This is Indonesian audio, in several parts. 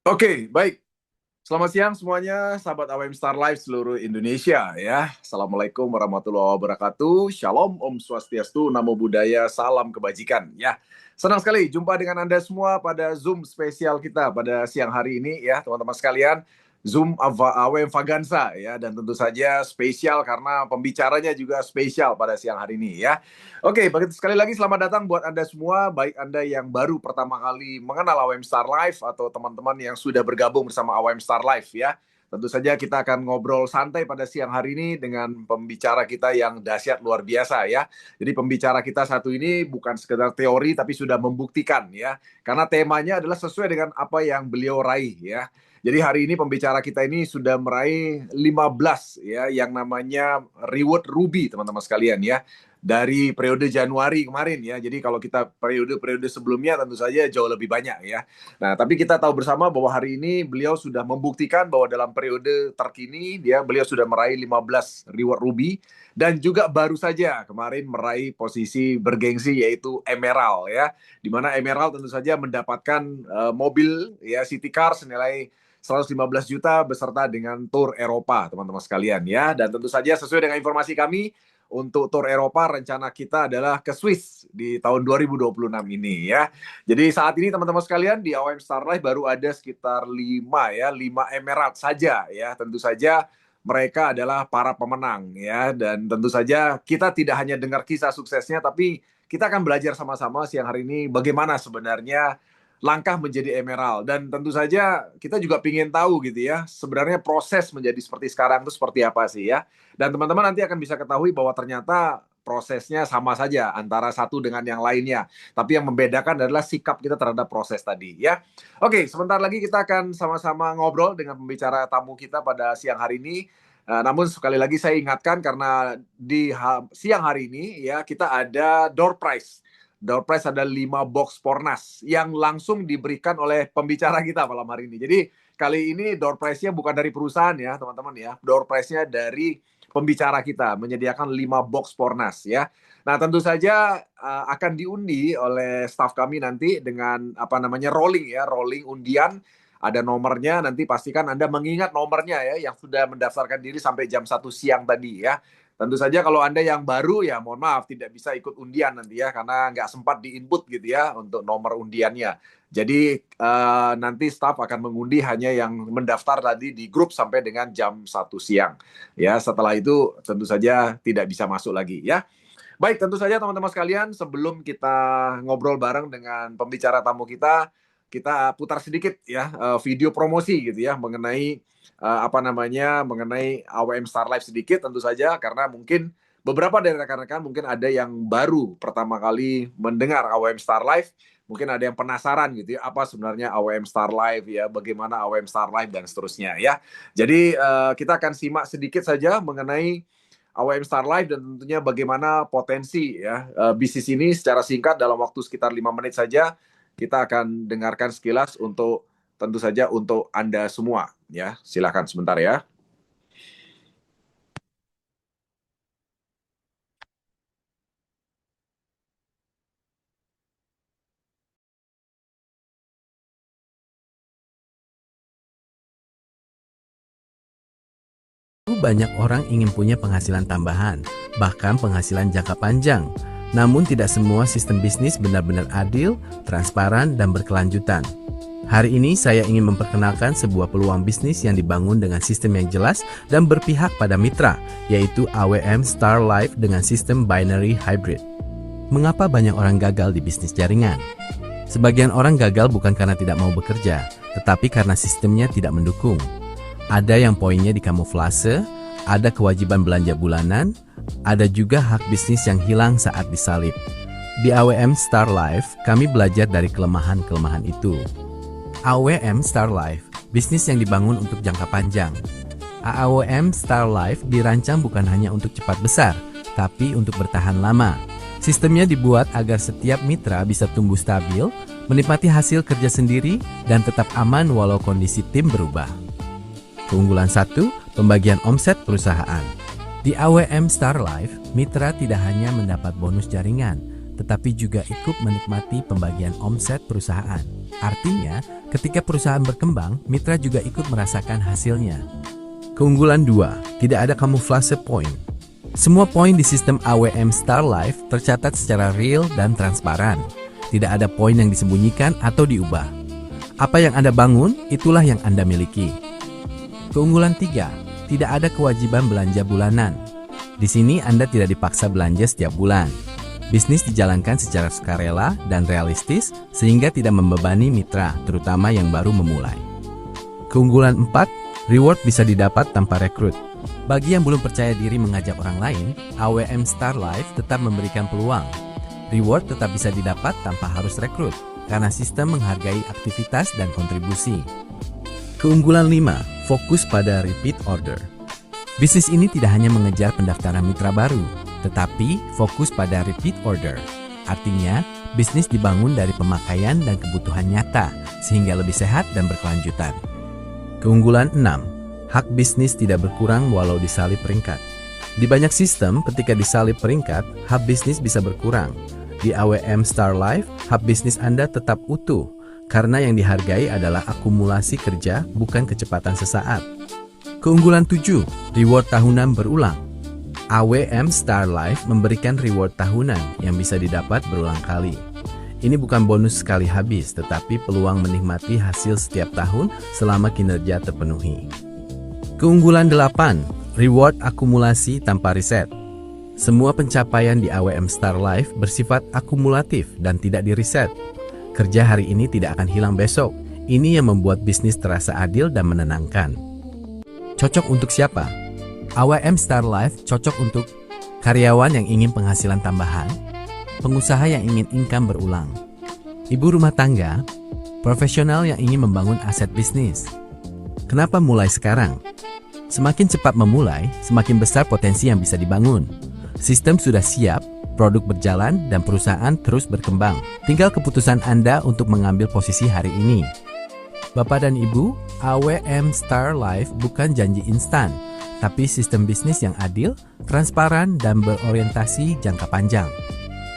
Oke, baik. Selamat siang semuanya, sahabat AWM Star Life seluruh Indonesia ya. Assalamualaikum warahmatullahi wabarakatuh. Shalom, Om Swastiastu, Namo Buddhaya, salam kebajikan ya. Senang sekali jumpa dengan Anda semua pada Zoom spesial kita pada siang hari ini ya, teman-teman sekalian. Zoom AWM Vagansa ya, dan tentu saja spesial karena pembicaranya juga spesial pada siang hari ini ya. Oke, sekali lagi selamat datang buat Anda semua, baik Anda yang baru pertama kali mengenal AWM Star Life atau teman-teman yang sudah bergabung bersama AWM Star Life ya. Tentu saja kita akan ngobrol santai pada siang hari ini dengan pembicara kita yang dahsyat luar biasa ya. Jadi pembicara kita satu ini bukan sekedar teori tapi sudah membuktikan ya. Karena temanya adalah sesuai dengan apa yang beliau raih ya. Jadi hari ini pembicara kita ini sudah meraih 15 ya yang namanya reward Ruby teman-teman sekalian ya dari periode Januari kemarin ya. Jadi kalau kita periode-periode sebelumnya tentu saja jauh lebih banyak ya. Nah, tapi kita tahu bersama bahwa hari ini beliau sudah membuktikan bahwa dalam periode terkini beliau sudah meraih 15 reward Ruby dan juga baru saja kemarin meraih posisi bergengsi yaitu Emerald ya. Di mana Emerald tentu saja mendapatkan mobil ya City Car senilai 115 juta beserta dengan tur Eropa, teman-teman sekalian ya. Dan tentu saja sesuai dengan informasi kami, untuk tur Eropa rencana kita adalah ke Swiss di tahun 2026 ini ya. Jadi saat ini teman-teman sekalian di AWM Star Life baru ada sekitar 5 ya, 5 Emerald saja ya. Tentu saja mereka adalah para pemenang ya, dan tentu saja kita tidak hanya dengar kisah suksesnya tapi kita akan belajar sama-sama siang hari ini bagaimana sebenarnya langkah menjadi emerald. Dan tentu saja kita juga ingin tahu gitu ya, sebenarnya proses menjadi seperti sekarang itu seperti apa sih ya. Dan teman-teman nanti akan bisa ketahui bahwa ternyata prosesnya sama saja antara satu dengan yang lainnya. Tapi yang membedakan adalah sikap kita terhadap proses tadi ya. Oke, sebentar lagi kita akan sama-sama ngobrol dengan pembicara tamu kita pada siang hari ini. Namun sekali lagi saya ingatkan karena di siang hari ini ya kita ada door prize. Door prize ada 5 box Pornas yang langsung diberikan oleh pembicara kita malam hari ini. Jadi kali ini door prize-nya bukan dari perusahaan ya teman-teman ya. Door prize-nya dari pembicara kita menyediakan 5 box Pornas ya. Nah tentu saja akan diundi oleh staff kami nanti dengan apa namanya rolling undian. Ada nomornya, nanti pastikan Anda mengingat nomornya ya yang sudah mendaftarkan diri sampai jam 1 siang tadi ya. Tentu saja kalau Anda yang baru ya mohon maaf tidak bisa ikut undian nanti ya karena nggak sempat di-input gitu ya untuk nomor undiannya. Jadi nanti staff akan mengundi hanya yang mendaftar tadi di grup sampai dengan jam 1 siang. Ya, setelah itu tentu saja tidak bisa masuk lagi ya. Baik, tentu saja teman-teman sekalian, sebelum kita ngobrol bareng dengan pembicara tamu kita putar sedikit ya video promosi gitu ya mengenai apa namanya mengenai AWM Star Life sedikit tentu saja karena mungkin beberapa dari rekan-rekan mungkin ada yang baru pertama kali mendengar AWM Star Life, mungkin ada yang penasaran gitu ya apa sebenarnya AWM Star Life ya, bagaimana AWM Star Life dan seterusnya ya. Jadi kita akan simak sedikit saja mengenai AWM Star Life dan tentunya bagaimana potensi ya bisnis ini secara singkat dalam waktu sekitar 5 menit saja kita akan dengarkan sekilas untuk tentu saja untuk Anda semua ya. Silakan sebentar ya. Banyak orang ingin punya penghasilan tambahan, bahkan penghasilan jangka panjang. Namun tidak semua sistem bisnis benar-benar adil, transparan, dan berkelanjutan. Hari ini saya ingin memperkenalkan sebuah peluang bisnis yang dibangun dengan sistem yang jelas dan berpihak pada mitra, yaitu AWM Star Life dengan sistem binary hybrid. Mengapa banyak orang gagal di bisnis jaringan? Sebagian orang gagal bukan karena tidak mau bekerja, tetapi karena sistemnya tidak mendukung. Ada yang poinnya dikamuflase, ada kewajiban belanja bulanan, ada juga hak bisnis yang hilang saat disalip. Di AWM Star Life, kami belajar dari kelemahan-kelemahan itu. AWM Star Life, bisnis yang dibangun untuk jangka panjang. AWM Star Life dirancang bukan hanya untuk cepat besar, tapi untuk bertahan lama. Sistemnya dibuat agar setiap mitra bisa tumbuh stabil, menikmati hasil kerja sendiri, dan tetap aman walau kondisi tim berubah. Keunggulan 1, pembagian omset perusahaan. Di AWM Star Life, mitra tidak hanya mendapat bonus jaringan, tetapi juga ikut menikmati pembagian omset perusahaan. Artinya, ketika perusahaan berkembang, mitra juga ikut merasakan hasilnya. Keunggulan 2, tidak ada kamuflase poin. Semua poin di sistem AWM Star Life tercatat secara real dan transparan. Tidak ada poin yang disembunyikan atau diubah. Apa yang Anda bangun, itulah yang Anda miliki. Keunggulan 3, tidak ada kewajiban belanja bulanan. Di sini Anda tidak dipaksa belanja setiap bulan. Bisnis dijalankan secara sukarela dan realistis sehingga tidak membebani mitra, terutama yang baru memulai. Keunggulan 4, reward bisa didapat tanpa rekrut. Bagi yang belum percaya diri mengajak orang lain, AWM Star Life tetap memberikan peluang. Reward tetap bisa didapat tanpa harus rekrut, karena sistem menghargai aktivitas dan kontribusi. Keunggulan 5, fokus pada repeat order. Bisnis ini tidak hanya mengejar pendaftaran mitra baru, tetapi fokus pada repeat order. Artinya, bisnis dibangun dari pemakaian dan kebutuhan nyata, sehingga lebih sehat dan berkelanjutan. Keunggulan 6, hak bisnis tidak berkurang walau disalip peringkat. Di banyak sistem, ketika disalip peringkat, hak bisnis bisa berkurang. Di AWM Star Life, hak bisnis Anda tetap utuh, karena yang dihargai adalah akumulasi kerja, bukan kecepatan sesaat. Keunggulan 7, reward tahunan berulang. AWM Star Life memberikan reward tahunan yang bisa didapat berulang kali. Ini bukan bonus sekali habis, tetapi peluang menikmati hasil setiap tahun selama kinerja terpenuhi. Keunggulan 8, reward akumulasi tanpa riset. Semua pencapaian di AWM Star Life bersifat akumulatif dan tidak diriset. Kerja hari ini tidak akan hilang besok. Ini yang membuat bisnis terasa adil dan menenangkan. Cocok untuk siapa? AWM Star Life cocok untuk karyawan yang ingin penghasilan tambahan, pengusaha yang ingin income berulang, ibu rumah tangga, profesional yang ingin membangun aset bisnis. Kenapa mulai sekarang? Semakin cepat memulai, semakin besar potensi yang bisa dibangun. Sistem sudah siap, produk berjalan, dan perusahaan terus berkembang. Tinggal keputusan Anda untuk mengambil posisi hari ini. Bapak dan Ibu, AWM Star Life bukan janji instan, tapi sistem bisnis yang adil, transparan, dan berorientasi jangka panjang.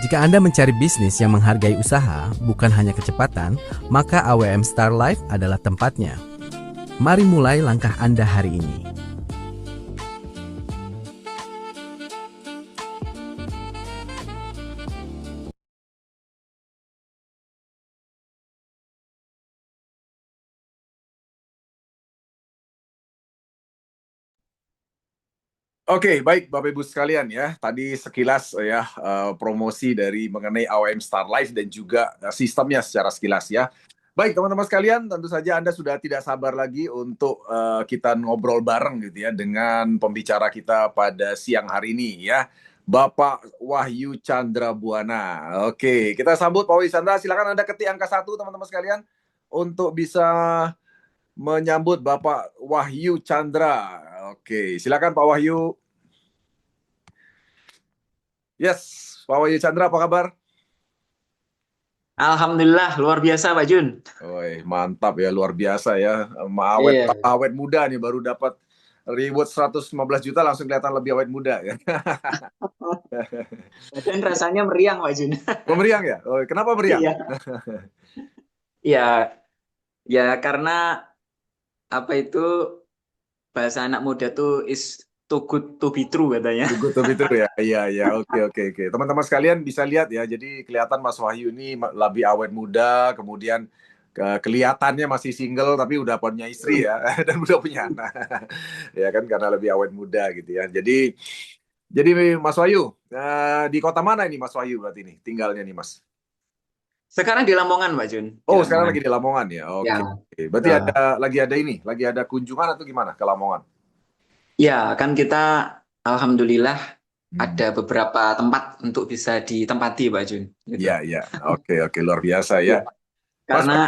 Jika Anda mencari bisnis yang menghargai usaha, bukan hanya kecepatan, maka AWM Star Life adalah tempatnya. Mari mulai langkah Anda hari ini. Oke, baik Bapak Ibu sekalian ya. Tadi sekilas ya promosi dari mengenai AWM Star Life dan juga sistemnya secara sekilas ya. Baik teman-teman sekalian, tentu saja Anda sudah tidak sabar lagi untuk kita ngobrol bareng gitu ya dengan pembicara kita pada siang hari ini ya. Bapak Wahyu Chandra Buana. Oke, kita sambut Pak Wahyu Chandra. Silakan Anda ketik angka 1 teman-teman sekalian untuk bisa menyambut Bapak Wahyu Chandra. Oke, silakan Pak Wahyu. Yes, Pak Wahyu Chandra, apa kabar? Alhamdulillah, luar biasa Pak Jun. Woi, mantap ya, luar biasa ya. Awet, Iya. awet muda nih, baru dapat reward 115 juta langsung kelihatan lebih awet muda ya. Dan rasanya meriang Pak Jun. Meriang ya? Oh, kenapa meriang? Iya. Ya, ya karena apa itu bahasa anak muda tuh is too good to be true katanya. Too good to be true ya. Iya, oke. Teman-teman sekalian bisa lihat ya. Jadi kelihatan Mas Wahyu ini lebih awet muda, kemudian kelihatannya masih single tapi udah punya istri ya dan udah punya anak. Ya kan karena lebih awet muda gitu ya. Jadi Mas Wahyu di kota mana ini Mas Wahyu berarti nih tinggalnya nih Mas? Sekarang di Lamongan Pak Jun. Oh, sekarang lagi di Lamongan ya. Oke. Ya. Berarti lagi ada kunjungan atau gimana ke Lamongan? Ya, kan kita alhamdulillah ada beberapa tempat untuk bisa ditempati Pak Jun. Gitu. Iya. Oke, luar biasa ya. Karena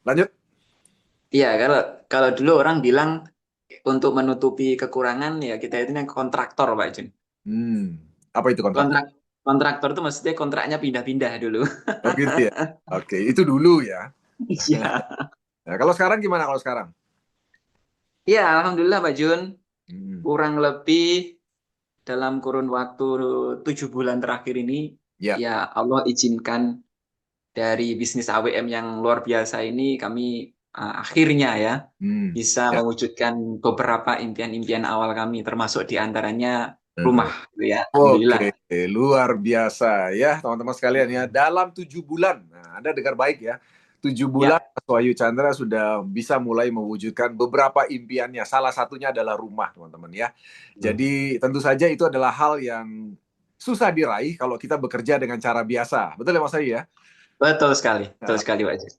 lanjut. Iya, kalau dulu orang bilang untuk menutupi kekurangan ya kita itu yang kontraktor Pak Jun. Apa itu kontraktor? Kontraktor itu maksudnya kontraknya pindah-pindah dulu. Oh gitu ya. Oke, itu dulu ya. Iya. Nah, kalau sekarang gimana kalau sekarang? Iya, alhamdulillah Pak Jun. Kurang lebih dalam kurun waktu 7 bulan terakhir ini, ya Allah izinkan dari bisnis AWM yang luar biasa ini kami akhirnya ya Hmm. bisa Ya. mewujudkan beberapa impian-impian awal kami, termasuk diantaranya rumah, gitu ya. Alhamdulillah. Oke, luar biasa ya teman-teman sekalian ya. Dalam 7 bulan, nah, Anda dengar baik ya, 7 bulan Ya, Mas Wahyu Chandra sudah bisa mulai mewujudkan beberapa impiannya. Salah satunya adalah rumah, teman-teman ya. Jadi tentu saja itu adalah hal yang susah diraih kalau kita bekerja dengan cara biasa. Betul ya Mas Wahyu ya? betul Nah, sekali Pak Jun.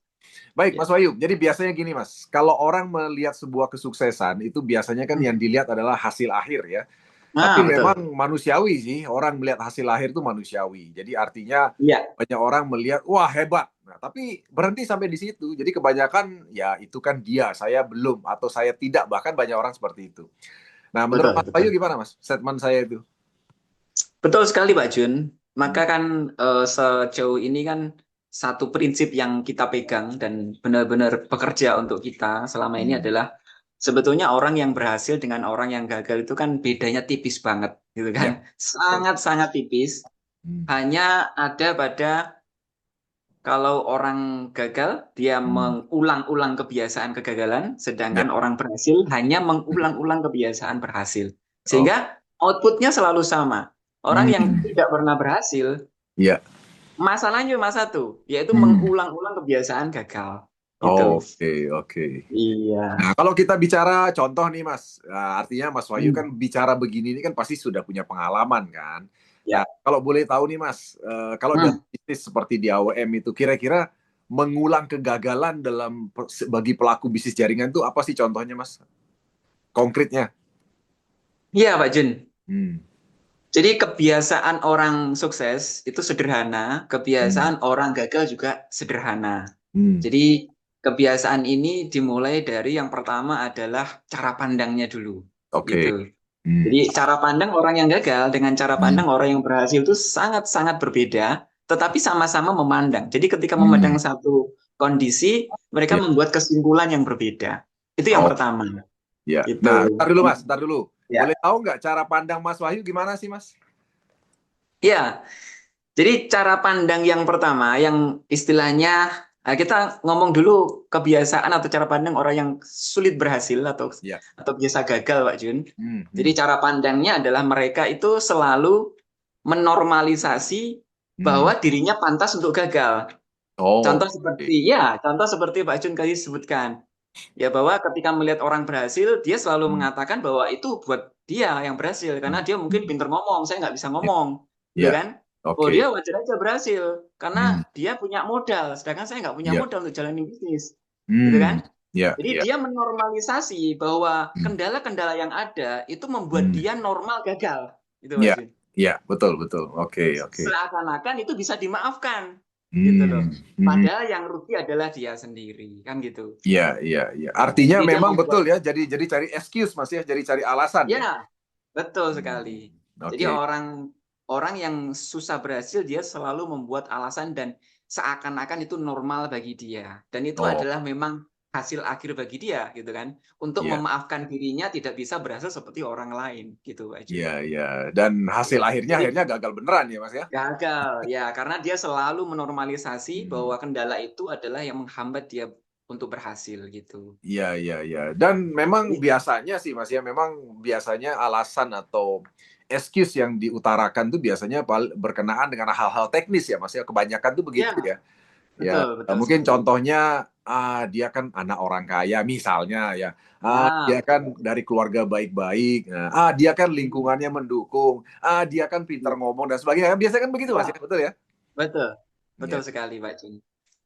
baik Ya. Mas Wahyu, jadi biasanya gini Mas, kalau orang melihat sebuah kesuksesan itu biasanya kan yang dilihat adalah hasil akhir ya. Tapi Nah, memang betul. manusiawi sih, orang melihat hasil akhir itu manusiawi. Jadi artinya Iya, banyak orang melihat, wah hebat. Nah, tapi berhenti sampai di situ. Jadi kebanyakan ya itu kan dia, saya belum atau saya tidak. Bahkan banyak orang seperti itu. Nah, menurut betul, Mas betul. Bayu gimana Mas? Statement saya itu. Betul sekali Pak Jun. Hmm. Maka kan sejauh ini kan satu prinsip yang kita pegang dan benar-benar bekerja untuk kita selama ini Hmm. adalah sebetulnya orang yang berhasil dengan orang yang gagal itu kan bedanya tipis banget, gitu Ya, kan? betul. Sangat-sangat tipis. Hmm. Hanya ada pada kalau orang gagal, dia Hmm. mengulang-ulang kebiasaan kegagalan, Ya. sedangkan orang berhasil hanya mengulang-ulang kebiasaan berhasil. Oh. Sehingga outputnya selalu sama. Orang yang Hmm. tidak pernah berhasil, Ya. masalahnya cuma satu, yaitu Hmm. mengulang-ulang kebiasaan gagal. Gitu. Oke, oke. Iya. Nah, kalau kita bicara contoh nih, Mas, nah, artinya Mas Wahyu Hmm. kan bicara begini ini kan pasti sudah punya pengalaman kan. Ya. Nah, kalau boleh tahu nih, Mas, kalau dalam Hmm. bisnis seperti di AWM itu kira-kira mengulang kegagalan dalam bagi pelaku bisnis jaringan itu apa sih contohnya, Mas? Konkretnya? Iya, Pak Jun. Hmm. Jadi kebiasaan orang sukses itu sederhana, Hmm. kebiasaan orang gagal juga sederhana. Hmm. Jadi kebiasaan ini dimulai dari yang pertama adalah cara pandangnya dulu, Oke. gitu. Hmm. Jadi cara pandang orang yang gagal dengan cara Hmm. pandang orang yang berhasil itu sangat-sangat berbeda, tetapi sama-sama memandang. Jadi ketika memandang Hmm. satu kondisi, mereka Ya. membuat kesimpulan yang berbeda. Itu yang Oh, pertama, ya. Nah, gitu. ntar dulu, Mas, ntar dulu. Ya, Boleh tahu nggak cara pandang Mas Wahyu gimana sih, Mas? ya. Jadi cara pandang yang pertama, yang istilahnya kita ngomong dulu kebiasaan atau cara pandang orang yang sulit berhasil Ya. atau biasa gagal, Pak Jun. Hmm. Jadi Hmm. cara pandangnya adalah mereka itu selalu menormalisasi Hmm. bahwa dirinya pantas untuk gagal. Oh, oke. Contoh seperti Pak Jun tadi sebutkan. Ya bahwa ketika melihat orang berhasil, dia selalu Hmm. mengatakan bahwa itu buat dia yang berhasil karena Hmm. dia mungkin Hmm. pinter ngomong, saya nggak bisa Ya. ngomong, gitu Ya. kan? Oh Oke. dia wajar aja berhasil Hmm. karena dia punya modal, sedangkan saya nggak punya Ya. modal untuk jalanin bisnis, gitu Hmm. kan? Ya. Jadi Ya. dia menormalisasi bahwa Hmm. kendala-kendala yang ada itu membuat Hmm. dia normal gagal, gitu Pak Ya. Jun. Ya. Betul. Betul. Oke. Oke. Seakan-akan itu bisa dimaafkan, gitu loh. Hmm. Hmm. Padahal yang rugi adalah dia sendiri, kan gitu. Iya. Iya. Iya. Nah, Artinya jadi dia memang betul membuat, ya. Jadi cari excuse mas ya. Jadi cari alasan ya. ya betul Hmm. sekali. Jadi Oke. orang orang yang susah berhasil dia selalu membuat alasan dan seakan-akan itu normal bagi dia. Dan itu Oh. adalah memang hasil akhir bagi dia gitu kan. Untuk Iya. memaafkan dirinya tidak bisa berhasil seperti orang lain gitu Pak Jun. Iya. Iya. Dan hasil Ya. akhirnya Jadi gagal beneran ya mas ya. gagal ya karena dia selalu menormalisasi Hmm. bahwa kendala itu adalah yang menghambat dia untuk berhasil gitu. Iya, iya, iya. Dan memang Jadi biasanya sih Mas ya, memang biasanya alasan atau excuse yang diutarakan tuh biasanya berkenaan dengan hal-hal teknis ya Mas ya. Kebanyakan tuh begitu ya ya. Ya, betul betul mungkin sekali. contohnya dia kan anak orang kaya misalnya ya. Ah, Dia kan dari keluarga baik-baik. Nah, dia kan hmm, lingkungannya mendukung. Dia kan pintar iya. ngomong dan sebagainya. Biasanya kan begitu Mas Ya, ya, betul ya? betul. Iya. Betul sekali, Pak Jun.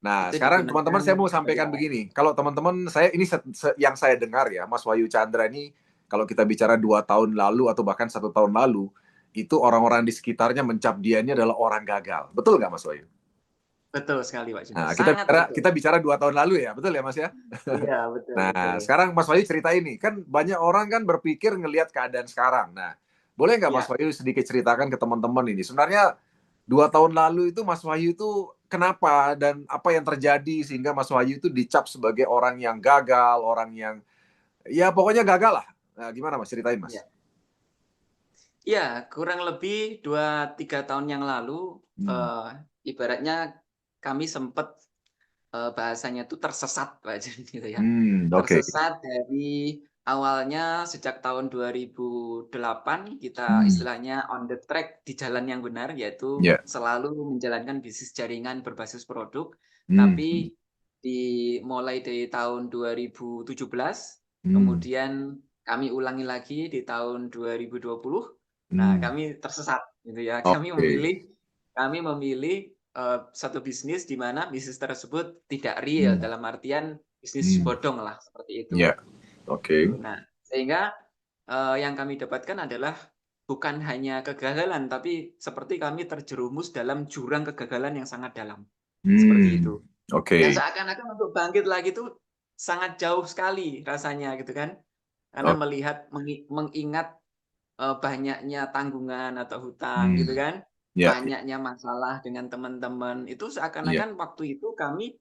Nah, Itu sekarang teman-teman digunakan saya mau sebagai sampaikan alat. begini. Kalau teman-teman saya ini yang saya dengar ya, Mas Wahyu Chandra ini kalau kita bicara 2 tahun lalu atau bahkan 1 tahun lalu, itu orang-orang di sekitarnya mencap dia ini adalah orang gagal. Betul nggak Mas Wahyu? Betul sekali, Pak Jun. Nah, kita Sangat bicara betul. kita bicara 2 tahun lalu ya, betul ya Mas ya? Iya, betul, betul. Nah, sekarang Mas Wahyu cerita ini kan banyak orang kan berpikir ngelihat keadaan sekarang. Nah, boleh nggak Mas Ya, Wahyu sedikit ceritakan ke teman-teman ini? Sebenarnya 2 tahun lalu itu Mas Wahyu itu kenapa dan apa yang terjadi sehingga Mas Wahyu itu dicap sebagai orang yang gagal, orang yang ya pokoknya gagal lah. Nah, gimana Mas ceritain Mas? ya. Ya, kurang lebih 2-3 tahun yang lalu, Hmm. ibaratnya kami sempat bahasanya tuh tersesat Pak Jun gitu ya. Oke. Tersesat dari awalnya sejak tahun 2008 kita Hmm, istilahnya on the track di jalan yang benar yaitu ya. selalu menjalankan bisnis jaringan berbasis produk. Hmm, hmm, Tapi mulai dari tahun 2017 hmm, kemudian kami ulangi lagi di tahun 2020. Nah, hmm. kami tersesat gitu ya. Oke. Kami memilih satu bisnis di mana bisnis tersebut tidak real Hmm, dalam artian bisnis hmm. bodong lah seperti itu. Ya. Oke. Nah, sehingga yang kami dapatkan adalah bukan hanya kegagalan, tapi seperti kami terjerumus dalam jurang kegagalan yang sangat dalam. Seperti Hmm. itu. Yang Oke. seakan-akan untuk bangkit lagi itu sangat jauh sekali rasanya gitu kan. Karena Oke. mengingat banyaknya tanggungan atau hutang gitu Hmm. kan, Ya. Ya. banyaknya masalah dengan teman-teman, itu Ya. seakan-akan waktu itu kami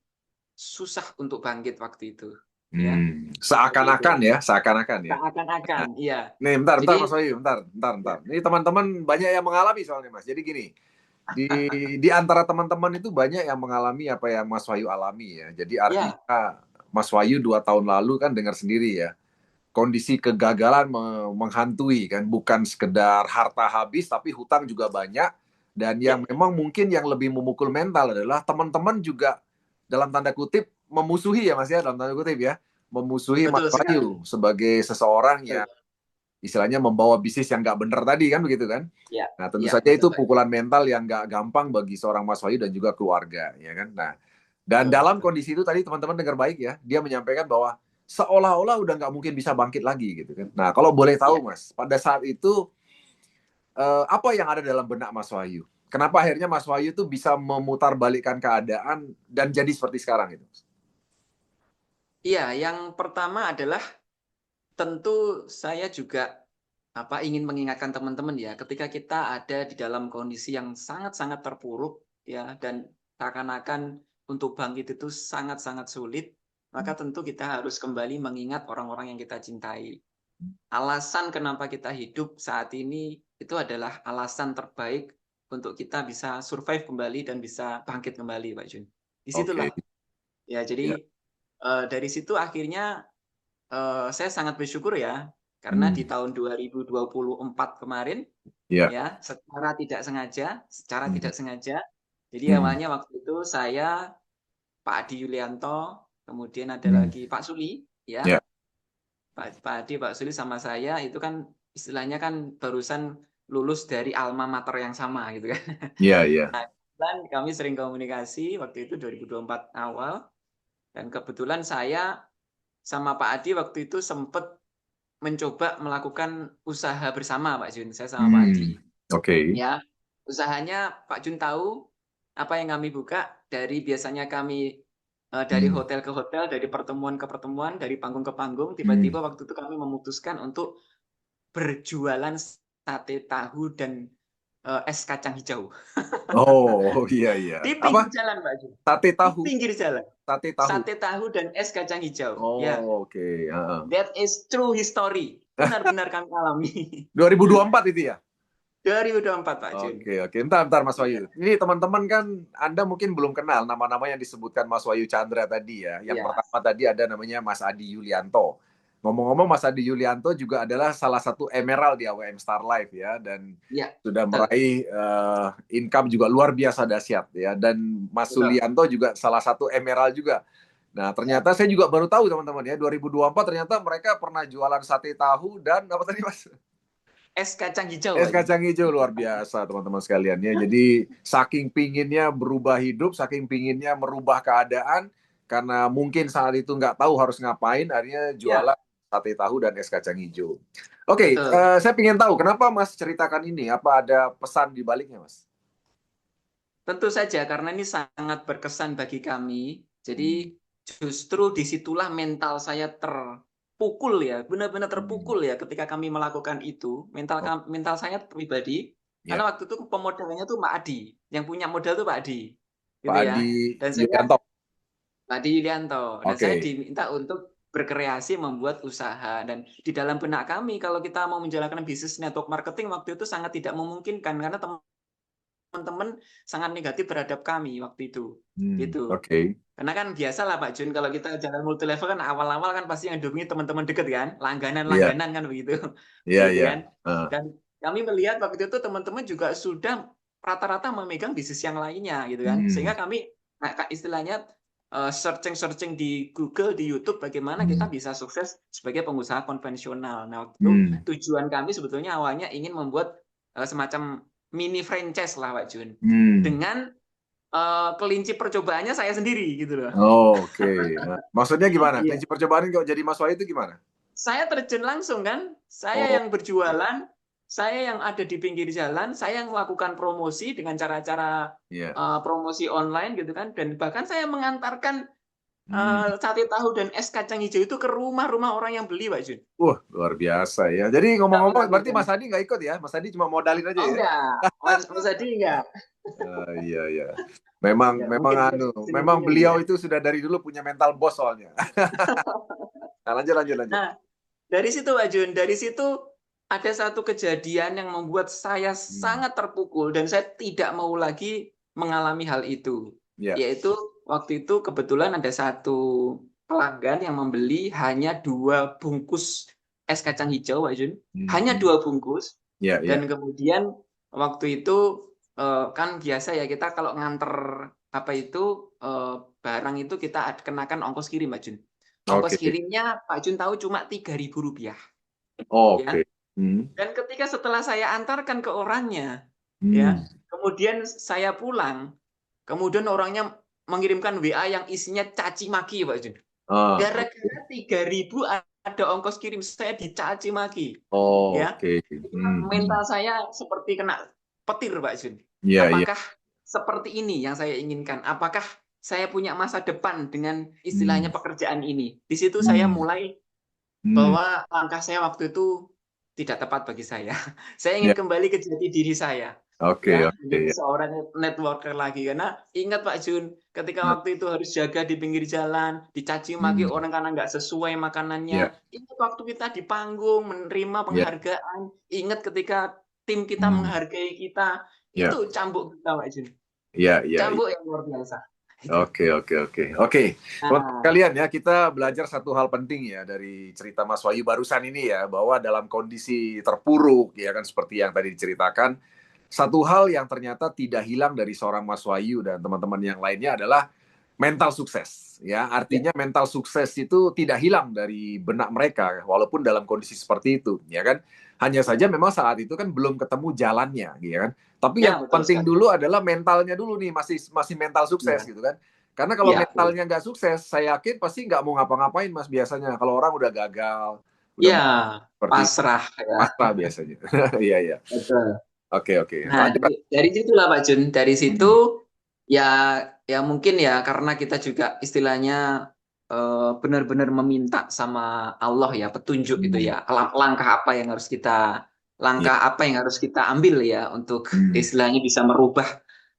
susah untuk bangkit waktu itu, ya seperti itu. Seakan-akan ya, seakan-akan ya. Seakan-akan, iya. Nih, bentar Mas Jadi, Wahyu, bentar. ya, Ini teman-teman banyak yang mengalami soalnya Mas. Jadi gini, di di antara teman-teman itu banyak yang mengalami apa yang Mas Wahyu alami ya. Jadi ya, artinya Mas Wahyu 2 tahun lalu kan dengar sendiri ya, kondisi kegagalan menghantui kan, bukan sekedar harta habis tapi hutang juga banyak. Dan ya, yang memang mungkin yang lebih memukul mental adalah teman-teman juga dalam tanda kutip memusuhi ya Mas ya, dalam tanda kutip ya, memusuhi Mas betul sekali. Wahyu sebagai seseorang yang Betul. istilahnya membawa bisnis yang nggak benar tadi kan begitu kan. Ya, Nah tentu ya, saja betul itu Pak. pukulan mental yang nggak gampang bagi seorang Mas Wahyu dan juga keluarga ya kan. Nah dan Betul, dalam betul. kondisi itu tadi teman-teman dengar baik ya, dia menyampaikan bahwa seolah-olah udah nggak mungkin bisa bangkit lagi gitu kan. Nah kalau boleh Ya. tahu Mas, pada saat itu apa yang ada dalam benak Mas Wahyu? Kenapa akhirnya Mas Wahyu itu bisa memutarbalikkan keadaan dan jadi seperti sekarang itu? Iya, yang pertama adalah tentu saya juga ingin mengingatkan teman-teman ya, ketika kita ada di dalam kondisi yang sangat-sangat terpuruk ya dan seakan-akan untuk bangkit itu sangat-sangat sulit, maka tentu kita harus kembali mengingat orang-orang yang kita cintai. Alasan kenapa kita hidup saat ini itu adalah alasan terbaik untuk kita bisa survive kembali dan bisa bangkit kembali, Pak Jun. Oke, Disitulah. Ya, ya. jadi dari situ akhirnya saya sangat bersyukur ya, karena di Hmm. tahun 2024 kemarin, Ya. ya, secara Hmm. tidak sengaja, jadi Hmm. awalnya waktu itu saya, Pak Adi Yulianto, kemudian ada Hmm. lagi Pak Suli, ya, Ya. Pak Adi, Pak Suli sama saya itu kan istilahnya kan barusan lulus dari alma mater yang sama gitu kan. Ya. Ya. Dan kami sering komunikasi waktu itu 2024 awal, dan kebetulan saya sama Pak Adi waktu itu sempat mencoba melakukan usaha bersama Pak Jun, saya sama Pak Hmm. Adi. Oke. Ya, usahanya Pak Jun tahu apa yang kami buka dari biasanya kami dari Hmm. hotel ke hotel, dari pertemuan ke pertemuan, dari panggung ke panggung, Hmm. tiba-tiba waktu itu kami memutuskan untuk berjualan sate tahu dan es kacang hijau Oh, iya iya. di Apa? pinggir jalan Pak Jun, Sate di tahu. pinggir jalan. Sate tahu. Sate tahu dan es kacang hijau. Ya, Oh, oke. Heeh. that is true history. Benar-benar kami alami. 2024 itu ya? 2024 Pak Jun. Oke, oke. Bentar, Mas Iya, Wahyu. Ini teman-teman kan Anda mungkin belum kenal nama-nama yang disebutkan Mas Wahyu Chandra tadi ya. Yang iya, pertama tadi ada namanya Mas Adi Yulianto. Ngomong-ngomong, Mas Adi Yulianto juga adalah salah satu emerald di AWM Star Life ya, dan iya, sudah betul, meraih income juga luar biasa dahsyat ya. Dan Mas betul. Sulianto juga salah satu emerald juga. Nah, Ya. ternyata saya juga baru tahu teman-teman ya, 2024 ternyata mereka pernah jualan sate tahu dan apa tadi Mas? Es kacang hijau Es Pak Jun. kacang hijau luar biasa teman-teman sekalian ya. Jadi saking pinginnya berubah hidup, saking pinginnya merubah keadaan, karena mungkin saat itu nggak tahu harus ngapain, akhirnya Ya, jualan sate tahu dan es kacang hijau. Oke, betul. saya ingin tahu kenapa Mas ceritakan ini? Apa ada pesan di baliknya Mas? Tentu saja karena ini sangat berkesan bagi kami. Hmm. Jadi justru disitulah mental saya terpukul ya, benar-benar Hmm. terpukul ya ketika kami melakukan itu. Oh, Mental saya pribadi, ya, karena waktu itu pemodalnya tuh Pak Adi, yang punya modal tuh Pak Adi, Pak gitu ya. Adi Dan saya Yulianto. Pak Adi Yulianto, dan saya Oke. diminta untuk berkreasi membuat usaha, dan di dalam benak kami kalau kita mau menjalankan bisnis network marketing waktu itu sangat tidak memungkinkan karena teman-teman sangat negatif terhadap kami waktu itu, gitu. Oke. Karena kan biasa lah Pak Jun, kalau kita jalan multi level kan awal-awal kan pasti yang dihubungi teman-teman deket kan, Iya, langganan-langganan kan begitu, iya, gitu iya. kan. Dan kami melihat waktu itu teman-teman juga sudah rata-rata memegang bisnis yang lainnya gitu kan, sehingga kami istilahnya searching di Google, di YouTube, bagaimana kita bisa sukses sebagai pengusaha konvensional. Nah, waktu itu tujuan kami sebetulnya awalnya ingin membuat semacam mini franchise lah Pak Jun, dengan kelinci percobaannya saya sendiri gitu loh. Oke. Nah, maksudnya gimana? Iya. Kelinci percobaan kalau jadi Mas Wahyu itu gimana? Saya terjun langsung kan, saya Oh, yang berjualan, saya yang ada di pinggir jalan, saya yang melakukan promosi dengan cara-cara iya. promosi online gitu kan, dan bahkan saya mengantarkan sate tahu dan es kacang hijau itu ke rumah-rumah orang yang beli Pak Jun. Wah, luar biasa ya. Jadi Kami ngomong-ngomong, berarti lakukan. Mas Hadi nggak ikut ya? Mas Hadi cuma modalin aja Oh ya? enggak, Mas Adi enggak. Iya, iya. Memang, Ya, memang mungkin memang seninya dia. beliau itu sudah dari dulu punya mental bos soalnya. Nah, lanjut, lanjut, lanjut. Nah, dari situ Pak Jun, dari situ ada satu kejadian yang membuat saya sangat terpukul dan saya tidak mau lagi mengalami hal itu. Ya. Yaitu waktu itu kebetulan ada satu pelanggan yang membeli hanya 2 bungkus es kacang hijau, Pak Jun. Hanya 2 bungkus. Ya, ya. Dan kemudian waktu itu kan biasa ya kita kalau nganter apa itu barang itu kita kenakan ongkos kirim, Pak Jun. Ongkos Oke. kirimnya Pak Jun tahu cuma Rp3.000 ya. Oke. Dan ketika setelah saya antarkan ke orangnya, ya, kemudian saya pulang, kemudian orangnya mengirimkan WA yang isinya caci maki, Pak Jun. Gara-gara 3.000 ada ongkos kirim, saya dicaci maki. Ya, Oke. mental saya seperti kena petir, Pak Jun. Iya, iya. Apakah seperti ini yang saya inginkan? Apakah saya punya masa depan dengan istilahnya pekerjaan ini? Di situ saya mulai bahwa langkah saya waktu itu tidak tepat bagi saya. Saya ingin Ya. kembali ke jati diri saya. Oke, Ya, oke. menjadi Ya. seorang networker lagi. Karena ingat Pak Jun, ketika waktu itu harus jaga di pinggir jalan, dicaci maki orang karena nggak sesuai makanannya. Ya. Ingat waktu kita di panggung menerima Ya. penghargaan. Ingat ketika tim kita menghargai kita. Ya. Itu cambuk kita Pak Jun. Iya, iya. Cambuk yang luar biasa. Oke. Teman-teman kalian ya, kita belajar satu hal penting ya dari cerita Mas Wahyu barusan ini ya, bahwa dalam kondisi terpuruk ya kan seperti yang tadi diceritakan, satu hal yang ternyata tidak hilang dari seorang Mas Wahyu dan teman-teman yang lainnya adalah mental sukses ya. Artinya mental sukses itu tidak hilang dari benak mereka walaupun dalam kondisi seperti itu ya kan. Hanya saja memang saat itu kan belum ketemu jalannya ya kan. Tapi Ya, yang betul penting sekali. dulu adalah mentalnya dulu nih, masih mental sukses gitu kan. Karena kalau Ya, mentalnya nggak sukses, saya yakin pasti nggak mau ngapa-ngapain Mas biasanya. Kalau orang udah gagal, udah ya, seperti pasrah ya. pasrah biasanya. Iya, iya. Betul. Oke. Nah, Lanjut. dari situlah Pak Jun, dari situ ya mungkin ya karena kita juga istilahnya benar-benar meminta sama Allah ya petunjuk gitu ya, langkah apa yang harus kita ambil ya untuk istilahnya bisa merubah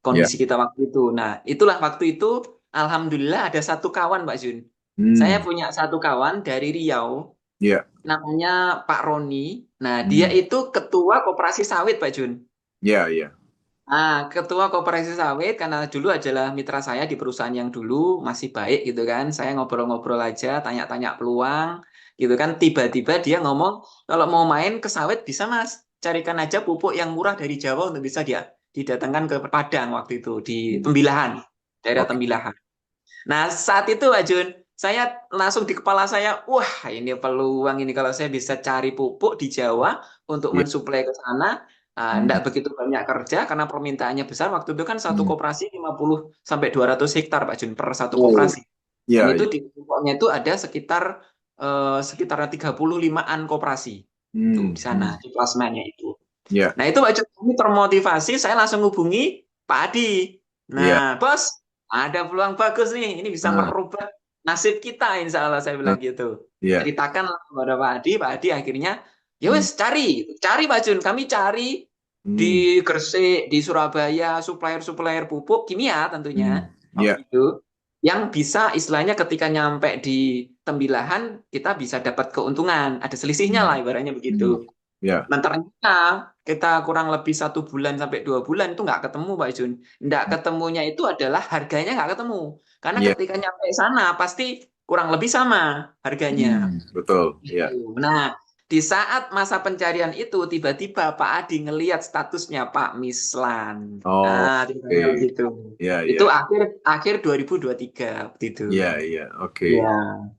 kondisi kita waktu itu. Nah, itulah waktu itu alhamdulillah ada satu kawan Pak Jun. Saya punya satu kawan dari Riau, Iya. namanya Pak Roni. Nah, dia itu ketua koperasi sawit Pak Jun. Iya. Nah, ketua koperasi sawit karena dulu adalah mitra saya di perusahaan yang dulu masih baik gitu kan. Saya ngobrol-ngobrol aja, tanya-tanya peluang gitu kan. Tiba-tiba dia ngomong, kalau mau main ke sawit bisa Mas, carikan aja pupuk yang murah dari Jawa untuk bisa dia didatangkan ke Padang waktu itu di Tembilahan, daerah Oke. Tembilahan. Nah, saat itu Pak Jun, saya langsung di kepala saya, wah ini peluang ini kalau saya bisa cari pupuk di Jawa untuk Iya. mensuplai ke sana. Enggak begitu banyak kerja karena permintaannya besar. Waktu itu kan satu koperasi 50 sampai 200 hektar Pak Jun per satu koperasi. Dan Iya. itu di pupuknya itu ada sekitar 35-an koperasi tuh di sana di plasmanya itu. Iya. Nah, itu Pak Jun kami termotivasi, saya langsung hubungi Pak Adi. Nah, Bos, ada peluang bagus nih, ini bisa merubah nasib kita insya Allah, saya bilang gitu. Ceritakan kepada Pak Adi akhirnya ya wes cari Pak Jun, kami cari di Gresik, di Surabaya, supplier pupuk kimia tentunya waktu itu, yang bisa istilahnya ketika nyampe di Tembilahan kita bisa dapat keuntungan, ada selisihnya lah ibaratnya begitu. Ya. Dan ternyata kita kurang lebih 1 bulan sampai 2 bulan itu nggak ketemu Pak Jun. Nggak ketemunya itu adalah harganya nggak ketemu. Karena Iya. ketika nyampe sana pasti kurang lebih sama harganya. Betul. Ya. Gitu. Nah, di saat masa pencarian itu tiba-tiba Pak Adi ngelihat statusnya Pak Mislan. Oh, Nah, oke. ceritanya begitu. Ya, Itu ya. akhir akhir 2023 begitu. Iya, iya. Oke. Ya.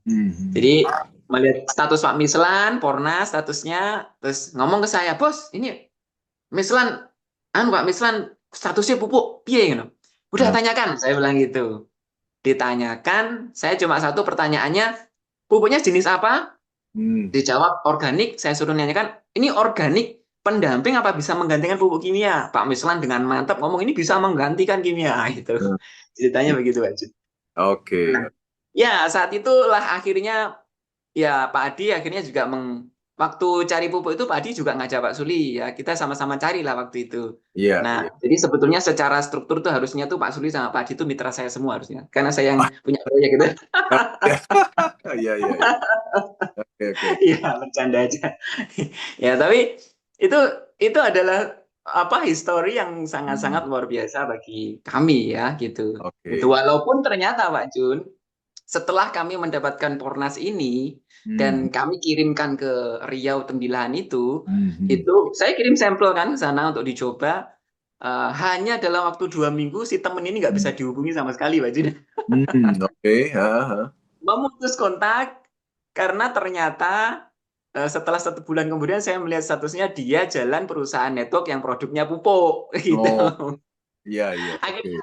Hmm. Jadi melihat status Pak Mislan, Porna statusnya, terus ngomong ke saya, bos, ini Mislan, Pak Mislan statusnya pupuk, piye gitu. Udah Ah, tanyakan, saya bilang gitu. Ditanyakan, saya cuma satu pertanyaannya, pupuknya jenis apa? hmm. Dijawab organik, saya suruh nanyakan, ini organik pendamping apa bisa menggantikan pupuk kimia? Pak Mislan dengan mantap ngomong ini bisa menggantikan kimia gitu. Ah, Ceritanya iya. begitu aja. Oke. Nah, ya saat itulah akhirnya ya Pak Adi akhirnya juga waktu cari pupuk itu Pak Adi juga ngajak Pak Suli ya kita sama-sama cari lah waktu itu. Iya, iya. Nah, jadi sebetulnya secara struktur tuh harusnya tuh Pak Suli sama Pak Adi itu mitra saya semua harusnya. Karena saya yang punya proyek gitu. Iya, iya, iya. Iya. Oke, oke. Iya, bercanda aja. Ya, tapi itu itu adalah apa histori yang sangat-sangat Hmm. luar biasa bagi kami ya gitu. Itu Oke. walaupun ternyata Pak Jun setelah kami mendapatkan Pornas ini Hmm. dan kami kirimkan ke Riau Tembilahan Hmm. itu saya kirim sampel kan ke sana untuk dicoba. Hanya dalam waktu 2 minggu si temen ini nggak bisa Hmm. dihubungi sama sekali, Pak Jun. Oke. Ah, ah. Memutus kontak karena ternyata setelah 1 bulan kemudian saya melihat statusnya dia jalan perusahaan network yang produknya pupuk gitu. Oh, iya, iya. Oke.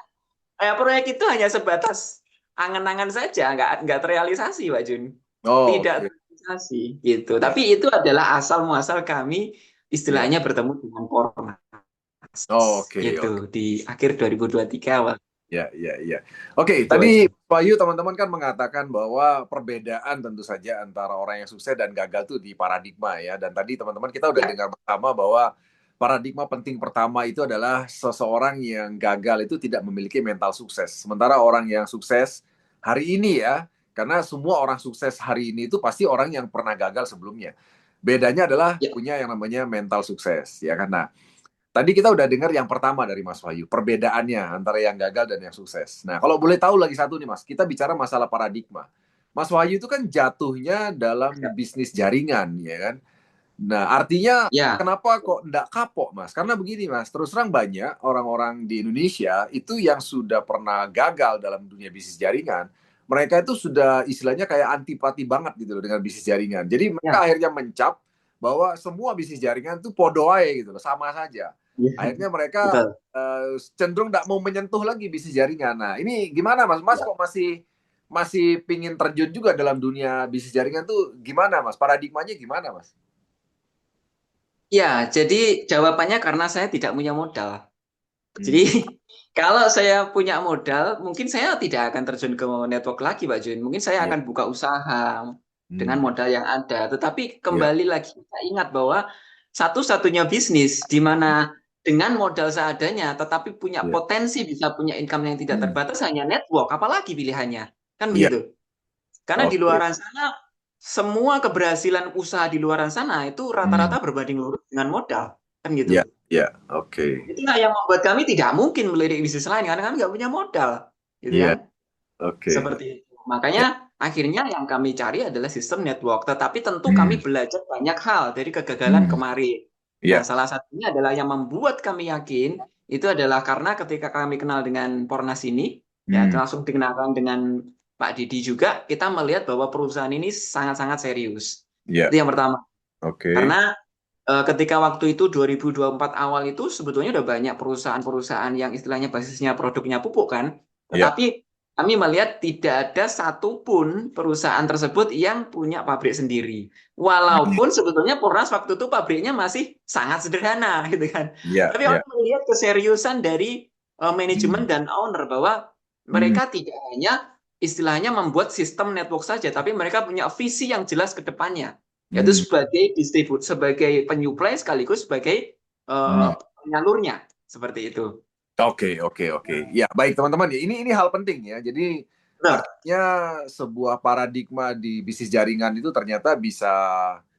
Akhirnya proyek itu hanya sebatas angan-angan saja, nggak terrealisasi, Pak Jun. Oh, Tidak oke. terrealisasi gitu. Ya. Tapi itu adalah asal muasal kami Ya. istilahnya bertemu dengan Pornas Oh, oke, oke. gitu di akhir 2023 awal. Ya, ya, ya. Oke, Itu aja. tadi Pak Yu teman-teman kan mengatakan bahwa perbedaan tentu saja antara orang yang sukses dan gagal tuh di paradigma ya. Dan tadi teman-teman kita udah Ya, dengar bersama bahwa paradigma penting pertama itu adalah seseorang yang gagal itu tidak memiliki mental sukses. Sementara orang yang sukses hari ini ya, karena semua orang sukses hari ini itu pasti orang yang pernah gagal sebelumnya. Bedanya adalah ya, punya yang namanya mental sukses ya kan. Nah, tadi kita udah dengar yang pertama dari Mas Wahyu, perbedaannya antara yang gagal dan yang sukses. Nah, kalau boleh tahu lagi satu nih Mas, kita bicara masalah paradigma. Mas Wahyu itu kan jatuhnya dalam bisnis jaringan, ya kan? Nah, artinya ya, kenapa kok enggak kapok, Mas? Karena begini, Mas, terus terang banyak orang-orang di Indonesia itu yang sudah pernah gagal dalam dunia bisnis jaringan. Mereka itu sudah istilahnya kayak antipati banget gitu loh dengan bisnis jaringan. Jadi mereka ya, akhirnya mencap bahwa semua bisnis jaringan itu podo aja gitu loh, sama saja. ya, Akhirnya mereka betul. cenderung tidak mau menyentuh lagi bisnis jaringan. Nah, ini gimana, Mas? Mas Ya. kok masih masih pingin terjun juga dalam dunia bisnis jaringan tuh gimana, Mas? Paradigmanya gimana, Mas? Ya, jadi jawabannya karena saya tidak punya modal. Jadi Hmm. kalau saya punya modal, mungkin saya tidak akan terjun ke network lagi, Pak Jun. Mungkin saya Iya. akan buka usaha dengan Hmm. modal yang ada. Tetapi Iya. kembali lagi, kita ingat bahwa satu-satunya bisnis di mana dengan modal seadanya, tetapi punya Iya. potensi bisa punya income yang tidak Hmm. terbatas hanya network. Apalagi pilihannya, kan Iya. begitu? Karena di Oke. luaran sana, semua keberhasilan usaha di luaran sana itu Hmm. rata-rata berbanding lurus dengan modal, kan Iya. gitu. Iya. Oke. Itulah yang membuat kami tidak mungkin melirik bisnis lain karena kami nggak punya modal, gitu Iya. kan? Oke. Seperti itu. Ya. Makanya akhirnya yang kami cari adalah sistem network. Tetapi tentu Hmm. kami belajar banyak hal dari kegagalan Hmm. kemarin. Nah, Iya. salah satunya adalah yang membuat kami yakin itu adalah karena ketika kami kenal dengan Pornas ini, ya Hmm. langsung dikenalkan dengan Pak Didi juga, kita melihat bahwa perusahaan ini sangat-sangat serius. Iya. Itu yang pertama. Oke. Karena ketika waktu itu 2024 awal itu sebetulnya udah banyak perusahaan-perusahaan yang istilahnya basisnya produknya pupuk kan, Iya. tetapi kami melihat tidak ada satupun perusahaan tersebut yang punya pabrik sendiri. Hmm. Walaupun sebetulnya Purnas waktu itu pabriknya masih sangat sederhana gitu kan. Iya. Tapi Iya. kami melihat keseriusan dari manajemen Hmm. dan owner bahwa Hmm. mereka tidak hanya istilahnya membuat sistem network saja, tapi mereka punya visi yang jelas ke depannya yaitu Hmm. sebagai distribut, sebagai penyuplai sekaligus sebagai Hmm. penyalurnya seperti itu. Oke, oke, oke. Ya, baik teman-teman. Ya, ini hal penting ya. Jadi Betul. artinya sebuah paradigma di bisnis jaringan itu ternyata bisa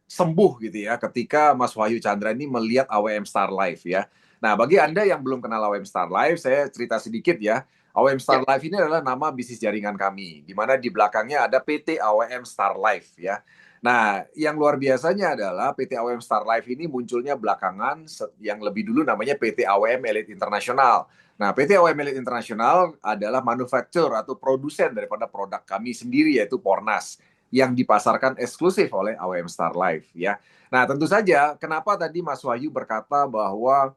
sembuh gitu ya ketika Mas Wahyu Chandra ini melihat AWM Star Life ya. Nah, bagi Anda yang belum kenal AWM Star Life, saya cerita sedikit ya. AWM Star Ya, Life ini adalah nama bisnis jaringan kami, di mana di belakangnya ada PT AWM Star Life ya. Nah, yang luar biasanya adalah PT AWM Star Life ini munculnya belakangan yang lebih dulu namanya PT AWM Elite International. Nah, PT AWM Elite International adalah manufaktur atau produsen daripada produk kami sendiri yaitu Pornas yang dipasarkan eksklusif oleh AWM Star Life ya. Nah, tentu saja kenapa tadi Mas Wahyu berkata bahwa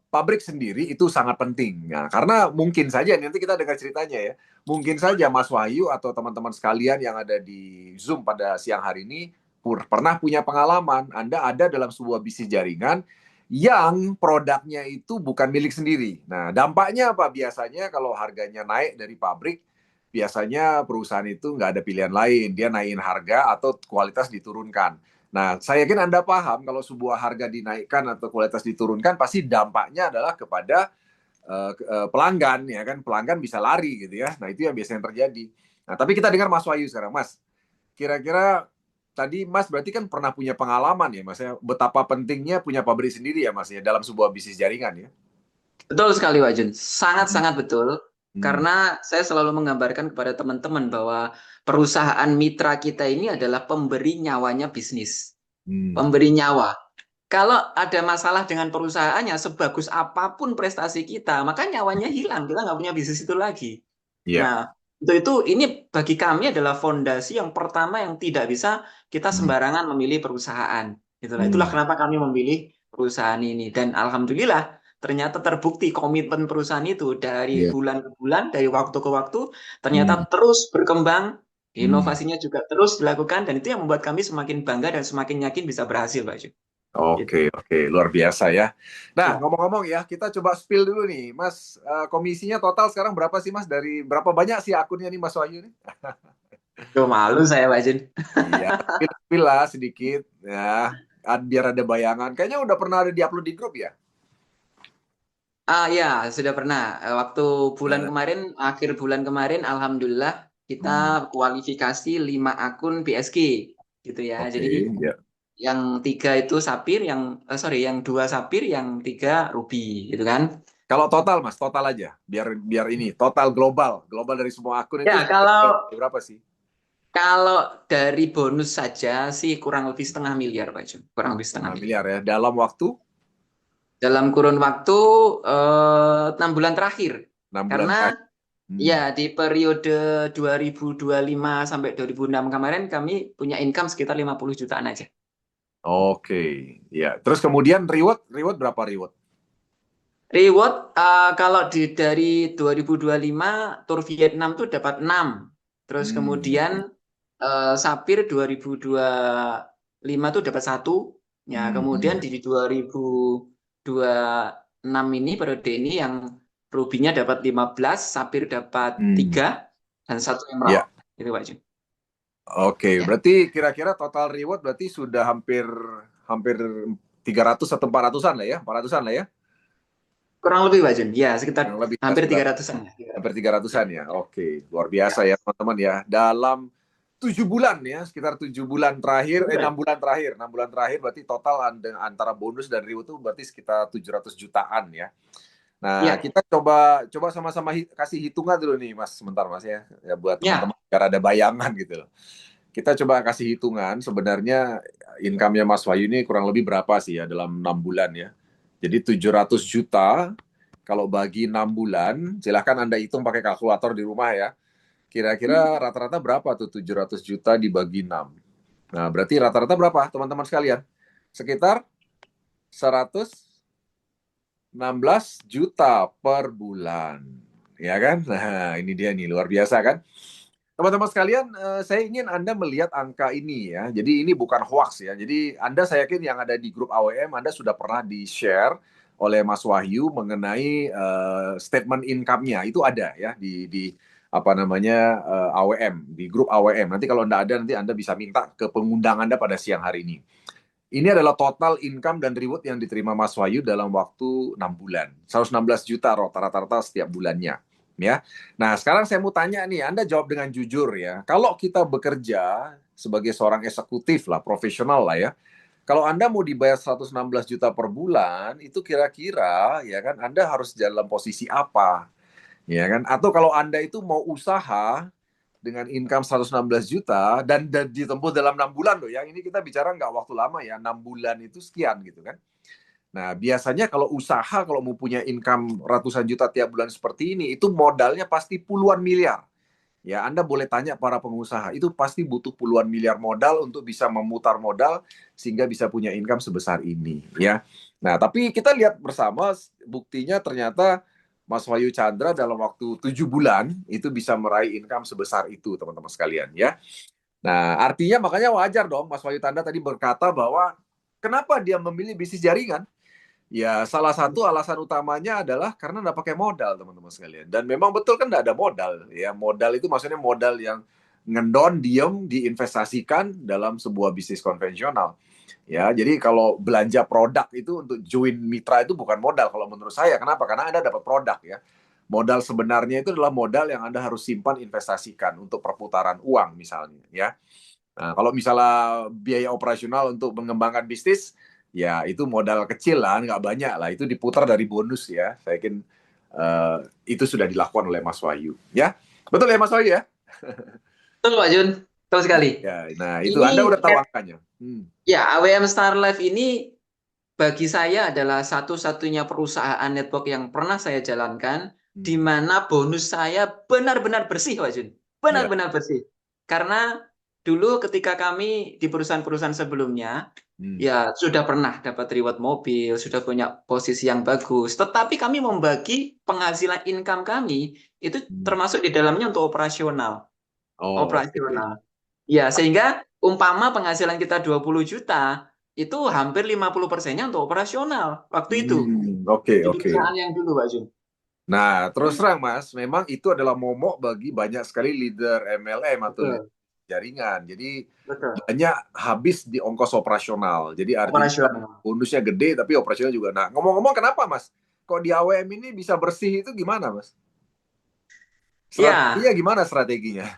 pabrik sendiri itu sangat penting. Nah, karena mungkin saja nanti kita dengar ceritanya ya. Mungkin saja Mas Wahyu atau teman-teman sekalian yang ada di Zoom pada siang hari ini pernah punya pengalaman Anda ada dalam sebuah bisnis jaringan yang produknya itu bukan milik sendiri. Nah, dampaknya apa? Biasanya kalau harganya naik dari pabrik, biasanya perusahaan itu nggak ada pilihan lain. Dia naikin harga atau kualitas diturunkan. Nah, saya yakin Anda paham kalau sebuah harga dinaikkan atau kualitas diturunkan, pasti dampaknya adalah kepada pelanggan, ya kan? Pelanggan bisa lari gitu ya. Nah, itu yang biasanya terjadi. Nah, tapi kita dengar Mas Wahyu sekarang, Mas. Kira-kira tadi Mas berarti kan pernah punya pengalaman ya, Mas ya, betapa pentingnya punya pabrik sendiri ya, Mas ya, dalam sebuah bisnis jaringan ya. betul sekali, Pak Jun. Hmm. Sangat-sangat betul. Hmm. Karena saya selalu menggambarkan kepada teman-teman bahwa perusahaan mitra kita ini adalah pemberi nyawanya bisnis. Hmm. Pemberi nyawa. Kalau ada masalah dengan perusahaannya, sebagus apapun prestasi kita, maka nyawanya hilang. Kita nggak punya bisnis itu lagi. Iya. Nah, untuk itu ini bagi kami adalah fondasi yang pertama yang tidak bisa kita Hmm. sembarangan memilih perusahaan. Itulah Hmm. kenapa kami memilih perusahaan ini. Dan alhamdulillah ternyata terbukti komitmen perusahaan itu dari Iya. bulan ke bulan, dari waktu ke waktu, Hmm. ternyata terus berkembang, Hmm. inovasinya juga terus dilakukan, dan itu yang membuat kami semakin bangga dan semakin yakin bisa berhasil, Pak Ju. Gitu. Oke, oke, luar biasa ya. Nah, Ya. ngomong-ngomong ya, kita coba spill dulu nih, Mas. Komisinya total sekarang berapa sih, Mas? Dari berapa banyak sih akunnya nih, Mas Wahyu nih? Tuh, malu saya, Pak Jun. Iya, spill lah sedikit ya, biar ada bayangan. Kayaknya udah pernah ada di-upload di grup ya. Ah ya, sudah pernah. Waktu bulan Nah, kemarin, akhir bulan kemarin, alhamdulillah kita hmm, kualifikasi 5 akun BSG, gitu ya. oke, Jadi ya. yang 3 itu Sapir, yang 2 Sapir, yang 3 Ruby, gitu kan? Kalau total, Mas, total aja. Biar biar ini total global, global dari semua akun itu Ya, kalau berapa sih? kalau dari bonus saja sih kurang lebih 0,5 miliar, Pak Jun. Kurang lebih setengah Setengah miliar. miliar ya. Dalam waktu Dalam kurun waktu 6 bulan terakhir. 6 bulan Karena terakhir. Hmm. ya, di periode 2025 sampai 2006 kemarin kami punya income sekitar 50 jutaan aja. Oke, ya. Terus kemudian reward, reward berapa reward? Reward kalau dari 2025 tur Vietnam tuh dapat 6. Terus kemudian Oke. Sapir 2025 tuh dapat 1. Ya, kemudian Hmm. di 2026 ini periode ini yang Rubinya dapat 15, Sapir dapat Hmm. 3 dan 1 Ya, Emerald. Itu Pak Jun. oke. Ya. Berarti kira-kira total reward berarti sudah hampir hampir 300 atau 400-an lah ya, 400-an lah ya. Kurang lebih Pak Jun. Ya, sekitar Yang lebih ya, hampir sekitar 300-an. hampir 300. 300-an ya. Oke, luar biasa Ya. ya teman-teman ya. Dalam 7 bulan ya, sekitar 7 bulan terakhir, 6 bulan terakhir, 6 bulan terakhir berarti total antara bonus dan reward itu berarti sekitar 700 jutaan ya. Nah, Ya. kita coba coba sama-sama kasih hitungan dulu nih, Mas, sebentar Mas ya, ya buat Ya. teman-teman biar ada bayangan gitu loh. Kita coba kasih hitungan sebenarnya income-nya Mas Wahyu ini kurang lebih berapa sih ya dalam 6 bulan ya. Jadi 700 juta kalau bagi 6 bulan, silahkan Anda hitung pakai kalkulator di rumah ya. Kira-kira rata-rata berapa tuh 700 juta dibagi 6? Nah, berarti rata-rata berapa teman-teman sekalian? Sekitar 116 juta per bulan. Ya kan? Nah, ini dia nih, luar biasa kan? Teman-teman sekalian, saya ingin Anda melihat angka ini ya. Jadi ini bukan hoax ya. Jadi Anda, saya yakin yang ada di grup AWM, Anda sudah pernah di-share oleh Mas Wahyu mengenai statement income-nya. Itu ada ya di apa namanya AWM, di grup AWM. Nanti kalau Anda ada, nanti Anda bisa minta ke pengundang Anda pada siang hari ini. Ini adalah total income dan reward yang diterima Mas Wahyu dalam waktu 6 bulan. 116 juta rata-rata setiap bulannya. Ya. Nah, sekarang saya mau tanya nih, Anda jawab dengan jujur ya. Kalau kita bekerja sebagai seorang eksekutif lah, profesional lah ya. Kalau Anda mau dibayar 116 juta per bulan, itu kira-kira ya kan Anda harus dalam posisi apa? Ya kan? Atau kalau Anda itu mau usaha dengan income 116 juta dan ditempuh dalam 6 bulan loh ya. Ini kita bicara nggak waktu lama ya, 6 bulan itu sekian gitu kan. Nah, biasanya kalau usaha, kalau mau punya income ratusan juta tiap bulan seperti ini, itu modalnya pasti puluhan miliar. Ya, Anda boleh tanya para pengusaha, itu pasti butuh puluhan miliar modal untuk bisa memutar modal sehingga bisa punya income sebesar ini, ya. Nah, tapi kita lihat bersama buktinya ternyata Mas Wahyu Chandra dalam waktu 7 bulan itu bisa meraih income sebesar itu, teman-teman sekalian, ya. Nah, artinya makanya wajar dong Mas Wahyu Chandra tadi berkata bahwa kenapa dia memilih bisnis jaringan? Ya, salah satu alasan utamanya adalah karena nggak pakai modal, teman-teman sekalian. Dan memang betul kan nggak ada modal. Ya, modal itu maksudnya modal yang ngendon, diem, diinvestasikan dalam sebuah bisnis konvensional. Ya, jadi kalau belanja produk itu untuk join mitra itu bukan modal kalau menurut saya. Kenapa? Karena Anda dapat produk ya. Modal sebenarnya itu adalah modal yang Anda harus simpan investasikan untuk perputaran uang misalnya ya. Nah, kalau misalnya biaya operasional untuk mengembangkan bisnis, ya itu modal kecil lah, nggak banyak lah. Itu diputar dari bonus ya. Saya yakin itu sudah dilakukan oleh Mas Wahyu. Ya, betul ya Mas Wahyu ya? Betul Pak Jun, betul sekali. Ya, nah itu Anda Ini udah tahu angkanya. ya AWM Star Life ini bagi saya adalah satu-satunya perusahaan network yang pernah saya jalankan di mana bonus saya benar-benar bersih, Pak Jun. Benar-benar bersih. Karena dulu ketika kami di perusahaan-perusahaan sebelumnya, ya sudah pernah dapat reward mobil, sudah punya posisi yang bagus. Tetapi kami membagi penghasilan income kami itu termasuk di dalamnya untuk operasional. Operasional. Ya, sehingga umpama penghasilan kita 20 juta, itu hampir 50%-nya untuk operasional waktu itu. Oke. Di perusahaan yang dulu, Pak Jun. Nah, terus terang Mas, memang itu adalah momok bagi banyak sekali leader MLM atau leader jaringan. Jadi banyak habis di ongkos operasional. Jadi artinya bonusnya gede tapi operasional juga. Nah, ngomong-ngomong kenapa Mas? Kok di AWM ini bisa bersih itu gimana Mas? Strateginya gimana strateginya?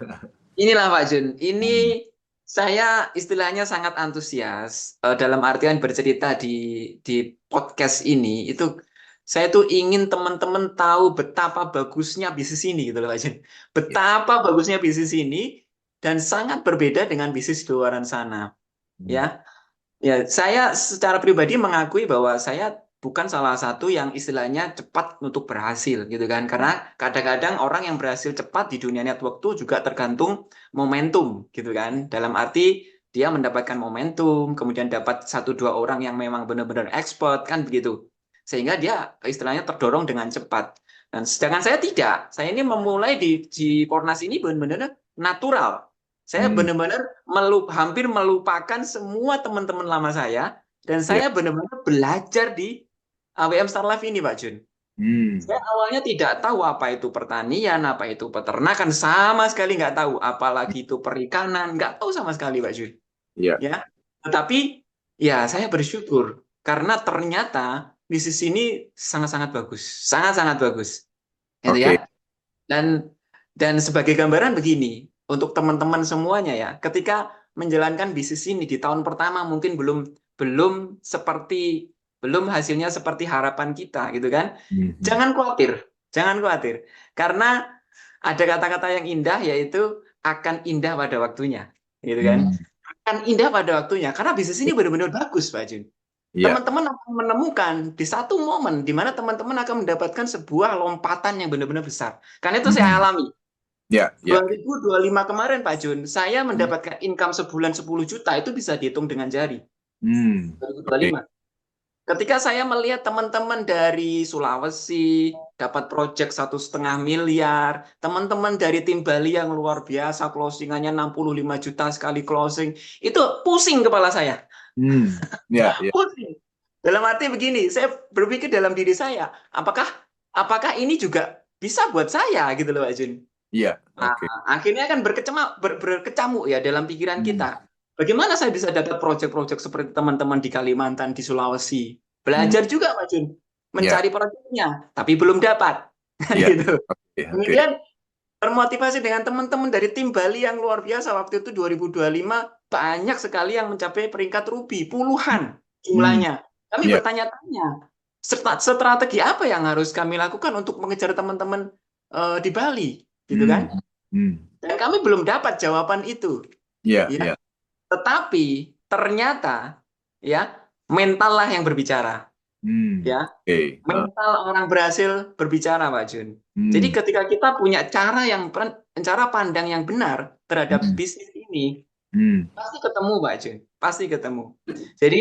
Inilah Pak Jun, ini saya istilahnya sangat antusias dalam artian bercerita di podcast ini. Itu saya tuh ingin teman-teman tahu betapa bagusnya bisnis ini gitu loh Pak Jun. Betapa bagusnya bisnis ini dan sangat berbeda dengan bisnis di luar sana. Ya, saya secara pribadi mengakui bahwa saya bukan salah satu yang istilahnya cepat untuk berhasil gitu kan. Karena kadang-kadang orang yang berhasil cepat di dunia network itu juga tergantung momentum gitu kan. Dalam arti dia mendapatkan momentum, kemudian dapat 1-2 orang yang memang benar-benar expert kan begitu. Sehingga dia istilahnya terdorong dengan cepat. Dan sedangkan saya tidak. Saya ini memulai di Pornas ini benar-benar natural. Saya benar-benar hampir melupakan semua teman-teman lama saya. Dan saya benar-benar belajar di AWM Star Life ini, Pak Jun. Saya awalnya tidak tahu apa itu pertanian, apa itu peternakan, sama sekali nggak tahu. Apalagi itu perikanan, nggak tahu sama sekali, Pak Jun. Ya, tetapi ya saya bersyukur karena ternyata bisnis ini sangat-sangat bagus, sangat-sangat bagus, gitu ya. Dan sebagai gambaran begini, untuk teman-teman semuanya ya, ketika menjalankan bisnis ini di tahun pertama mungkin belum hasilnya seperti harapan kita gitu kan. Jangan khawatir. Karena ada kata-kata yang indah yaitu akan indah pada waktunya, gitu kan. Akan indah pada waktunya karena bisnis ini benar-benar bagus, Pak Jun. Teman-teman akan menemukan di satu momen di mana teman-teman akan mendapatkan sebuah lompatan yang benar-benar besar. Karena itu saya alami. 2025 kemarin Pak Jun, saya mendapatkan income sebulan 10 juta itu bisa dihitung dengan jari. 2025. Ketika saya melihat teman-teman dari Sulawesi dapat proyek 1,5 miliar, teman-teman dari tim Bali yang luar biasa closingannya 65 juta sekali closing, itu pusing kepala saya. Pusing. Dalam arti begini, saya berpikir dalam diri saya, apakah ini juga bisa buat saya gitu loh Pak Jun. Akhirnya kan berkecamuk ya dalam pikiran kita. Bagaimana saya bisa dapat proyek-proyek seperti teman-teman di Kalimantan, di Sulawesi? Belajar juga Pak Jun, mencari proyeknya, tapi belum dapat. Gitu. Kemudian Termotivasi dengan teman-teman dari tim Bali yang luar biasa waktu itu 2025 banyak sekali yang mencapai peringkat ruby, puluhan Hmm, jumlahnya. Kami ya. bertanya-tanya, strategi apa yang harus kami lakukan untuk mengejar teman-teman di Bali, gitu Hmm, kan? hmm. Dan kami belum dapat jawaban itu, Ya, ya. ya. Tetapi ternyata ya mental lah yang berbicara, Hmm, ya. oke. Mental orang berhasil berbicara, Pak Jun. Jadi Hmm, ketika kita punya cara pandang yang benar terhadap hmm, bisnis ini, hmm, pasti ketemu, Pak Jun. Pasti ketemu. Jadi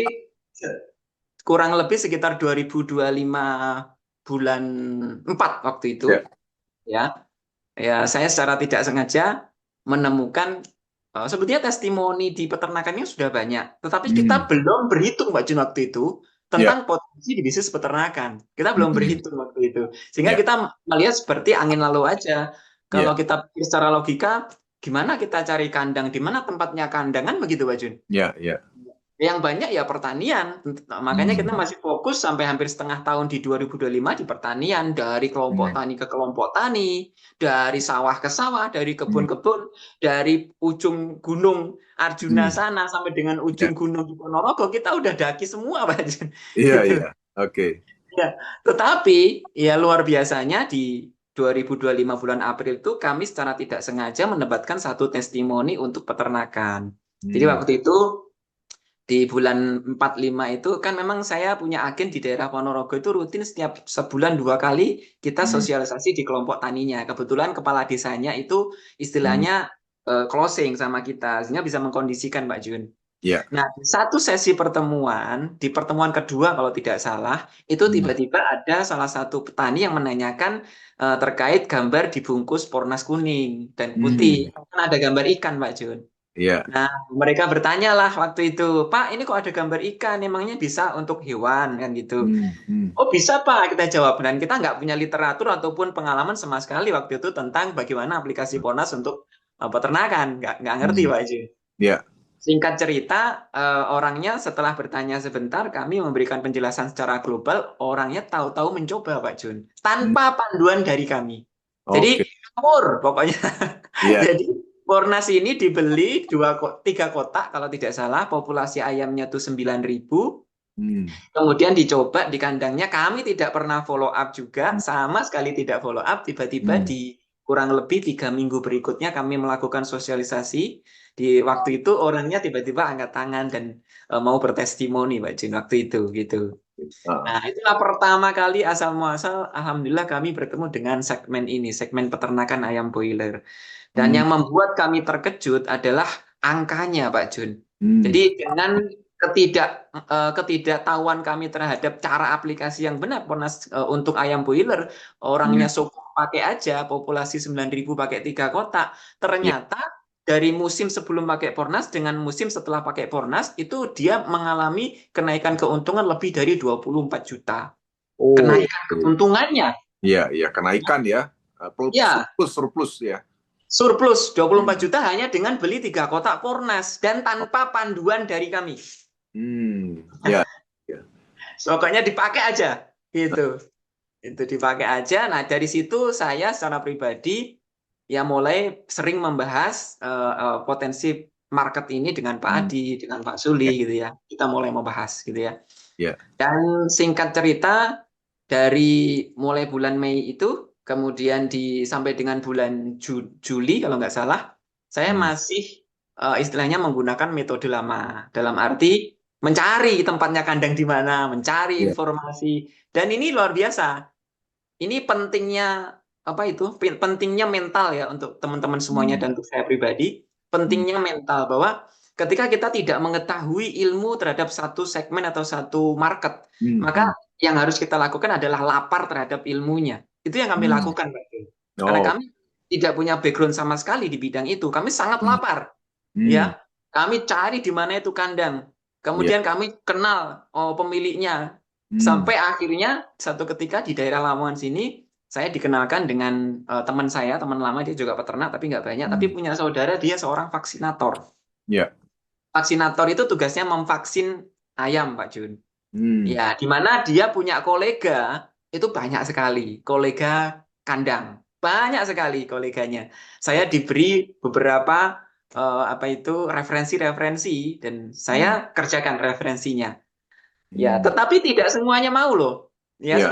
kurang lebih sekitar 2025 bulan 4 waktu ya. itu, ya. Ya, saya secara tidak sengaja menemukan sebetulnya testimoni di peternakannya sudah banyak, tetapi kita Hmm, belum berhitung, Pak Jun, waktu itu ya. tentang potensi di bisnis peternakan. Kita belum Hmm, berhitung waktu itu, sehingga ya, kita melihat seperti angin lalu aja. ya, Kalau kita pikir secara logika, gimana kita cari kandang, di mana tempatnya kandangan begitu, Pak Jun? ya, ya. Yang banyak ya pertanian. Makanya kita Hmm, masih fokus sampai hampir setengah tahun di 2025 di pertanian. Dari kelompok hmm, tani ke kelompok tani, dari sawah ke sawah, dari hmm, kebun-kebun, dari ujung gunung Arjuna hmm. sana sampai dengan Ya, ujung gunung di Ponorogo, kita udah daki semua, Pak Jun. iya, Gitu. iya. Oke. Ya. Tetapi ya luar biasanya di 2025 bulan April itu kami secara tidak sengaja mendapatkan satu testimoni untuk peternakan. Jadi Hmm, waktu itu di bulan 45 itu kan memang saya punya agen di daerah Ponorogo itu rutin setiap sebulan 2 kali kita hmm, sosialisasi di kelompok taninya. Kebetulan kepala desanya itu hmm. istilahnya closing sama kita, sehingga bisa mengkondisikan, Pak Jun. Ya. Nah, di satu sesi pertemuan, di pertemuan kedua kalau tidak salah, itu Hmm, tiba-tiba ada salah satu petani yang menanyakan terkait gambar dibungkus pornas kuning dan hmm. putih. Kan ada gambar ikan, Pak Jun. Ya. Nah, mereka bertanya lah waktu itu, Pak, ini kok ada gambar ikan, emangnya bisa untuk hewan, kan gitu. Hmm, hmm, Oh bisa Pak, kita jawab. Dan kita nggak punya literatur ataupun pengalaman sama sekali waktu itu tentang bagaimana aplikasi PONAS untuk peternakan. Nggak ngerti hmm. Pak Ji. Ya. Singkat cerita, orangnya setelah bertanya sebentar, kami memberikan penjelasan secara global, orangnya tahu-tahu mencoba Pak Jun. Hmm. Tanpa panduan dari kami. Oke. Jadi, ngawur pokoknya. Iya. Jadi Pornas ini dibeli 3 kotak kalau tidak salah, populasi ayamnya tuh 9.000. Hmm, Kemudian dicoba di kandangnya, kami tidak pernah follow up juga, hmm, sama sekali tidak follow up. Tiba-tiba hmm. di kurang lebih 3 minggu berikutnya kami melakukan sosialisasi. Di waktu itu orangnya tiba-tiba angkat tangan dan mau bertestimoni, Mbak Jin, waktu itu gitu. Ah, Nah, itulah pertama kali asal muasal, alhamdulillah kami bertemu dengan segmen ini, segmen peternakan ayam broiler. Dan hmm, yang membuat kami terkejut adalah angkanya, Pak Jun. hmm, Jadi dengan ketidaktahuan kami terhadap cara aplikasi yang benar Pornas untuk ayam broiler, hmm. orangnya syukur pakai aja, populasi 9.000 pakai 3 kotak. Ya. Ternyata dari musim sebelum pakai Pornas dengan musim setelah pakai Pornas itu dia mengalami kenaikan keuntungan lebih dari 24 juta. Oh, Kenaikan keuntungannya. iya, iya, kenaikan ya. Ya, Surplus, surplus ya. surplus 24 Hmm, juta hanya dengan beli 3 kotak Pornas dan tanpa panduan dari kami. ya, ya. Pokoknya dipakai aja gitu. Itu dipakai aja. Nah, dari situ saya secara pribadi ya mulai sering membahas potensi market ini dengan Pak Hmm, Adi, dengan Pak Suli gitu ya. Kita mulai membahas gitu ya. ya. Dan singkat cerita dari mulai bulan Mei itu kemudian sampai dengan bulan Juli kalau nggak salah, saya Hmm, masih istilahnya menggunakan metode lama. Dalam arti mencari tempatnya kandang di mana, mencari ya. informasi. Dan ini luar biasa. Ini pentingnya apa itu? Pentingnya mental ya untuk teman-teman semuanya Hmm, dan untuk saya pribadi. hmm, Pentingnya mental bahwa ketika kita tidak mengetahui ilmu terhadap satu segmen atau satu market, hmm, hmm, maka yang harus kita lakukan adalah lapar terhadap ilmunya. Itu yang kami hmm. lakukan, Pak Dul. Karena Oh, kami tidak punya background sama sekali di bidang itu. Kami sangat hmm, lapar, hmm, ya. Kami cari di mana itu kandang. ya. Kemudian kami kenal pemiliknya. Hmm, Sampai akhirnya satu ketika di daerah Lamongan sini, saya dikenalkan dengan teman saya, teman lama, dia juga peternak, tapi nggak banyak. Tapi hmm, punya saudara, dia seorang vaksinator. ya. Vaksinator itu tugasnya memvaksin ayam, Pak Jun. Hmm, Ya, di mana dia punya kolega, itu banyak sekali. Kolega kandang. banyak sekali koleganya. Saya diberi beberapa referensi-referensi dan Hmm. saya kerjakan referensinya. Ya, Hmm. tetapi tidak semuanya mau loh. Ya, Ya.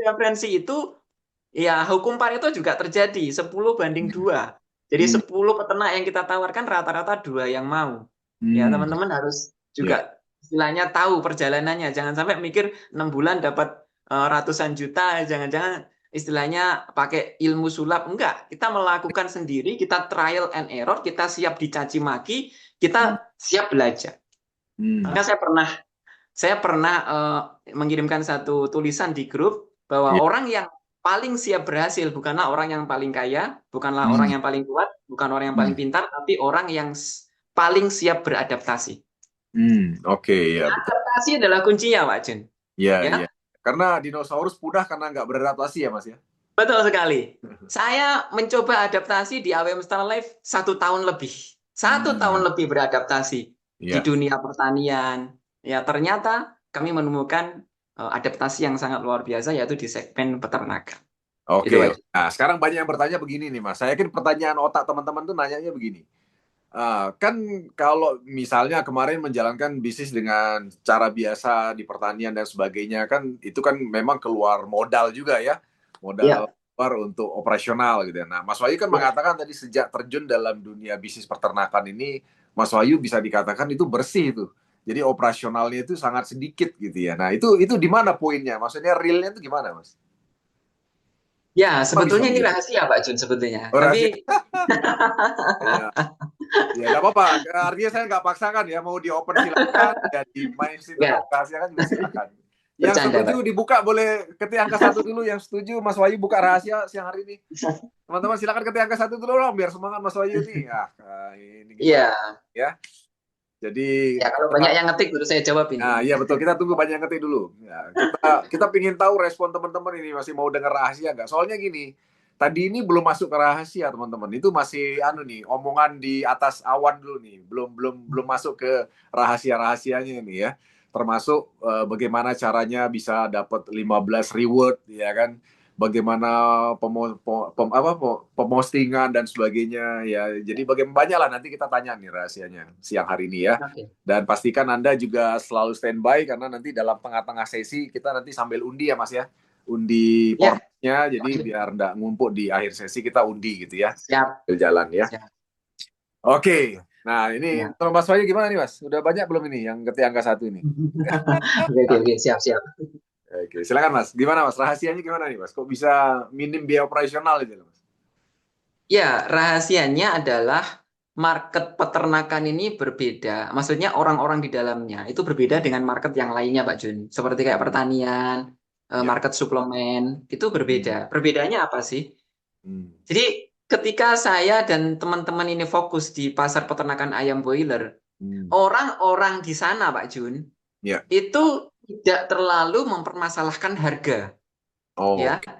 referensi itu ya hukum Pareto juga terjadi 10/2. Jadi Hmm. 10 peternak yang kita tawarkan rata-rata 2 yang mau. Ya, Hmm. teman-teman harus Ya. juga istilahnya tahu perjalanannya. Jangan sampai mikir 6 bulan dapat ratusan juta, jangan-jangan istilahnya pakai ilmu sulap. Enggak, kita melakukan sendiri, kita trial and error, kita siap dicaci maki, Hmm. kita siap belajar. Hmm. Maka saya pernah mengirimkan satu tulisan di grup bahwa Ya. orang yang paling siap berhasil bukanlah orang yang paling kaya, bukanlah Hmm. orang yang paling kuat, bukan orang yang paling Hmm. pintar, tapi orang yang paling siap beradaptasi. Hmm. Oke, ya betul. Adaptasi adalah kuncinya, Pak Jun. Ya, Ya, ya. Karena dinosaurus punah karena nggak beradaptasi ya, Mas ya. betul sekali. Saya mencoba adaptasi di AWM Star Life 1 tahun lebih. 1 tahun Hmm. lebih beradaptasi di Ya. dunia pertanian. Ya, ternyata kami menemukan adaptasi yang sangat luar biasa, yaitu di segmen peternakan. Itu Oke. aja. Nah, sekarang banyak yang bertanya begini nih, Mas. Saya yakin pertanyaan otak teman-teman tuh nanyanya begini. Kan kalau misalnya kemarin menjalankan bisnis dengan cara biasa di pertanian dan sebagainya, kan itu kan memang keluar modal juga ya. Modal Ya, keluar untuk operasional gitu ya. Nah, Mas Wahyu kan ya. mengatakan tadi sejak terjun dalam dunia bisnis peternakan ini, Mas Wahyu bisa dikatakan itu bersih itu. Jadi operasionalnya itu sangat sedikit gitu ya. Nah, itu di mana poinnya? Maksudnya realnya itu gimana, Mas? Ya, Apa bisa sebetulnya ini begitu? rahasia, Pak Jun, sebetulnya. Oh, rahasia. Tapi Ya, ya nggak apa-apa. Artinya saya nggak paksakan ya. Mau di open silakan, ya di main sih tetap ya, rahasiakan juga silakan. Yang bercanda, setuju Pak. dibuka boleh ketik angka 1 dulu. Yang setuju Mas Wahyu buka rahasia siang hari ini. Teman-teman silakan ketik angka 1 dulu dong biar semangat Mas Wahyu nih. Ini gimana Iya, ya? Jadi ya kalau banyak yang ngetik baru saya jawab ini. nah, iya betul. Kita tunggu banyak yang ngetik dulu. Ya, kita pingin tahu respon teman-teman ini masih mau dengar rahasia nggak? Soalnya gini, tadi ini belum masuk ke rahasia teman-teman. Itu masih nih omongan di atas awan dulu nih. Belum masuk ke rahasia-rahasianya ini ya. Termasuk bagaimana caranya bisa dapat 15 reward ya kan. Bagaimana pemostingan dan sebagainya ya. Jadi bagaimana banyak lah nanti kita tanya nih rahasianya siang hari ini ya. Oke. Dan pastikan Anda juga selalu standby karena nanti dalam tengah-tengah sesi kita nanti sambil undi ya Mas ya. Undi Ya, portnya jadi biar nggak ngumpul di akhir sesi kita undi gitu ya. siap, Berjalan ya. siap. Oke. Nah ini Ya. kalau Mas Wahyu gimana nih Mas? Udah banyak belum ini yang ketik angka 1 ini? Oke, oke, oke, siap, siap. Oke, silakan Mas. Gimana Mas? Rahasianya gimana nih Mas? Kok bisa minim biaya operasional itu Mas? Ya, rahasianya adalah market peternakan ini berbeda. Maksudnya orang-orang di dalamnya itu berbeda dengan market yang lainnya, Pak Jun. Seperti kayak pertanian, Ya. market suplemen, itu berbeda. Perbedaannya apa sih? Hmm. Jadi ketika saya dan teman-teman ini fokus di pasar peternakan ayam broiler, orang-orang di sana, Pak Jun, Ya. itu tidak terlalu mempermasalahkan harga, Oh, ya. oke.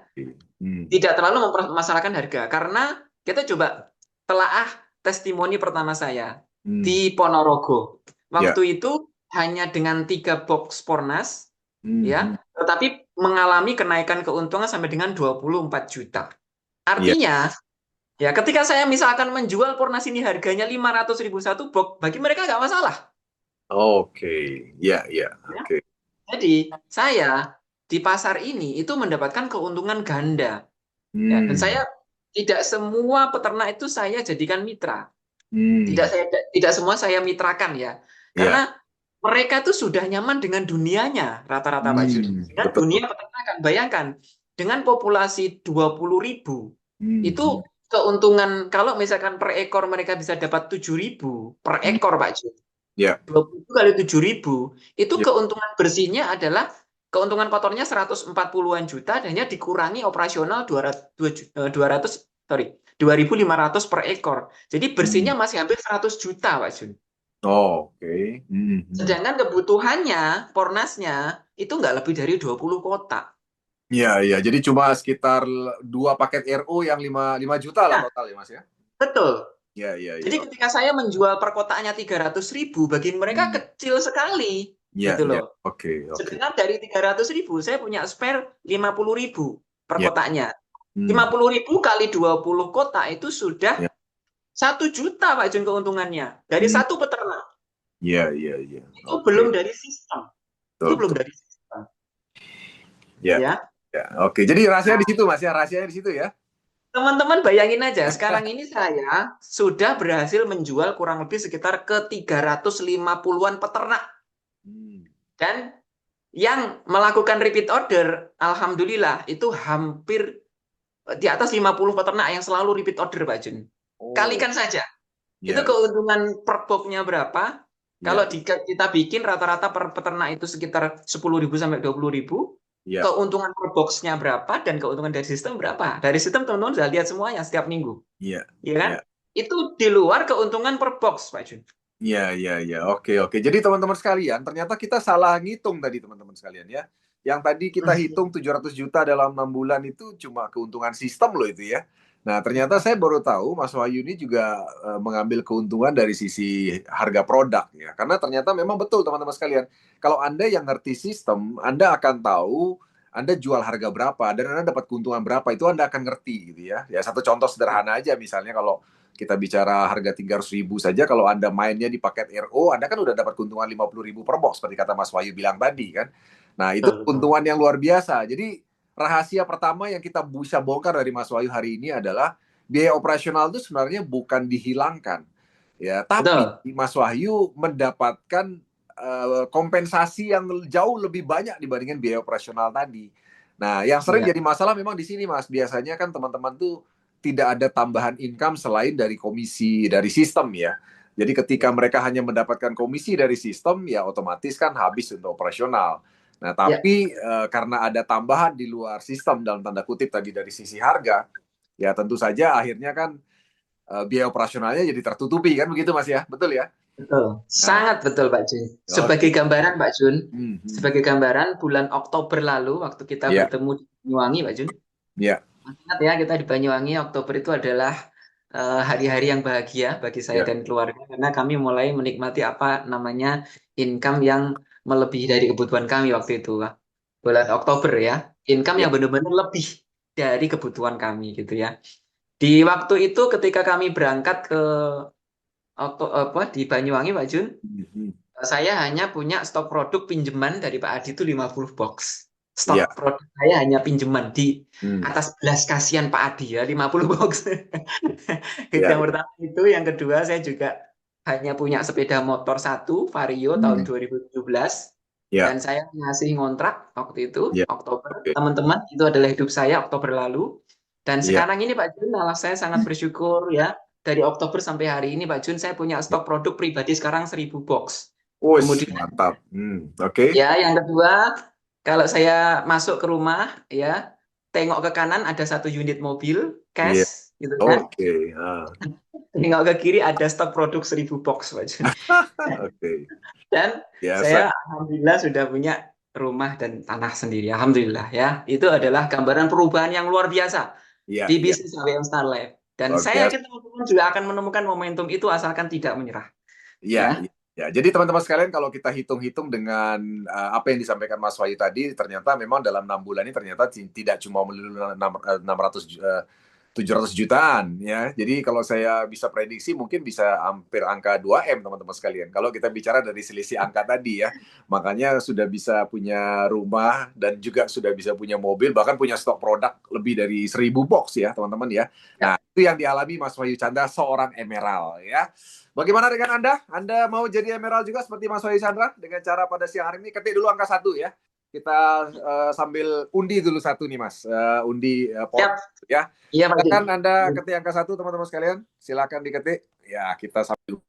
Tidak terlalu mempermasalahkan harga karena kita coba telaah testimoni pertama saya di Ponorogo. Ya. Waktu itu hanya dengan 3 box Pornas, ya, Hmm. tetapi mengalami kenaikan keuntungan sampai dengan 24 juta. Ya. Artinya, ya ketika saya misalkan menjual Pornas ini harganya 500.000 satu box, bagi mereka nggak masalah. Oke. Ya, ya. Ya. Oke. Jadi saya di pasar ini itu mendapatkan keuntungan ganda. Ya, dan saya tidak semua peternak itu saya jadikan mitra. Tidak semua saya mitrakan ya. Ya. Karena mereka itu sudah nyaman dengan dunianya rata-rata Pak Jun. Dengan Betul. dunia peternakan. Bayangkan dengan populasi 20.000 itu keuntungan kalau misalkan per ekor mereka bisa dapat 7.000 per ekor Pak Jun. Ya. 20 kali 7.000 itu Ya. keuntungan bersihnya adalah keuntungan kotornya 140-an juta dan hanya dikurangi operasional 2.500 per ekor. Jadi bersihnya masih hampir 100 juta, Pak Jun. Oh, oke. Sedangkan kebutuhannya, Pornasnya, itu nggak lebih dari 20 kotak. Iya, iya. Jadi cuma sekitar 2 paket RO yang 5 juta lah Ya, total ya, Mas ya? betul. Iya, iya, iya. Jadi ketika saya menjual per kotaknya 300.000, bagi mereka kecil sekali. Iya, Gitu iya. loh. Oke, oke. Sedangkan dari 300.000, saya punya spare 50.000 per Ya. kotaknya. Hmm. 50.000 kali 20 kotak itu sudah Ya. 1 juta Pak Jun keuntungannya dari Hmm. satu peternak. Iya, iya, iya. Itu Oke. belum dari sistem. Itu Betul, belum betul. dari sistem. Ya. Ya. Ya. Oke. Jadi rahasia di Nah, situ, Mas ya. Rahasianya di situ ya. teman-teman bayangin aja, sekarang ini saya sudah berhasil menjual kurang lebih sekitar ke 350-an peternak. Hmm. Dan yang melakukan repeat order, alhamdulillah, itu hampir di atas 50 peternak yang selalu repeat order, Pak Jun. Oh, Kalikan saja. Itu ya, keuntungan per boxnya berapa? Kalau ya, kita bikin rata-rata per peternak itu sekitar 10.000 sampai 20.000, ya, keuntungan per boxnya berapa dan keuntungan dari sistem berapa? Dari sistem teman-teman sudah lihat semuanya setiap minggu, ya, ya kan? ya. Itu di luar keuntungan per box, Pak Jun. Iya, iya, iya. Oke, oke. Jadi teman-teman sekalian, ternyata kita salah ngitung tadi teman-teman sekalian ya. Yang tadi kita hitung 700 juta dalam 6 bulan itu cuma keuntungan sistem loh itu ya. Nah, ternyata saya baru tahu Mas Wahyu ini juga mengambil keuntungan dari sisi harga produk ya. Karena ternyata memang betul teman-teman sekalian. Kalau Anda yang ngerti sistem, Anda akan tahu Anda jual harga berapa dan Anda dapat keuntungan berapa itu Anda akan ngerti gitu ya. Ya satu contoh sederhana aja misalnya kalau kita bicara harga 300.000 saja, kalau Anda mainnya di paket RO, Anda kan udah dapat keuntungan 50.000 per box, seperti kata Mas Wahyu bilang tadi kan. Nah, itu Betul, betul. keuntungan yang luar biasa. Jadi, rahasia pertama yang kita bisa bongkar dari Mas Wahyu hari ini adalah biaya operasional itu sebenarnya bukan dihilangkan. Ya, tapi Betul. Mas Wahyu mendapatkan kompensasi yang jauh lebih banyak dibandingkan biaya operasional tadi. Nah, yang sering Iya. jadi masalah memang di sini, Mas. Biasanya kan teman-teman tuh tidak ada tambahan income selain dari komisi dari sistem ya. Jadi ketika Iya. mereka hanya mendapatkan komisi dari sistem ya otomatis kan habis untuk operasional. Nah, Iya. tapi karena ada tambahan di luar sistem dalam tanda kutip tadi dari sisi harga, ya tentu saja akhirnya kan biaya operasionalnya jadi tertutupi kan begitu Mas ya. Betul ya? Betul. Nah, Sangat betul, Pak Jun. Sebagai oke. gambaran, Pak Jun, Hmm, hmm. sebagai gambaran bulan Oktober lalu waktu kita Ya, bertemu di Banyuwangi, Pak Jun. ya, Ingat ya, kita di Banyuwangi Oktober itu adalah hari-hari yang bahagia bagi saya ya, dan keluarga karena kami mulai menikmati apa namanya income yang melebihi dari kebutuhan kami waktu itu, Pak. Bulan Oktober ya, income ya. yang benar-benar lebih dari kebutuhan kami gitu ya. Di waktu itu ketika kami berangkat ke di Banyuwangi, Pak Jun, Hmm, hmm. saya hanya punya stok produk pinjaman dari Pak Adi itu 50 box. Ya. Stok produk saya hanya pinjaman di Hmm. atas belas kasihan Pak Adi ya, 50 box. Itu Ya, yang ya. pertama itu, yang kedua saya juga hanya punya sepeda motor satu Vario tahun Hmm. 2017 Ya, dan saya ngasih ngontrak waktu itu ya. Oktober. Oke. Teman-teman, itu adalah hidup saya Oktober lalu. Dan Ya. sekarang ini Pak Jun, malah saya sangat bersyukur ya. Dari Oktober sampai hari ini Pak Jun, saya punya Ya. stok produk pribadi sekarang 1.000 box. Wus, Kemudian mantap. Hmm, oke. ya, yang kedua, kalau saya masuk ke rumah, ya, tengok ke kanan ada 1 unit mobil, Iya. cash, gitu kan. Oke. Ah. Tengok ke kiri ada stok produk 1.000 box, Pak Jun. Oke. Dan Biasa. saya alhamdulillah sudah punya rumah dan tanah sendiri. Alhamdulillah ya. Itu adalah gambaran perubahan yang luar biasa Iya, di iya. bisnis AWM Star Life. Dan Luar saya biasa. yakin teman-teman juga akan menemukan momentum itu asalkan tidak menyerah. Iya, iya. Ya. Ya, jadi teman-teman sekalian kalau kita hitung-hitung dengan apa yang disampaikan Mas Wahyu tadi, ternyata memang dalam 6 bulan ini ternyata tidak cuma melulu 600 700 jutaan ya. Jadi kalau saya bisa prediksi mungkin bisa hampir angka 2M teman-teman sekalian. Kalau kita bicara dari selisih angka tadi ya. Makanya sudah bisa punya rumah dan juga sudah bisa punya mobil bahkan punya stok produk lebih dari 1.000 box ya teman-teman ya. Nah, itu yang dialami Mas Wahyu Chandra seorang emerald ya. Bagaimana dengan Anda? Anda mau jadi emerald juga seperti Mas Wahyu Chandra dengan cara pada siang hari ini ketik dulu angka 1 ya. Kita sambil undi dulu satu nih Mas. Undi Siap. ya. Iya, Pak Jun. Silakan Anda ketik angka 1 teman-teman sekalian. Silakan diketik. Ya, kita sambil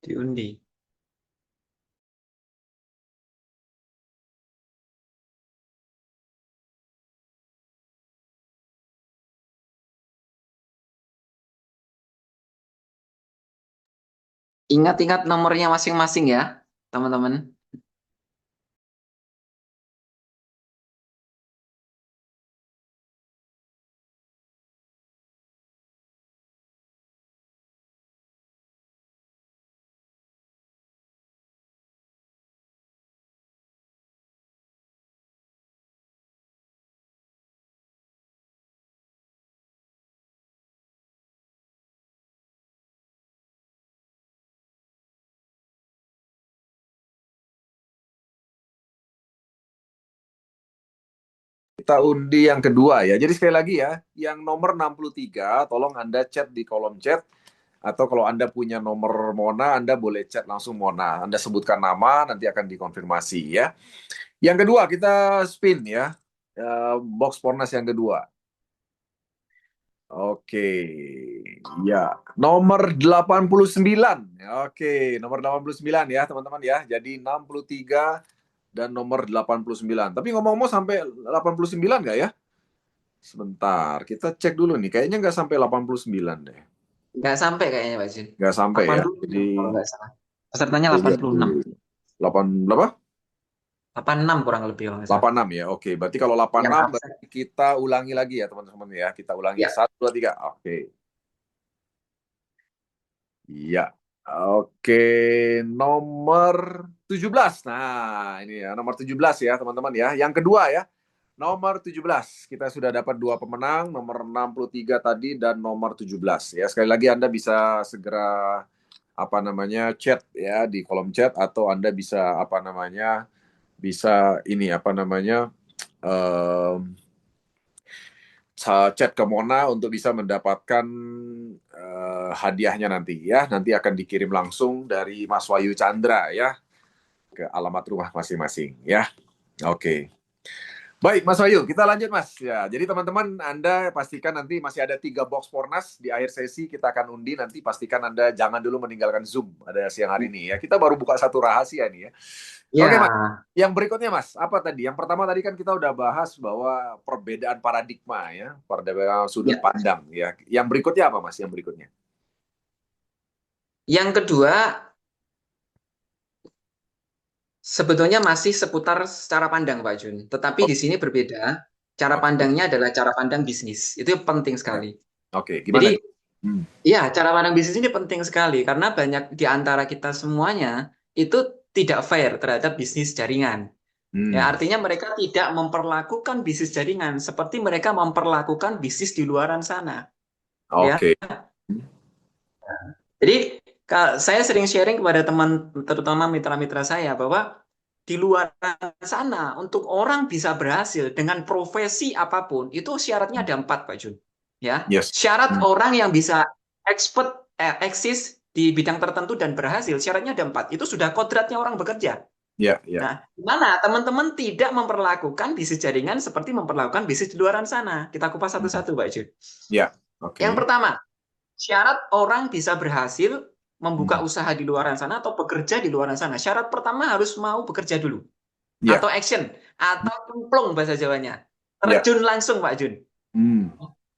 Diundi. Ingat-ingat nomornya masing-masing ya, teman-teman. Kita undi yang kedua ya. Jadi sekali lagi ya, yang nomor 63, tolong Anda chat di kolom chat. Atau kalau Anda punya nomor Mona, Anda boleh chat langsung Mona. Anda sebutkan nama, nanti akan dikonfirmasi ya. Yang kedua, kita spin ya. Box Pornas yang kedua. Oke, ya. Nomor 89. Oke, nomor 89 ya teman-teman ya. Jadi 63 dan nomor 89. Tapi ngomong-ngomong sampai 89 nggak ya? Sebentar, kita cek dulu nih. Kayaknya nggak sampai 89 deh. Nggak sampai kayaknya Pak Jun. Nggak sampai ya. 86 Jadi, kalau nggak salah. Pesertanya lihat 86. dulu. 8, berapa? 86 kurang lebih kalau nggak salah. 86 ya. Oke, berarti kalau Yang 86 absen. berarti kita ulangi lagi ya teman-teman ya. Kita ulangi Ya. 1, 2, 3. Oke. Iya. Oke, nomor 17. Nah, ini ya, nomor 17 ya, teman-teman ya. Yang kedua ya. Nomor 17. Kita sudah dapat 2 pemenang, nomor 63 tadi dan nomor 17 ya. Sekali lagi Anda bisa segera apa namanya chat ya di kolom chat atau Anda bisa apa namanya bisa ini apa namanya chat ke Mona untuk bisa mendapatkan hadiahnya nanti ya. Nanti akan dikirim langsung dari Mas Wahyu Chandra ya ke alamat rumah masing-masing ya. Oke. Baik, Mas Wahyu, kita lanjut Mas. Ya, jadi teman-teman, Anda pastikan nanti masih ada 3 box Pornas di akhir sesi kita akan undi. Nanti pastikan Anda jangan dulu meninggalkan Zoom pada siang hari ini ya. Kita baru buka satu rahasia nih ya. Oke, Mas. Ya, Yang berikutnya, Mas, apa tadi? Yang pertama tadi kan kita udah bahas bahwa perbedaan paradigma ya, perbedaan sudut ya. pandang ya. Yang berikutnya apa, Mas? Yang berikutnya? Yang kedua, sebetulnya masih seputar cara pandang, Pak Jun. Tetapi Oh, di sini berbeda. Cara oke. pandangnya adalah cara pandang bisnis. Itu penting Ya. sekali. Oke, gimana? Jadi, Hmm. ya, cara pandang bisnis ini penting sekali karena banyak di antara kita semuanya itu tidak fair terhadap bisnis jaringan. Ya, Hmm. artinya mereka tidak memperlakukan bisnis jaringan seperti mereka memperlakukan bisnis di luaran sana. Ya, Oke. jadi saya sering sharing kepada teman, terutama mitra-mitra saya, bahwa di luar sana untuk orang bisa berhasil dengan profesi apapun itu syaratnya ada 4, Pak Jun. Ya, Yes. syarat Hmm. orang yang bisa eksis di bidang tertentu dan berhasil, syaratnya ada 4. Itu sudah kodratnya orang bekerja. Ya, ya. Nah, gimana teman-teman tidak memperlakukan bisnis jaringan seperti memperlakukan bisnis di luaran sana? Kita kupas Hmm. satu-satu, Pak Jun. Ya, oke. Yang pertama, syarat orang bisa berhasil membuka Hmm. usaha di luar sana atau bekerja di luar sana. Syarat pertama harus mau bekerja dulu. Ya, Atau action. Atau cemplung bahasa Jawanya. ya. Terjun langsung Pak Jun. Hmm.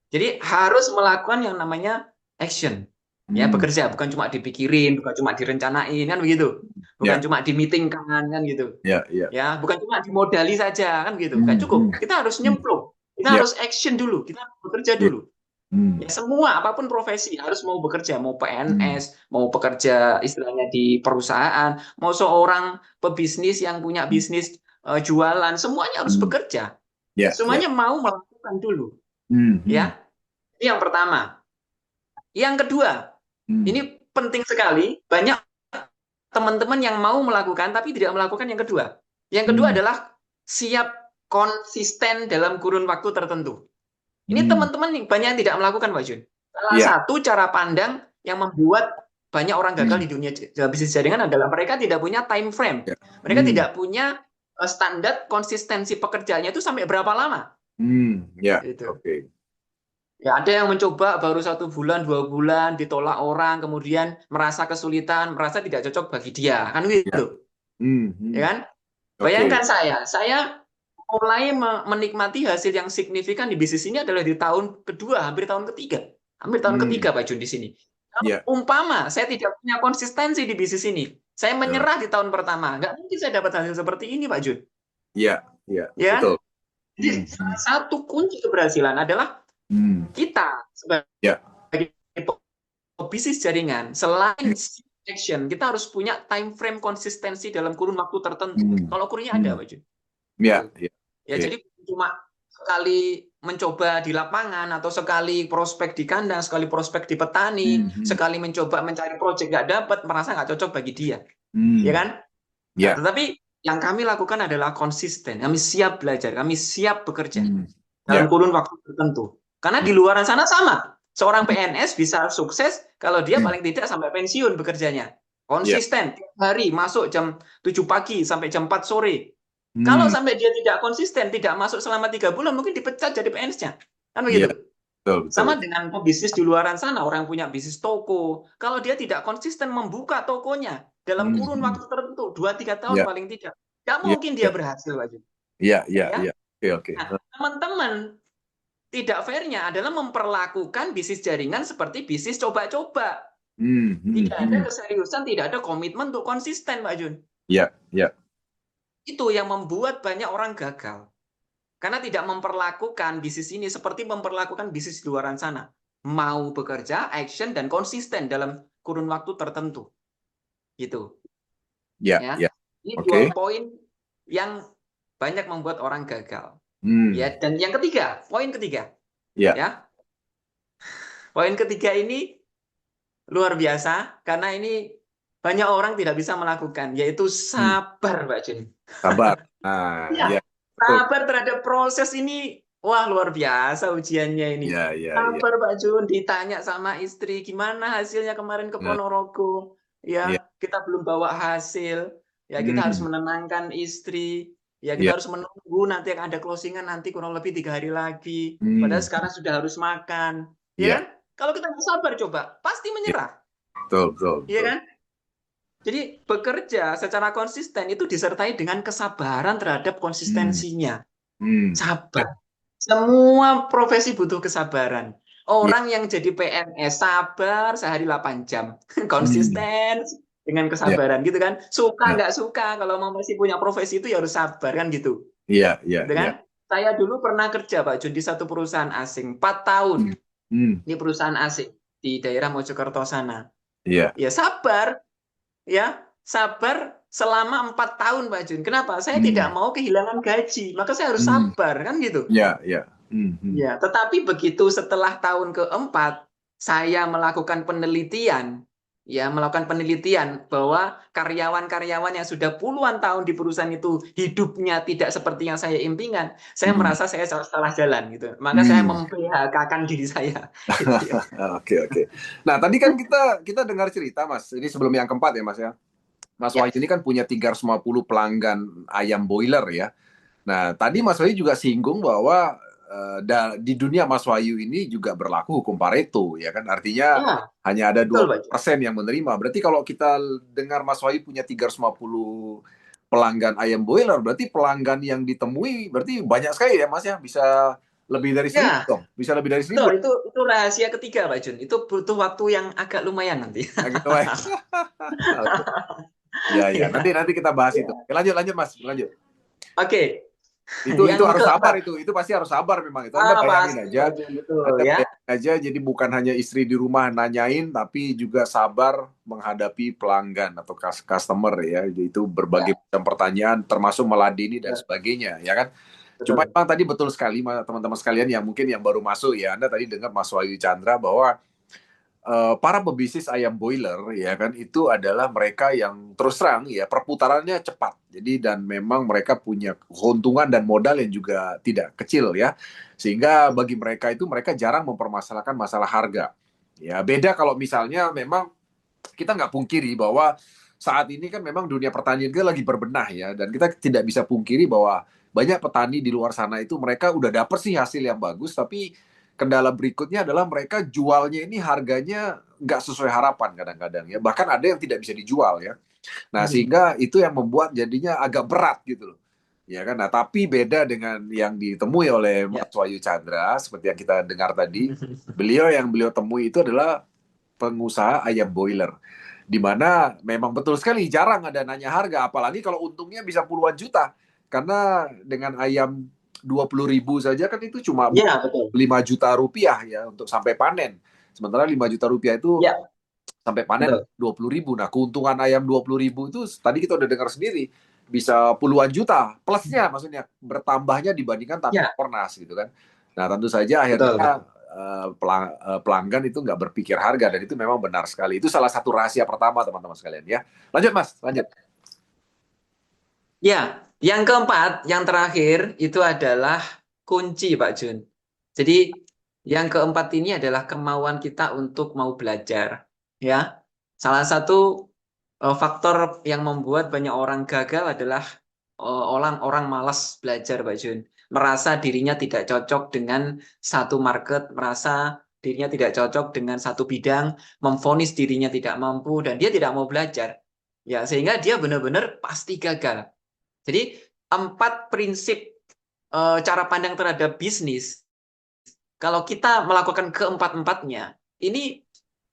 Jadi harus melakukan yang namanya action. Ya, Hmm. bekerja. Bukan cuma dipikirin, bukan cuma direncanain, kan begitu. Bukan Ya, cuma dimeetingkan, kan gitu. ya, ya. Ya, bukan cuma dimodali saja, kan gitu. Hmm. Gak cukup. Hmm. Kita harus Hmm. nyemplung. Kita Ya, harus action dulu. Kita harus bekerja ya. dulu. Hmm. Ya, semua apapun profesi harus mau bekerja, mau Hmm. PNS, mau bekerja istilahnya di perusahaan, mau seorang pebisnis yang punya bisnis jualan, semuanya harus Hmm. bekerja. Ya, ya. Semuanya mau melakukan dulu, Hmm. Hmm. ya. Ini yang pertama. Yang kedua, Hmm. ini penting sekali. Banyak teman-teman yang mau melakukan tapi tidak melakukan yang kedua. Yang kedua Hmm. adalah siap konsisten dalam kurun waktu tertentu. Ini Hmm. teman-teman yang banyak yang tidak melakukan, Pak Jun. Salah Ya. satu cara pandang yang membuat banyak orang gagal Hmm. di dunia bisnis jaringan adalah mereka tidak punya time frame. Ya. Mereka Hmm. tidak punya standar konsistensi pekerjaannya itu sampai berapa lama. Hmm. Ya, Gitu. oke. Ya, ada yang mencoba baru 1 bulan, 2 bulan, ditolak orang, kemudian merasa kesulitan, merasa tidak cocok bagi dia, kan Ya. gitu, Hmm. ya Hmm. kan? Oke. Bayangkan saya mulai menikmati hasil yang signifikan di bisnis ini adalah di tahun kedua, hampir tahun ketiga Hmm. Pak Jun di sini. Kalau ya, umpama saya tidak punya konsistensi di bisnis ini, saya eh, menyerah di tahun pertama, nggak mungkin saya dapat hasil seperti ini, Pak Jun. ya, ya, Ya kan? betul. Jadi salah satu kunci keberhasilan adalah Hmm, kita sebagai ya, bisnis jaringan, selain action, kita harus punya time frame konsistensi dalam kurun waktu tertentu. hmm, Kalau ukurnya ada, hmm, Pak Jun. ya, Gitu. ya, Ya, oke. jadi cuma sekali mencoba di lapangan atau sekali prospek di kandang, sekali prospek di petani, Hmm, hmm, sekali mencoba mencari proyek nggak dapat, merasa nggak cocok bagi dia, ya hmm, kan? Nah, ya, tetapi yang kami lakukan adalah konsisten. Kami siap belajar, kami siap bekerja hmm, dalam ya, kurun waktu tertentu. Karena di ya, luar sana sama. Seorang PNS bisa sukses kalau dia hmm, paling tidak sampai pensiun bekerjanya. ya, Konsisten, tiap hari masuk jam 7 pagi sampai jam 4 sore. Kalau hmm, sampai dia tidak konsisten, tidak masuk selama 3 bulan, mungkin dipecat jadi PNS-nya. Kan ya, begitu. betul, betul. Sama dengan pebisnis di luaran sana, orang yang punya bisnis toko. Kalau dia tidak konsisten membuka tokonya dalam Hmm, kurun hmm, waktu tertentu, 2-3 tahun ya, paling tidak, nggak ya, mungkin dia ya, berhasil, Pak Jun. ya, ya, Ya. ya, oke, oke. Nah, teman-teman, tidak fairnya adalah memperlakukan bisnis jaringan seperti bisnis coba-coba. Hmm, hmm, Tidak ada hmm, keseriusan, tidak ada komitmen untuk konsisten, Pak Jun. ya, ya, Itu yang membuat banyak orang gagal. Karena tidak memperlakukan bisnis ini seperti memperlakukan bisnis di luar sana. Mau bekerja, action, dan konsisten dalam kurun waktu tertentu. Gitu. ya, Ya. ya, Ini oke. 2 poin yang banyak membuat orang gagal. Hmm, Ya, dan yang ketiga, poin ketiga. ya, Ya. Poin ketiga ini luar biasa karena ini banyak orang tidak bisa melakukan, yaitu hmm, sabar, Pak Jun. sabar. Nah, Ya, ya, betul. sabar terhadap proses ini, wah luar biasa ujiannya ini. Ya, ya, ya, Sabar Pak Jun, ditanya sama istri, gimana hasilnya kemarin ke nah, Ponorogo? ya, Ya, kita belum bawa hasil. Ya, kita harus hmm, menenangkan istri. Ya, ya, kita harus menunggu nanti yang ada closingan nanti kurang lebih 3 hari lagi. Padahal hmm, sekarang sudah harus makan. Ya ya, kan? Kalau kita nggak sabar coba, pasti ya, menyerah. betul, betul, Iya betul. kan? Jadi bekerja secara konsisten itu disertai dengan kesabaran terhadap Hmm, konsistensinya. hmm, Sabar. Semua profesi butuh kesabaran. ya, Orang yang jadi PNS sabar sehari 8 jam. hmm, Konsisten dengan ya, kesabaran gitu kan. Suka ya, nggak suka kalau mau masih punya profesi itu ya harus sabar kan gitu. ya, ya, Gitu kan? ya, Saya dulu pernah kerja Pak Jun di satu perusahaan asing 4 tahun hmm, hmm, di perusahaan asing di daerah Mojokerto sana. ya, Ya sabar, ya sabar selama 4 tahun Pak Jun. Kenapa? Saya tidak hmm, mau kehilangan gaji, maka saya harus hmm, sabar kan gitu. ya, ya, hmm, hmm, Ya, tetapi begitu setelah tahun keempat, saya melakukan penelitian bahwa karyawan-karyawan yang sudah puluhan tahun di perusahaan itu hidupnya tidak seperti yang saya impikan, saya hmm, merasa saya salah jalan gitu. Maka saya hmm. mem-PHK-kan diri saya. Gitu ya. Oke, oke. Nah, tadi kan kita dengar cerita, Mas. Ini sebelum yang keempat ya, Mas ya. Mas Ya, Wahyu ini kan punya 350 pelanggan ayam boiler ya. Nah, tadi Mas Wahyu juga singgung bahwa di dunia Mas Wahyu ini juga berlaku hukum Pareto, ya kan? Artinya ya, hanya ada betul Pak Jun. 20% yang menerima. Berarti kalau kita dengar Mas Wahyu punya 350 pelanggan ayam boiler, berarti pelanggan yang ditemui berarti banyak sekali ya, Mas ya? Bisa lebih dari 1.000 Ya, dong. Bisa lebih dari 1.000. betul. Itu rahasia ketiga Pak Jun. Itu butuh waktu yang agak lumayan nanti. Gitu, Oke. Ya, ya. Ya, Nanti nanti kita bahas itu. ya. Oke, lanjut, lanjut, Mas. Lanjut. Oke, Itu yang harus sabar keempat. itu pasti harus sabar memang itu. Anda bayangin Pasti aja, Pak Jun, betul Anda ya. bayangin aja jadi bukan hanya istri di rumah nanyain tapi juga sabar menghadapi pelanggan atau customer ya, itu berbagai Ya, macam pertanyaan termasuk meladeni dan betul. sebagainya ya kan. Cuma Betul. memang tadi betul sekali teman-teman sekalian yang mungkin yang baru masuk ya, Anda tadi dengar Mas Wahyu Chandra bahwa para pebisnis ayam boiler ya kan itu adalah mereka yang terus terang ya perputarannya cepat. Jadi dan memang mereka punya keuntungan dan modal yang juga tidak kecil ya. Sehingga bagi mereka itu mereka jarang mempermasalahkan masalah harga. Ya beda kalau misalnya memang kita nggak pungkiri bahwa saat ini kan memang dunia pertanian kita lagi berbenah ya dan kita tidak bisa pungkiri bahwa banyak petani di luar sana itu mereka udah dapet sih hasil yang bagus tapi kendala berikutnya adalah mereka jualnya ini harganya nggak sesuai harapan kadang-kadang ya bahkan ada yang tidak bisa dijual ya. Nah Hmm. sehingga itu yang membuat jadinya agak berat gitu loh ya kan. Nah tapi beda dengan yang ditemui oleh Ya. Mas Wahyu Chandra seperti yang kita dengar tadi, beliau temui itu adalah pengusaha ayam boiler. Di mana memang betul sekali jarang ada nanya harga, apalagi kalau untungnya bisa puluhan juta. Karena dengan ayam 20.000 saja kan itu cuma Ya, betul. 5 juta rupiah ya untuk sampai panen. Sementara 5 juta rupiah itu Ya, sampai panen betul. 20.000. Nah, keuntungan ayam 20.000 itu tadi kita udah dengar sendiri bisa puluhan juta plusnya, maksudnya bertambahnya dibandingkan tanpa Ya, Pernas gitu kan. Nah, tentu saja betul, akhirnya betul. pelanggan itu nggak berpikir harga, dan itu memang benar sekali. Itu salah satu rahasia pertama teman-teman sekalian ya. Lanjut Mas, lanjut. Ya, yang keempat, yang terakhir itu adalah kunci, Pak Jun. Jadi, yang keempat ini adalah kemauan kita untuk mau belajar. Ya, salah satu faktor yang membuat banyak orang gagal adalah orang-orang malas belajar, Pak Jun. Merasa dirinya tidak cocok dengan satu market, merasa dirinya tidak cocok dengan satu bidang, memvonis dirinya tidak mampu, dan dia tidak mau belajar. Ya, sehingga dia benar-benar pasti gagal. Jadi 4 prinsip cara pandang terhadap bisnis, kalau kita melakukan keempat-empatnya, ini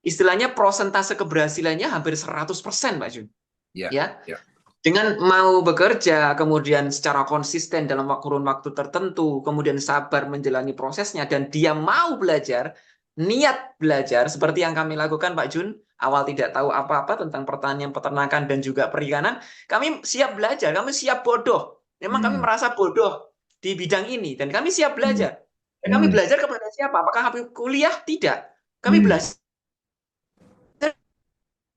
istilahnya prosentase keberhasilannya hampir 100%, Pak Jun. Ya, Ya, ya. dengan mau bekerja, kemudian secara konsisten dalam kurun waktu tertentu, kemudian sabar menjalani prosesnya, dan dia mau belajar, niat belajar, seperti yang kami lakukan, Pak Jun, awal tidak tahu apa-apa tentang pertanian, peternakan, dan juga perikanan, kami siap belajar, kami siap bodoh. Memang kami Hmm. merasa bodoh di bidang ini, dan kami siap Hmm. belajar. Dan kami belajar kepada siapa? Apakah kami kuliah? Tidak. Kami Hmm. belajar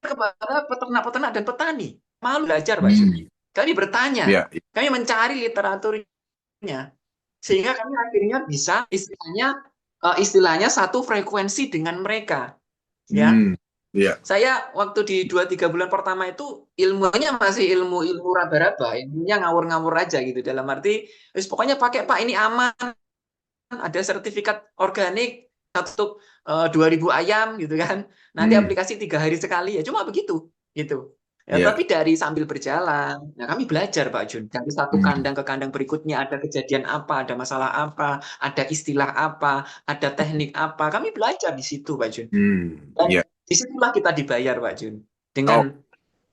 kepada peternak-peternak dan petani. Malu belajar, Pak Jun. Kami bertanya, Ya, kami mencari literaturnya, sehingga kami akhirnya bisa istilahnya satu frekuensi dengan mereka. Ya, ya. saya waktu di 2-3 bulan pertama itu ilmunya masih ilmu raba-raba, ilmunya ngawur-ngawur aja gitu. Dalam arti, pokoknya pakai Pak, ini aman, ada sertifikat organik, satu 2.000 ayam gitu kan. Nanti aplikasi 3 hari sekali, ya cuma begitu gitu. Ya, Ya. tapi dari sambil berjalan, nah kami belajar Pak Jun, dari satu kandang ke kandang berikutnya ada kejadian apa, ada masalah apa, ada istilah apa, ada teknik apa, kami belajar di situ Pak Jun. Dan Ya. disitulah kita dibayar Pak Jun, Oh, dengan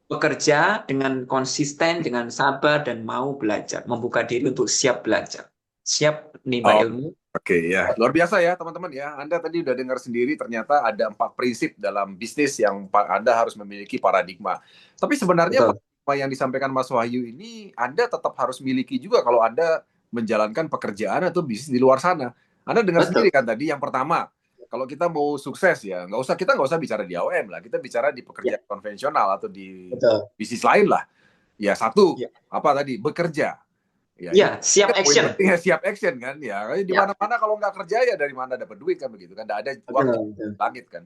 bekerja, dengan konsisten, dengan sabar, dan mau belajar, membuka diri untuk siap belajar, siap menimba oh, ilmu. Oke ya, luar biasa ya teman-teman ya. Anda tadi udah dengar sendiri ternyata ada 4 prinsip dalam bisnis yang Anda harus memiliki paradigma. Tapi sebenarnya Betul. paradigma yang disampaikan Mas Wahyu ini Anda tetap harus miliki juga kalau Anda menjalankan pekerjaan atau bisnis di luar sana. Anda dengar Betul. sendiri kan tadi yang pertama, kalau kita mau sukses ya, kita nggak usah bicara di AOM lah, kita bicara di pekerjaan konvensional atau di Betul. bisnis lain lah. Ya satu, Ya. apa tadi, bekerja. Ya, Ya, itu siap poin action. penting ya, siap action kan ya. Di Ya. mana-mana kalau nggak kerja ya dari mana dapat duit kan begitu kan. Nggak ada uang Betul, di betul. langit kan.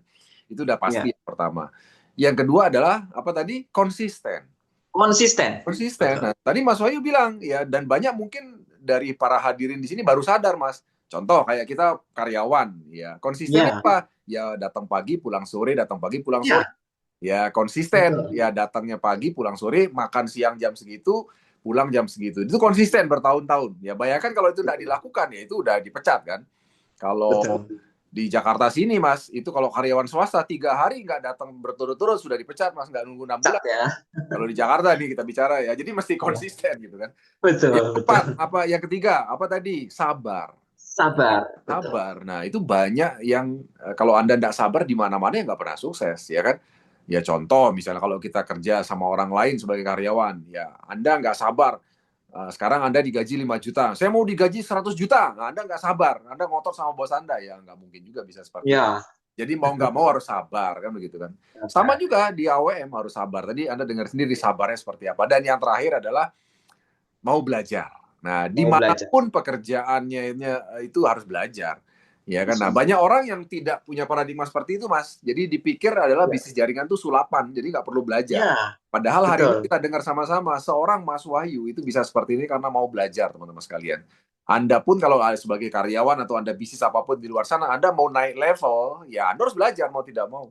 Itu udah pasti Ya. yang pertama. Yang kedua adalah apa tadi? Konsisten. Konsisten. Konsisten. Betul. Nah, tadi Mas Wahyu bilang ya, dan banyak mungkin dari para hadirin di sini baru sadar Mas. Contoh kayak kita karyawan ya. Konsistennya Ya. apa? Ya datang pagi, pulang sore, datang pagi, pulang sore. Ya. Ya konsisten, Betul. ya datangnya pagi, pulang sore, makan siang jam segitu, pulang jam segitu. Itu konsisten bertahun-tahun. Ya bayangkan kalau itu tidak dilakukan, ya itu udah dipecat kan. Kalau Betul. di Jakarta sini Mas, itu kalau karyawan swasta 3 hari nggak datang berturut-turut sudah dipecat Mas, nggak nunggu 6 bulan. Ya. Kalau di Jakarta nih kita bicara ya, jadi mesti konsisten gitu kan. Betul, Yang keempat, betul. yang ketiga, apa tadi? Sabar. Sabar. Betul. Sabar. Nah, itu banyak yang kalau Anda nggak sabar di mana-mana ya nggak pernah sukses, ya kan? Ya contoh, misalnya kalau kita kerja sama orang lain sebagai karyawan, ya Anda nggak sabar. Sekarang Anda digaji 5 juta, saya mau digaji 100 juta. Nah, Anda nggak sabar, Anda ngotot sama bos Anda, ya nggak mungkin juga bisa seperti itu. Ya. Jadi mau nggak mau harus sabar, kan begitu kan? Sama juga di AWM harus sabar. Tadi Anda dengar sendiri sabarnya seperti apa. Dan yang terakhir adalah mau belajar. Nah, dimanapun pekerjaannya itu harus belajar. Ya kan, nah banyak orang yang tidak punya paradigma seperti itu Mas. Jadi dipikir adalah bisnis jaringan itu sulapan, jadi nggak perlu belajar. Ya. Padahal hari ini Betul. kita dengar sama-sama seorang Mas Wahyu itu bisa seperti ini karena mau belajar teman-teman sekalian. Anda pun kalau sebagai karyawan atau Anda bisnis apapun di luar sana, Anda mau naik level, ya Anda harus belajar mau tidak mau.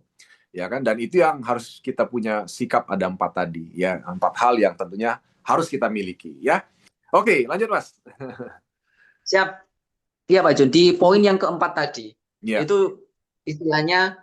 Ya kan, dan itu yang harus kita punya sikap, ada 4 tadi, ya 4 hal yang tentunya harus kita miliki, ya. Oke, lanjut Mas. Siap. Iya Pak Jun, di poin yang keempat tadi, Ya. itu istilahnya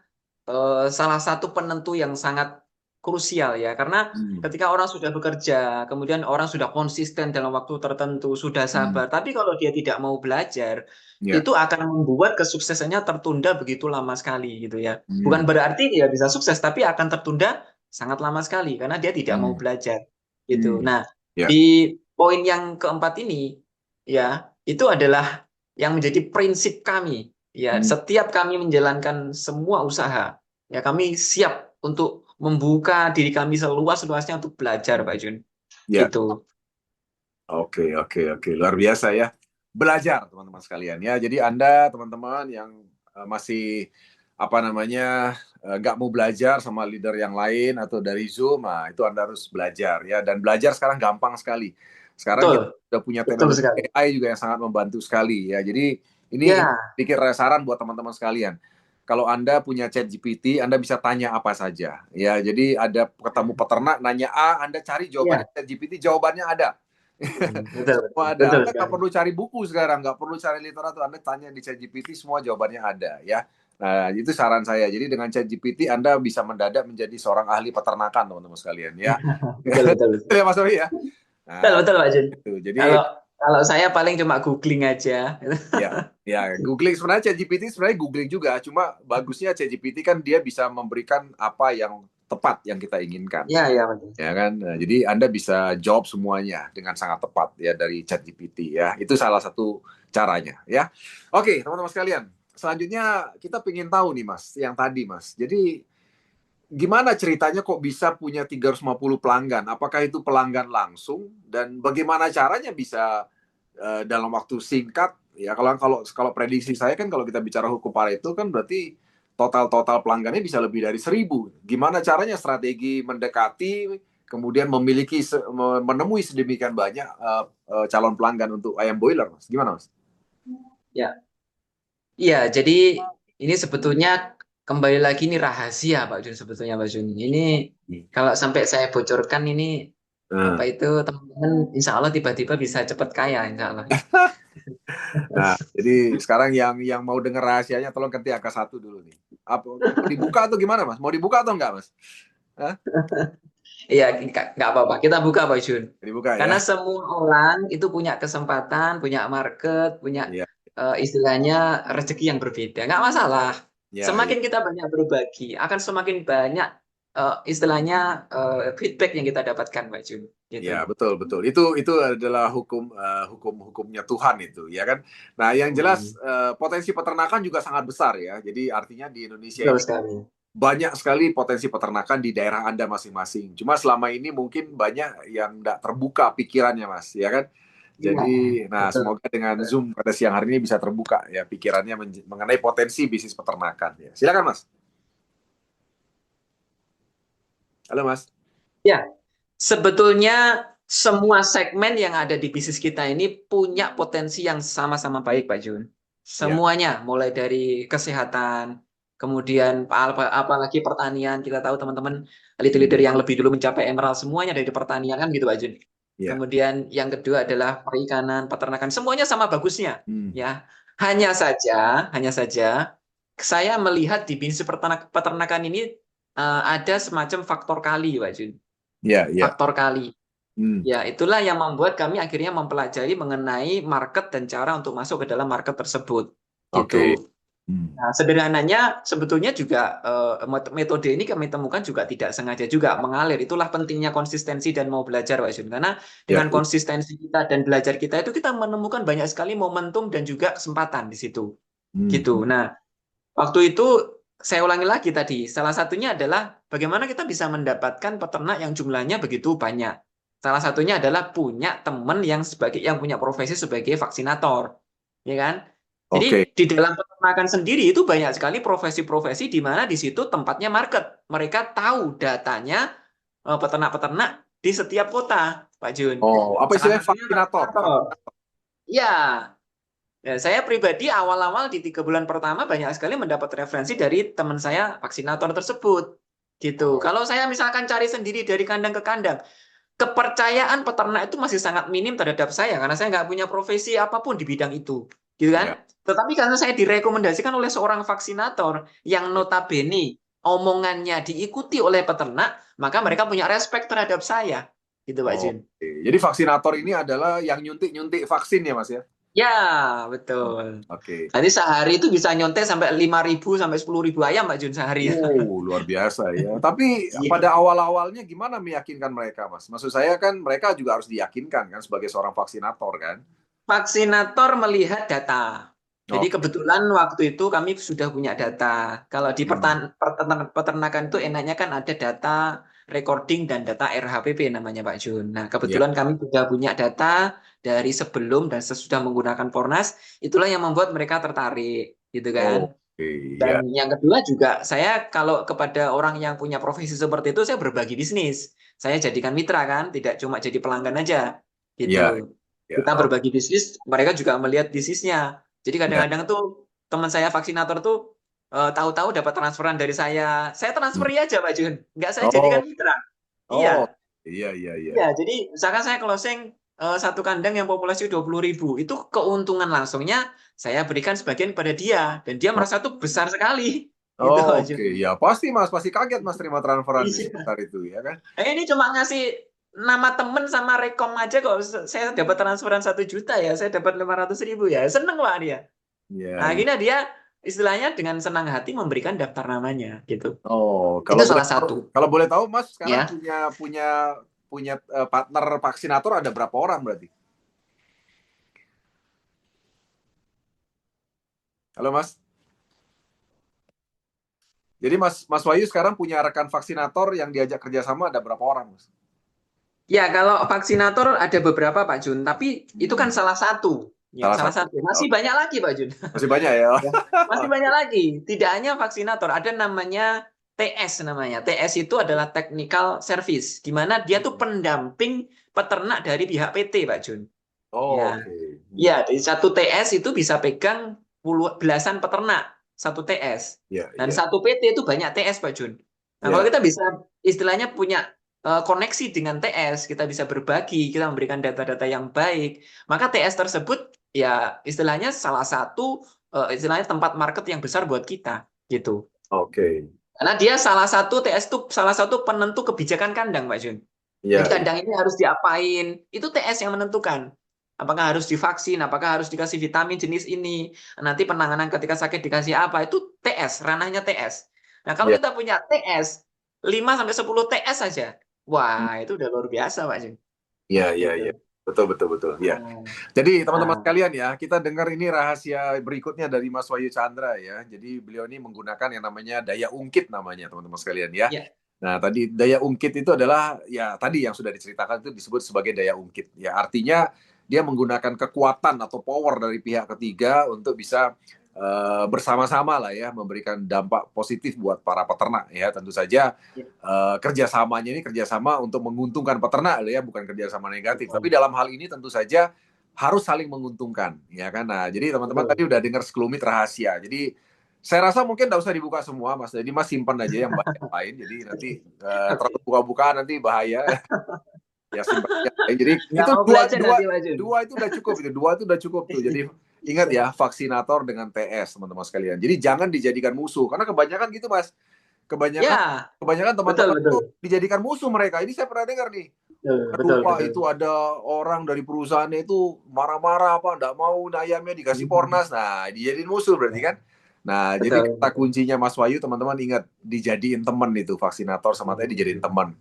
salah satu penentu yang sangat krusial ya, karena Hmm. ketika orang sudah bekerja, kemudian orang sudah konsisten dalam waktu tertentu, sudah Hmm. sabar, tapi kalau dia tidak mau belajar, Ya. itu akan membuat kesuksesannya tertunda begitu lama sekali gitu ya. Hmm. Bukan berarti dia bisa sukses, tapi akan tertunda sangat lama sekali karena dia tidak mau Hmm. belajar gitu. Hmm. Nah, Ya. di poin yang keempat ini ya, itu adalah yang menjadi prinsip kami. Ya, Hmm. setiap kami menjalankan semua usaha, ya kami siap untuk membuka diri kami seluas-luasnya untuk belajar, Pak Jun. Ya. Gitu. Oke, oke, oke. Luar biasa ya. Belajar, teman-teman sekalian ya. Jadi Anda, teman-teman yang masih apa namanya nggak mau belajar sama leader yang lain atau dari Zoom, nah, itu Anda harus belajar ya. Dan belajar sekarang gampang sekali. Sekarang kita Betul, udah punya betul teknologi sekali. AI juga yang sangat membantu sekali ya. Jadi ini Ya, sedikit saran buat teman-teman sekalian. Kalau Anda punya chat GPT, Anda bisa tanya apa saja. Ya, jadi ada ketemu peternak, nanya A, Anda cari jawabannya ya, chat GPT, jawabannya ada. betul, Semua betul, ada. betul Anda nggak sekali. perlu cari buku sekarang, nggak perlu cari literatur. Anda tanya di ChatGPT, semua jawabannya ada ya. Nah, itu saran saya. Jadi dengan ChatGPT Anda bisa mendadak menjadi seorang ahli peternakan, teman-teman sekalian ya. Betul, betul, betul. Ya Mas Roy ya. Betul, Nah, betul, Pak Jun. itu. Jadi Kalau kalau saya paling cuma googling aja. ya, ya googling sebenarnya ChatGPT sebenarnya googling juga. Cuma bagusnya ChatGPT kan dia bisa memberikan apa yang tepat yang kita inginkan. Ya, ya, Pak Jun. Ya kan? Nah, jadi Anda bisa jawab semuanya dengan sangat tepat ya dari ChatGPT ya. Itu salah satu caranya ya. Oke, teman-teman sekalian. Selanjutnya kita ingin tahu nih Mas, yang tadi Mas. Jadi gimana ceritanya kok bisa punya 350 pelanggan? Apakah itu pelanggan langsung dan bagaimana caranya bisa dalam waktu singkat ya kalau kalau kalau prediksi saya kan kalau kita bicara hukum Pareto kan berarti total pelanggannya bisa lebih dari 1.000. Gimana caranya strategi mendekati kemudian menemui sedemikian banyak calon pelanggan untuk ayam boiler, Mas? Gimana, Mas? Ya, iya. Jadi ini sebetulnya kembali lagi ini rahasia, Pak Jun. Sebetulnya, Pak Jun. Ini kalau sampai saya bocorkan ini apa Nah, itu teman-teman, Insya Allah tiba-tiba bisa cepat kaya, Insya Allah. nah, jadi sekarang yang mau dengar rahasianya tolong ketik angka 1 dulu nih. Apa mau dibuka atau gimana, Mas? Mau dibuka atau enggak, Mas? Hah? Iya, nggak apa-apa. Kita buka, Pak Jun. Dibuka Karena ya. semua orang itu punya kesempatan, punya market, punya Iya, istilahnya rezeki yang berbeda. Nggak masalah. iya, iya. Semakin kita banyak berbagi, akan semakin banyak istilahnya feedback yang kita dapatkan, Pak Jun. Gitu. Ya, betul, betul. Itu adalah hukumnya Tuhan itu, ya kan? Nah, yang jelas Hmm, potensi peternakan juga sangat besar ya. Jadi artinya di Indonesia betul ini sekali. banyak sekali potensi peternakan di daerah Anda masing-masing. Cuma selama ini mungkin banyak yang tidak terbuka pikirannya, Mas, ya kan? Iya, Jadi, nah betul. semoga dengan Zoom pada siang hari ini bisa terbuka ya pikirannya mengenai potensi bisnis peternakan. Ya. Silakan, Mas. Halo, Mas. Ya, sebetulnya semua segmen yang ada di bisnis kita ini punya potensi yang sama-sama baik, Pak Jun. Ya. Semuanya, mulai dari kesehatan, kemudian apalagi pertanian. Kita tahu teman-teman leader-leader Hmm. yang lebih dulu mencapai emerald semuanya dari pertanian kan gitu, Pak Jun. Ya. Kemudian yang kedua adalah perikanan, peternakan. Semuanya sama bagusnya, Hmm. ya. Hanya saja, saya melihat di bisnis peternakan ini ada semacam faktor kali, Pak Jun. Ya, ya. Faktor kali. Hmm. Ya, itulah yang membuat kami akhirnya mempelajari mengenai market dan cara untuk masuk ke dalam market tersebut. Oke. Gitu. Hmm. Nah, sederhananya sebetulnya juga metode ini kami temukan juga tidak sengaja juga mengalir. Itulah pentingnya konsistensi dan mau belajar, Pak Jun. Karena Ya, dengan ya. konsistensi kita dan belajar kita itu kita menemukan banyak sekali momentum dan juga kesempatan di situ. Hmm. Gitu. Nah, waktu itu saya ulangi lagi tadi, salah satunya adalah bagaimana kita bisa mendapatkan peternak yang jumlahnya begitu banyak. Salah satunya adalah punya teman yang punya profesi sebagai vaksinator, ya kan? Oke. Jadi di dalam peternakan sendiri itu banyak sekali profesi-profesi di mana di situ tempatnya market. Mereka tahu datanya peternak-peternak di setiap kota, Pak Jun. Oh, apa Salah istilahnya satunya vaksinator? vaksinator. Ya, ya, saya pribadi awal-awal di 3 bulan pertama banyak sekali mendapat referensi dari teman saya vaksinator tersebut. Gitu. Oh, Kalau saya misalkan cari sendiri dari kandang ke kandang, kepercayaan peternak itu masih sangat minim terhadap saya karena saya nggak punya profesi apapun di bidang itu. Gitu ya, kan? Tetapi karena saya direkomendasikan oleh seorang vaksinator yang ya. notabene omongannya diikuti oleh peternak, maka mereka punya respect terhadap saya. Gitu, Pak Jun. Oke. Jadi vaksinator ini adalah yang nyuntik-nyuntik vaksin ya, Mas ya? Ya, Oh, betul. oke. Tadi sehari itu bisa nyontek sampai 5.000 sampai 10.000 ayam, Pak Jun, sehari. Luar biasa ya. Tapi Iya. pada awal-awalnya gimana meyakinkan mereka, Mas? Maksud saya kan mereka juga harus diyakinkan kan sebagai seorang vaksinator kan? Vaksinator melihat data. Jadi Oke. kebetulan waktu itu kami sudah punya data. Kalau di Hmm. peternakan itu enaknya kan ada data recording dan data RHPP namanya Pak Jun. Nah, Ya. kebetulan kami sudah punya data dari sebelum dan sesudah menggunakan Fornas, itulah yang membuat mereka tertarik, gitu kan. Oke. Ya. Dan yang kedua juga, saya kalau kepada orang yang punya profesi seperti itu, saya berbagi bisnis. Saya jadikan mitra kan, tidak cuma jadi pelanggan aja, Ya. gitu. Ya. Kita Oh, berbagi bisnis, mereka juga melihat bisnisnya. Jadi ya. kadang-kadang tuh teman saya vaksinator tuh tahu-tahu dapat transferan dari saya Hmm. transferi aja Pak Jun, nggak saya jadikan Oh. mitra. Oh. Iya, Iya, iya, iya. iya. Jadi misalkan saya closing satu kandang yang populasi 20.000, itu keuntungan langsungnya saya berikan sebagian pada dia, dan dia Oh, merasa tuh besar sekali. Gitu, Pak Jun. oke. Ya, pasti Mas, pasti kaget Mas terima transferan Iya. sebesar itu ya kan? Ini cuma ngasih nama temen sama rekom aja kok. Saya dapat transferan 1 juta ya. Saya dapat 500.000 ya. Seneng Pak dia. Iya, Nah, iya. akhirnya dia istilahnya dengan senang hati memberikan daftar namanya gitu. Oh, Itu kalau boleh salah satu. kalau boleh tahu Mas sekarang Ya. punya punya punya partner vaksinator ada berapa orang berarti? Halo Mas. Jadi Mas Wahyu sekarang punya rekan vaksinator yang diajak kerjasama ada berapa orang, Mas? Ya, kalau vaksinator ada beberapa Pak Jun, tapi itu kan salah satu. Ya, Salah salah satu. satu. Oh, Masih banyak lagi Pak Jun. masih banyak ya. Ya. Masih banyak lagi. Tidak hanya vaksinator, ada namanya TS namanya. TS itu adalah technical service, di mana dia tuh pendamping peternak dari pihak PT, Pak Jun. Oh, Ya, oke. ya, dari satu TS itu bisa pegang belasan peternak satu TS. Ya, Dan ya, satu PT itu banyak TS, Pak Jun. Nah, kalau ya. kita bisa istilahnya punya koneksi dengan TS, kita bisa berbagi, kita memberikan data-data yang baik, maka TS tersebut ya istilahnya salah satu istilahnya tempat market yang besar buat kita, gitu. Oke. Karena dia salah satu TS itu salah satu penentu kebijakan kandang, Pak Jun. Jadi Ya, kandang ini harus diapain, itu TS yang menentukan. Apakah harus divaksin, apakah harus dikasih vitamin jenis ini, nanti penanganan ketika sakit dikasih apa, itu TS, ranahnya TS. Nah, kalau ya, kita punya TS, 5 sampai 10 TS saja, wah itu udah luar biasa, Pak Jun. ya, ya, Gitu. ya. Betul, betul, betul. Ya. Nah, Jadi teman-teman nah, sekalian ya, kita dengar ini rahasia berikutnya dari Mas Wahyu Chandra ya. Jadi beliau ini menggunakan yang namanya daya ungkit namanya teman-teman sekalian ya. ya, Nah, tadi daya ungkit itu adalah ya tadi yang sudah diceritakan itu disebut sebagai daya ungkit. Ya, artinya dia menggunakan kekuatan atau power dari pihak ketiga untuk bisa bersama-sama lah ya memberikan dampak positif buat para peternak ya. Tentu saja ya, kerjasamanya ini kerjasama untuk menguntungkan peternak ya, bukan kerjasama negatif. Tapi betul, dalam hal ini tentu saja harus saling menguntungkan ya kan. Nah, jadi teman-teman betul. tadi udah dengar sekelumit rahasia. Jadi saya rasa mungkin tidak usah dibuka semua, Mas. Jadi Mas simpan aja yang banyak lain. Jadi nanti terlalu Oke. buka-buka nanti bahaya. Ya simpan yang lain. Jadi Nggak itu mau dua belajar dua nanti, Pak Jun. dua itu udah cukup itu. Dua itu udah cukup tuh. Jadi ingat ya, vaksinator dengan TS teman-teman sekalian. Jadi jangan dijadikan musuh karena kebanyakan gitu, Mas. Kebanyakan Ya, kebanyakan betul, teman-teman tuh betul. dijadikan musuh mereka. Ini saya pernah dengar nih. Betul, Aduh betul, Pak, betul. itu ada orang dari perusahaannya itu marah-marah Pak, nggak mau ayamnya dikasih Pornas. Nah, dijadiin musuh berarti kan. Nah, jadi Betul, kata betul. kuncinya Mas Wahyu, teman-teman ingat, dijadiin teman itu vaksinator sama tadi dijadiin teman.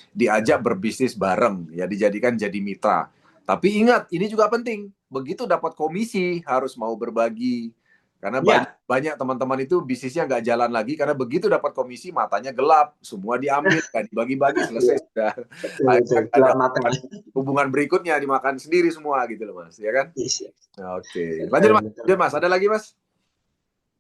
Diajak berbisnis bareng, ya dijadikan jadi mitra. Tapi ingat, ini juga penting. Begitu dapat komisi, harus mau berbagi. Karena banyak, Ya, banyak teman-teman itu bisnisnya nggak jalan lagi, karena begitu dapat komisi, matanya gelap. Semua diambil, nggak dibagi-bagi, iya, selesai sudah. betul, Akhirnya betul. nggak ada Gelap mata. hubungan berikutnya, dimakan sendiri semua gitu loh Mas. Ya kan? Yes, yes. Oke. Lanjut Betul, Mas. betul. Lanjut Mas. Ada lagi Mas?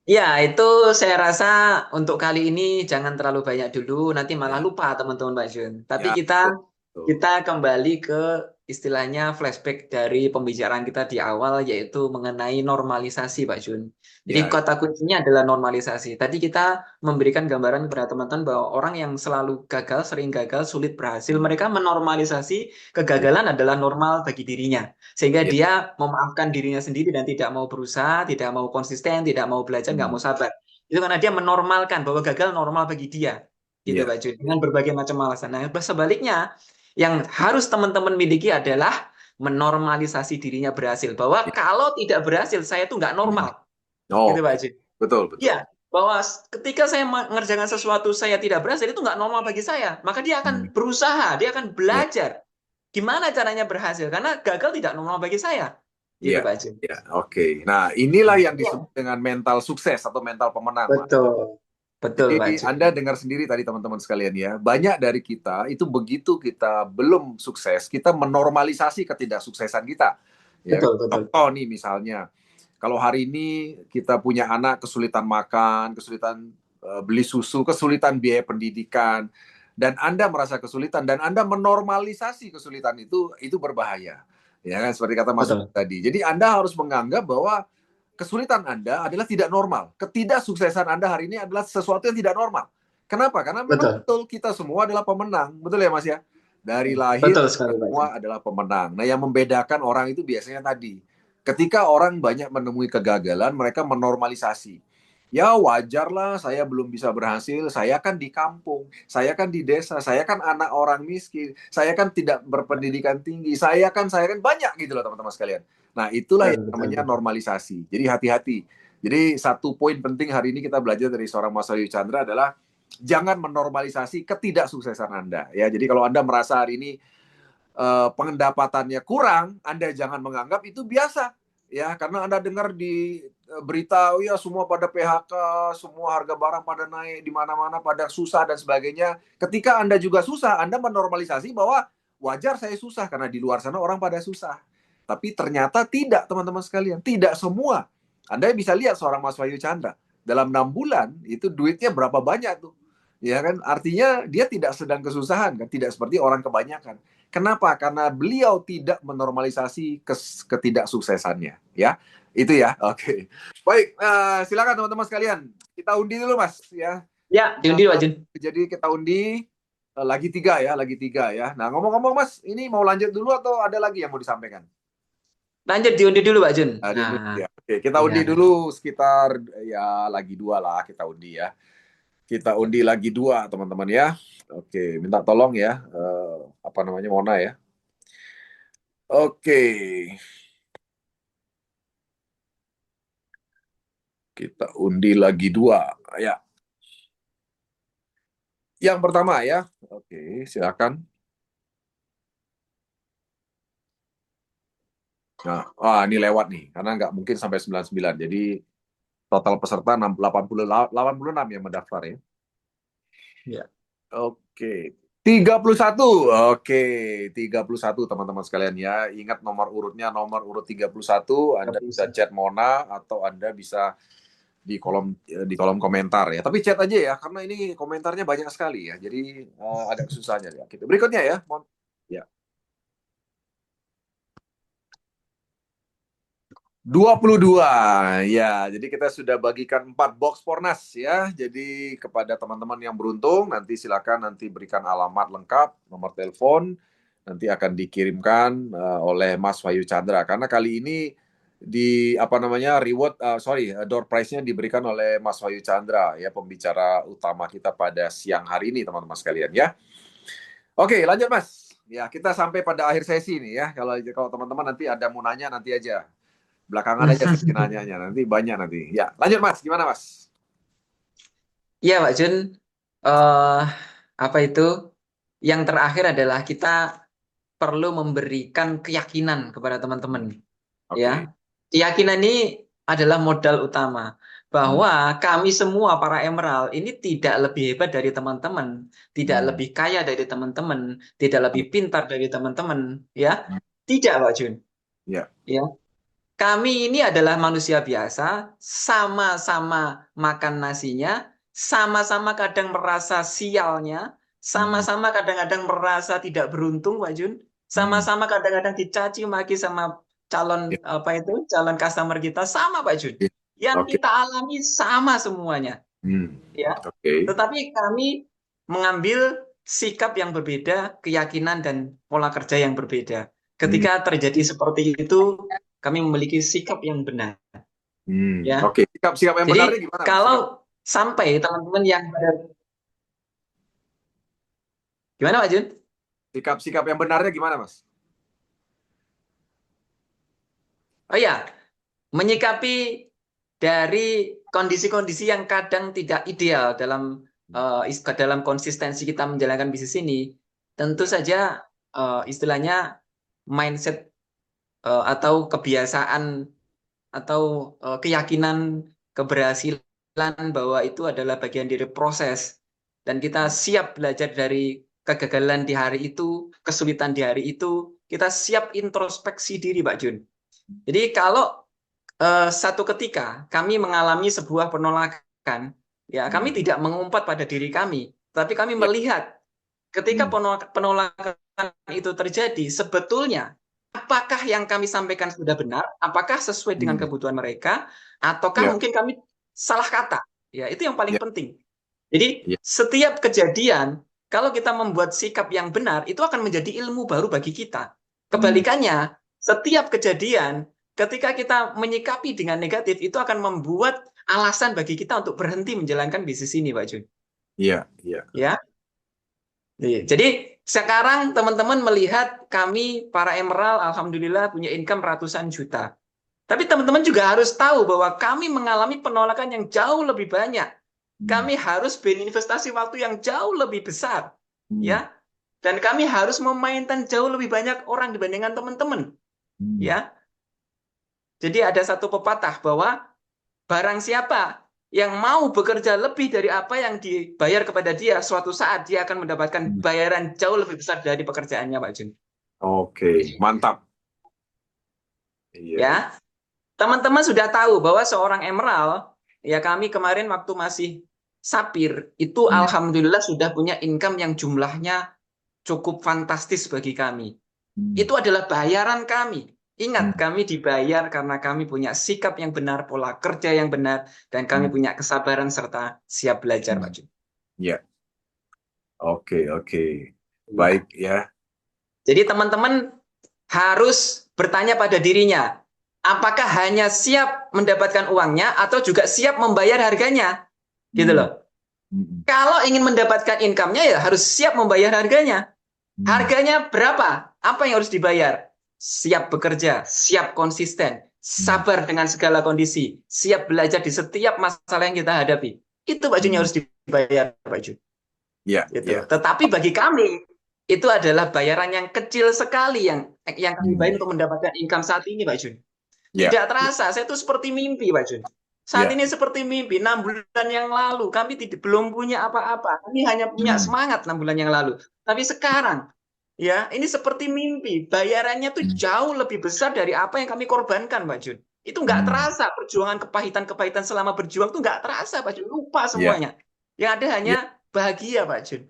Ya, itu saya rasa untuk kali ini jangan terlalu banyak dulu, nanti malah Ya, lupa teman-teman Pak Jun. Tapi ya, kita betul. Betul. kita kembali ke istilahnya flashback dari pembicaraan kita di awal, yaitu mengenai normalisasi, Pak Jun. Jadi Ya, kata kuncinya adalah normalisasi. Tadi kita memberikan gambaran kepada teman-teman bahwa orang yang selalu gagal, sering gagal, sulit berhasil, mereka menormalisasi ya, kegagalan adalah normal bagi dirinya. Sehingga ya. dia memaafkan dirinya sendiri dan tidak mau berusaha, tidak mau konsisten, tidak mau belajar, nggak Hmm. mau sabar. Itu karena dia menormalkan bahwa gagal normal bagi dia, gitu Iya. Pak Jun, dengan berbagai macam alasan. Nah, sebaliknya, yang harus teman-teman miliki adalah menormalisasi dirinya berhasil. Bahwa Iya. kalau tidak berhasil, saya tuh nggak Hmm. normal, gitu Oh, Pak Jun. betul, betul. Iya, bahwa ketika saya mengerjakan sesuatu saya tidak berhasil, itu nggak normal bagi saya. Maka dia Hmm. akan berusaha, dia akan Iya. belajar gimana caranya berhasil. Karena gagal tidak normal bagi saya, gitu Iya, Pak Jun. iya, oke. Nah, inilah yang Iya, disebut dengan mental sukses atau mental pemenang, Mas. betul, betul Pak Jadi Jun. Anda dengar sendiri tadi teman-teman sekalian ya, banyak dari kita itu begitu kita belum sukses, kita menormalisasi ketidaksuksesan kita. Ya, Betul, betul. contoh nih misalnya, kalau hari ini kita punya anak kesulitan makan, kesulitan beli susu, kesulitan biaya pendidikan, dan Anda merasa kesulitan dan Anda menormalisasi kesulitan itu berbahaya. Ya kan seperti kata Mas Betul, tadi. Jadi Anda harus menganggap bahwa kesulitan Anda adalah tidak normal. Ketidaksuksesan Anda hari ini adalah sesuatu yang tidak normal. Kenapa? Karena memang betul. betul kita semua adalah pemenang. Betul ya Mas ya? Dari lahir Betul kita sekali Pak Jun. semua adalah pemenang. Nah yang membedakan orang itu biasanya tadi. Ketika orang banyak menemui kegagalan, mereka menormalisasi. Ya wajarlah saya belum bisa berhasil, saya kan di kampung, saya kan di desa, saya kan anak orang miskin, saya kan tidak berpendidikan tinggi, saya kan banyak gitu loh teman-teman sekalian. Nah, itulah yang Betul, betul, namanya betul. normalisasi. Jadi hati-hati. Jadi satu poin penting hari ini kita belajar dari seorang Mas Wahyu Chandra adalah jangan menormalisasi ketidaksuksesan Anda. Ya, jadi kalau Anda merasa hari ini pendapatannya kurang, Anda jangan menganggap itu biasa. Ya, karena Anda dengar di berita, oh ya semua pada PHK, semua harga barang pada naik, di mana-mana pada susah dan sebagainya. Ketika Anda juga susah, Anda menormalisasi bahwa wajar saya susah karena di luar sana orang pada susah. Tapi ternyata tidak, teman-teman sekalian. Tidak semua. Anda bisa lihat seorang Mas Wahyu Chandra. Dalam 6 bulan, itu duitnya berapa banyak tuh. Ya kan? Artinya dia tidak sedang kesusahan, kan? Tidak seperti orang kebanyakan. Kenapa? Karena beliau tidak menormalisasi ketidaksuksesannya. Ya, itu ya. Oke. Baik, silakan teman-teman sekalian. Kita undi dulu, Mas. Ya, Ya, diundi Pak Jun. jadi kita undi lagi 3 ya, lagi 3 ya. Nah, ngomong-ngomong, Mas, ini mau lanjut dulu atau ada lagi yang mau disampaikan? Lanjut diundi dulu Pak Jun. Diundi Nah, ya. Oke, kita iya. undi dulu sekitar ya lagi 2 lah kita undi ya. Kita undi lagi 2, teman-teman ya. Oke, minta tolong ya. Apa namanya, Mona ya. Oke. Kita undi lagi 2. Ya. Yang pertama ya. Oke, silakan. Nah, ini lewat nih. Karena nggak mungkin sampai 99. Jadi total peserta 86 yang mendaftar ya. Ya. Oke. 31. Oke, 31 teman-teman sekalian ya. Ingat nomor urutnya nomor urut 31. Anda bisa chat Mona atau Anda bisa di kolom komentar ya. Tapi chat aja ya karena ini komentarnya banyak sekali ya. Jadi agak susahnya ya. Gitu. Berikutnya ya, Mon. Ya. 22. Ya, jadi kita sudah bagikan 4 box Pornas ya. Jadi kepada teman-teman yang beruntung nanti silakan nanti berikan alamat lengkap, nomor telepon nanti akan dikirimkan oleh Mas Wahyu Chandra karena kali ini di apa namanya door prize-nya diberikan oleh Mas Wahyu Chandra ya pembicara utama kita pada siang hari ini teman-teman sekalian ya. Oke, lanjut Mas. Ya, kita sampai pada akhir sesi nih ya. Kalau teman-teman nanti ada mau nanya nanti aja. Belakangan aja sesi nanyanya, nanti banyak nanti. Ya, lanjut Mas, gimana Mas? Iya Pak Jun. Eh apa itu? Yang terakhir adalah kita perlu memberikan keyakinan kepada teman-teman. Oke. Ya, keyakinan ini adalah modal utama bahwa kami semua para emerald ini tidak lebih hebat dari teman-teman, tidak lebih kaya dari teman-teman, tidak lebih pintar dari teman-teman, ya. Tidak, Pak Jun. Ya. Ya. Kami ini adalah manusia biasa, sama-sama makan nasinya, sama-sama kadang merasa sialnya, sama-sama kadang-kadang merasa tidak beruntung, Pak Jun. Sama-sama kadang-kadang dicaci maki sama calon calon customer kita sama, Pak Jun. Yang Oke. kita alami sama semuanya, ya. Oke. Tetapi kami mengambil sikap yang berbeda, keyakinan dan pola kerja yang berbeda. Ketika terjadi seperti itu, kami memiliki sikap yang benar. Ya. Oke. Sikap yang Jadi benarnya gimana? kalau sampai teman-teman yang gimana Pak Jun? Sikap-sikap yang benarnya gimana, Mas? Oh ya, menyikapi dari kondisi-kondisi yang kadang tidak ideal dalam konsistensi kita menjalankan bisnis ini, tentu Ya. saja istilahnya mindset atau kebiasaan atau keyakinan keberhasilan bahwa itu adalah bagian dari proses dan kita siap belajar dari kegagalan di hari itu, kesulitan di hari itu, kita siap introspeksi diri, Pak Jun. Jadi kalau satu ketika kami mengalami sebuah penolakan, ya kami tidak mengumpat pada diri kami, tapi kami Ya. melihat ketika penolakan itu terjadi, sebetulnya apakah yang kami sampaikan sudah benar, apakah sesuai dengan kebutuhan mereka, ataukah Ya. mungkin kami salah kata. Ya, itu yang paling Ya. penting. Jadi Ya. setiap kejadian, kalau kita membuat sikap yang benar, itu akan menjadi ilmu baru bagi kita. Kebalikannya, setiap kejadian, ketika kita menyikapi dengan negatif, itu akan membuat alasan bagi kita untuk berhenti menjalankan bisnis ini, Pak Jun. Iya, iya. Ya, jadi sekarang teman-teman melihat kami para Emerald, alhamdulillah punya income ratusan juta. Tapi teman-teman juga harus tahu bahwa kami mengalami penolakan yang jauh lebih banyak. Kami harus berinvestasi waktu yang jauh lebih besar, ya. Dan kami harus memainkan jauh lebih banyak orang dibandingkan teman-teman, ya. Jadi ada satu pepatah bahwa barang siapa yang mau bekerja lebih dari apa yang dibayar kepada dia, suatu saat dia akan mendapatkan bayaran jauh lebih besar dari pekerjaannya, Pak Jun. Oke, mantap. Iya, iya. Ya, teman-teman sudah tahu bahwa seorang Emerald, ya kami kemarin waktu masih Sapir, itu alhamdulillah sudah punya income yang jumlahnya cukup fantastis bagi kami. Itu adalah bayaran kami. Ingat, kami dibayar karena kami punya sikap yang benar, pola kerja yang benar, dan kami punya kesabaran serta siap belajar, Pak Jun. Iya. Oke, oke. Ya. Baik ya. Jadi teman-teman harus bertanya pada dirinya, apakah hanya siap mendapatkan uangnya atau juga siap membayar harganya? Gitu loh. Kalau ingin mendapatkan income-nya ya harus siap membayar harganya. Harganya berapa? Apa yang harus dibayar? Siap bekerja, siap konsisten, sabar dengan segala kondisi, siap belajar di setiap masalah yang kita hadapi. Itu Pak Jun yang harus dibayar, Pak Jun. Iya, Gitu. iya. Tetapi bagi kami itu adalah bayaran yang kecil sekali yang kami bayar untuk mendapatkan income saat ini, Pak Jun. Iya, Tidak terasa, saya itu seperti mimpi, Pak Jun. Saat iya. ini seperti mimpi. 6 bulan yang lalu kami belum punya apa-apa. Kami hanya punya semangat 6 bulan yang lalu. Tapi sekarang, ya ini seperti mimpi. Bayarannya tuh jauh lebih besar dari apa yang kami korbankan, Pak Jun. Itu nggak terasa perjuangan kepahitan-kepahitan selama berjuang tuh nggak terasa, Pak Jun. Lupa Iya, semuanya. Yang ada hanya iya. bahagia, Pak Jun.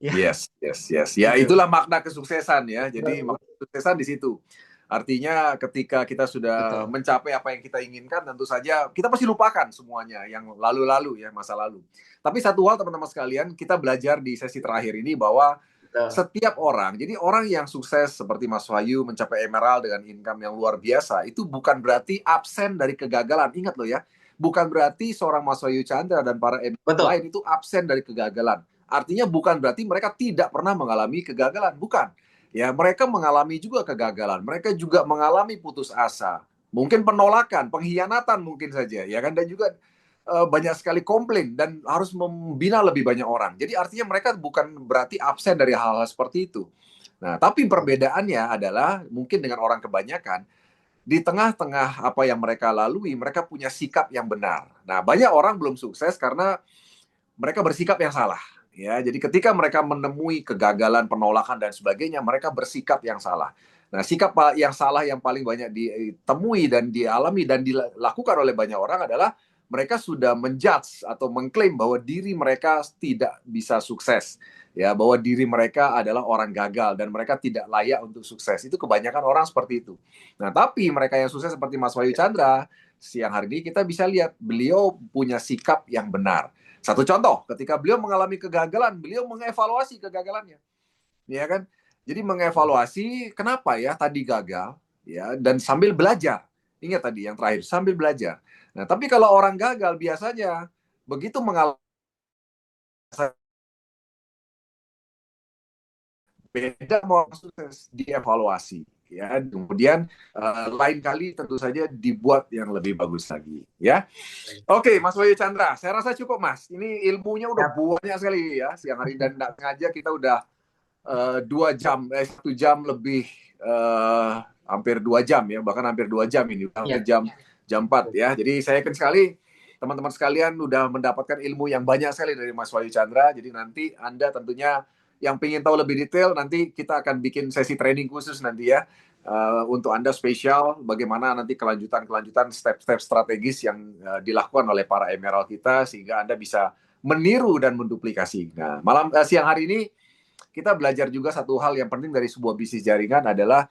Ya, Yes, yes, yes. Ya, gitu. itulah makna kesuksesan ya. Jadi makna kesuksesan di situ. Artinya ketika kita sudah Betul. mencapai apa yang kita inginkan, tentu saja kita pasti lupakan semuanya yang lalu-lalu ya, masa lalu. Tapi satu hal teman-teman sekalian, kita belajar di sesi terakhir ini bahwa Betul. setiap orang, jadi orang yang sukses seperti Mas Wahyu mencapai Emerald dengan income yang luar biasa, itu bukan berarti absen dari kegagalan. Ingat loh ya, bukan berarti seorang Mas Wahyu Chandra dan para Emerald Betul. lain itu absen dari kegagalan. Artinya bukan berarti mereka tidak pernah mengalami kegagalan, bukan. Ya, mereka mengalami juga kegagalan, mereka juga mengalami putus asa, mungkin penolakan, pengkhianatan mungkin saja, ya kan, dan juga banyak sekali komplain dan harus membina lebih banyak orang. Jadi artinya mereka bukan berarti absen dari hal-hal seperti itu. Nah, tapi perbedaannya adalah mungkin dengan orang kebanyakan, di tengah-tengah apa yang mereka lalui, mereka punya sikap yang benar. Nah, banyak orang belum sukses karena mereka bersikap yang salah. Ya, jadi ketika mereka menemui kegagalan, penolakan dan sebagainya, mereka bersikap yang salah. Nah, sikap yang salah yang paling banyak ditemui dan dialami dan dilakukan oleh banyak orang adalah mereka sudah menjudge atau mengklaim bahwa diri mereka tidak bisa sukses. Ya, bahwa diri mereka adalah orang gagal dan mereka tidak layak untuk sukses. Itu kebanyakan orang seperti itu. Nah, tapi mereka yang sukses seperti Mas Wahyu Chandra, siang hari ini kita bisa lihat beliau punya sikap yang benar. Satu contoh, ketika beliau mengalami kegagalan, beliau mengevaluasi kegagalannya, ya kan? Jadi mengevaluasi kenapa ya tadi gagal, ya, dan sambil belajar. Ingat tadi yang terakhir, sambil belajar. Nah, tapi kalau orang gagal biasanya begitu mengalami beda mau sukses dievaluasi ya, kemudian lain kali tentu saja dibuat yang lebih bagus lagi ya. Oke, Mas Wahyu Chandra, saya rasa cukup Mas. Ini ilmunya udah Siap. banyak sekali ya siang hari, dan nggak sengaja kita udah 2 jam, 1 jam lebih, hampir 2 jam ya, bahkan hampir 2 jam ini, hampir Iya. jam 4 ya. Jadi saya yakin sekali teman-teman sekalian udah mendapatkan ilmu yang banyak sekali dari Mas Wahyu Chandra. Jadi nanti Anda tentunya yang ingin tahu lebih detail, nanti kita akan bikin sesi training khusus nanti ya, untuk Anda spesial bagaimana nanti kelanjutan step-step strategis yang dilakukan oleh para emerald kita sehingga Anda bisa meniru dan menduplikasi. Nah, siang hari ini kita belajar juga satu hal yang penting dari sebuah bisnis jaringan adalah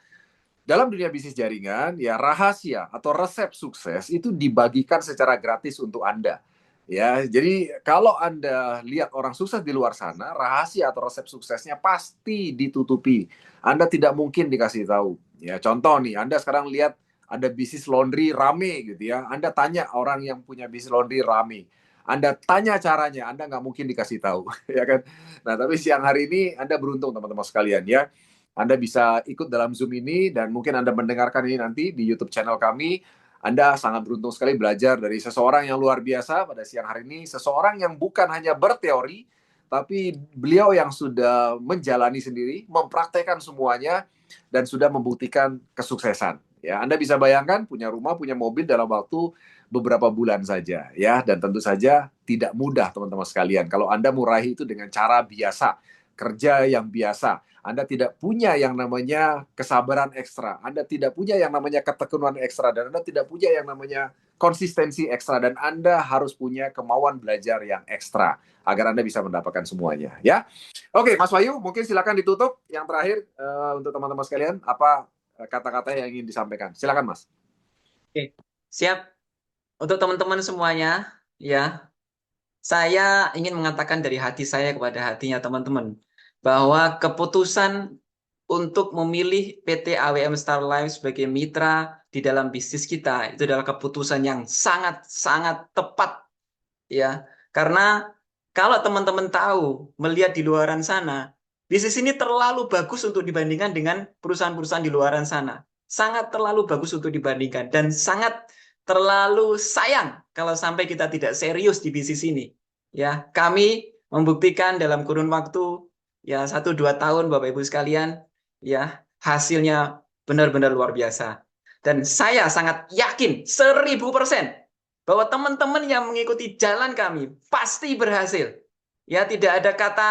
dalam dunia bisnis jaringan, ya rahasia atau resep sukses itu dibagikan secara gratis untuk Anda. Ya, jadi kalau Anda lihat orang sukses di luar sana, rahasia atau resep suksesnya pasti ditutupi. Anda tidak mungkin dikasih tahu. Ya, contoh nih, Anda sekarang lihat ada bisnis laundry rame gitu ya. Anda tanya orang yang punya bisnis laundry rame. Anda tanya caranya, Anda nggak mungkin dikasih tahu, ya kan? Nah, tapi siang hari ini Anda beruntung teman-teman sekalian ya. Anda bisa ikut dalam Zoom ini dan mungkin Anda mendengarkan ini nanti di YouTube channel kami. Anda sangat beruntung sekali belajar dari seseorang yang luar biasa pada siang hari ini. Seseorang yang bukan hanya berteori, tapi beliau yang sudah menjalani sendiri, mempraktekkan semuanya, dan sudah membuktikan kesuksesan. Ya, Anda bisa bayangkan punya rumah, punya mobil dalam waktu beberapa bulan saja. Ya, dan tentu saja tidak mudah teman-teman sekalian. Kalau Anda meraih itu dengan cara biasa, kerja yang biasa, Anda tidak punya yang namanya kesabaran ekstra, Anda tidak punya yang namanya ketekunan ekstra, dan Anda tidak punya yang namanya konsistensi ekstra, dan Anda harus punya kemauan belajar yang ekstra agar Anda bisa mendapatkan semuanya. Ya, oke, Mas Wahyu, mungkin silakan ditutup. Yang terakhir untuk teman-teman sekalian, apa kata-kata yang ingin disampaikan? Silakan, Mas. Oke. Siap. Untuk teman-teman semuanya, ya, saya ingin mengatakan dari hati saya kepada hatinya teman-teman bahwa keputusan untuk memilih PT AWM Star Life sebagai mitra di dalam bisnis kita itu adalah keputusan yang sangat-sangat tepat, ya. Karena kalau teman-teman tahu, melihat di luaran sana, bisnis ini terlalu bagus untuk dibandingkan dengan perusahaan-perusahaan di luaran sana. Sangat terlalu bagus untuk dibandingkan dan sangat terlalu sayang kalau sampai kita tidak serius di bisnis ini. Ya, kami membuktikan dalam kurun waktu ya 1-2 tahun Bapak Ibu sekalian, ya hasilnya benar-benar luar biasa. Dan saya sangat yakin 1000% bahwa teman-teman yang mengikuti jalan kami pasti berhasil. Ya, tidak ada kata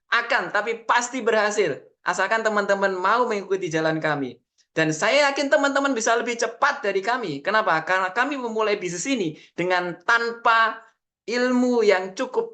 akan, tapi pasti berhasil. Asalkan teman-teman mau mengikuti jalan kami. Dan saya yakin teman-teman bisa lebih cepat dari kami. Kenapa? Karena kami memulai bisnis ini dengan tanpa ilmu yang cukup,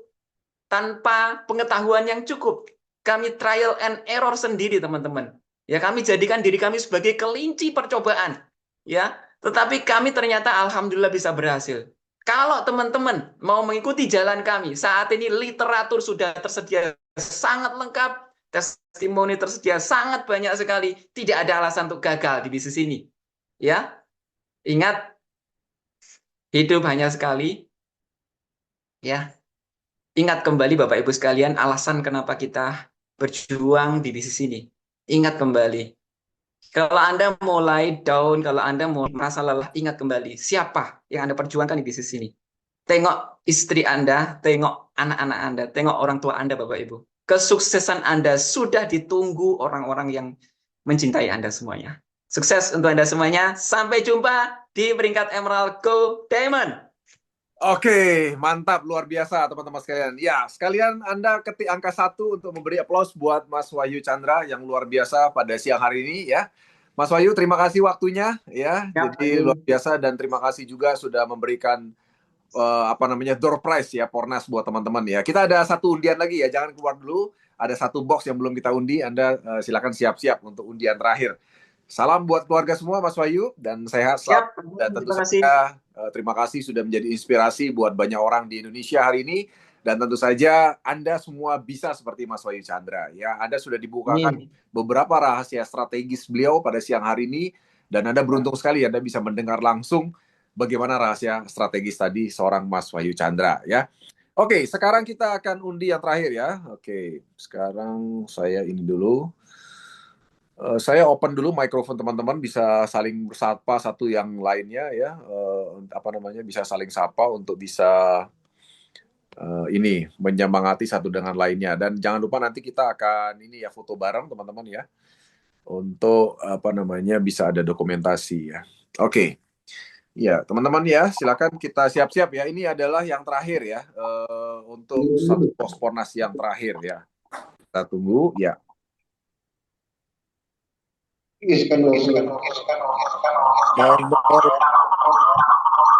tanpa pengetahuan yang cukup. Kami trial and error sendiri, teman-teman. Ya, kami jadikan diri kami sebagai kelinci percobaan. Ya, tetapi kami ternyata alhamdulillah bisa berhasil. Kalau teman-teman mau mengikuti jalan kami, saat ini literatur sudah tersedia sangat lengkap, testimoni tersedia sangat banyak sekali, tidak ada alasan untuk gagal di bisnis ini. Ya, ingat, hidup hanya sekali. Ya, ingat kembali Bapak Ibu sekalian alasan kenapa kita berjuang di bisnis ini. Ingat kembali. Kalau Anda mulai down, kalau Anda mau merasa lelah, ingat kembali siapa yang Anda perjuangkan di bisnis ini. Tengok istri Anda, tengok anak-anak Anda, tengok orang tua Anda, Bapak Ibu. Kesuksesan Anda sudah ditunggu orang-orang yang mencintai Anda semuanya. Sukses untuk Anda semuanya. Sampai jumpa di peringkat Emerald Go Diamond. Oke, mantap, luar biasa teman-teman sekalian. Ya, sekalian Anda ketik angka 1 untuk memberi aplaus buat Mas Wahyu Chandra yang luar biasa pada siang hari ini ya. Mas Wahyu, terima kasih waktunya ya. Jadi luar biasa, dan terima kasih juga sudah memberikan door prize ya, Pornas buat teman-teman ya. Kita ada satu undian lagi ya, jangan keluar dulu. Ada satu box yang belum kita undi, Anda silakan siap-siap untuk undian terakhir. Salam buat keluarga semua, Mas Wahyu, dan sehat selalu. Dan tentu saja terima kasih sudah menjadi inspirasi buat banyak orang di Indonesia hari ini. Dan tentu saja Anda semua bisa seperti Mas Wahyu Chandra. Ya, Anda sudah dibukakan beberapa rahasia strategis beliau pada siang hari ini. Dan Anda beruntung sekali Anda bisa mendengar langsung bagaimana rahasia strategis tadi seorang Mas Wahyu Chandra. Ya, Oke, sekarang kita akan undi yang terakhir ya. Oke, sekarang saya ini dulu. Saya open dulu mikrofon teman-teman, bisa saling bersapa satu yang lainnya ya. Apa namanya, bisa saling sapa untuk bisa ini menyemangati satu dengan lainnya. Dan jangan lupa nanti kita akan ini ya, foto bareng teman-teman ya, untuk apa namanya bisa ada dokumentasi ya. Oke. Ya, teman-teman ya, silakan kita siap-siap ya. Ini adalah yang terakhir ya, untuk satu Pospornas yang terakhir ya. Kita tunggu ya. Nomor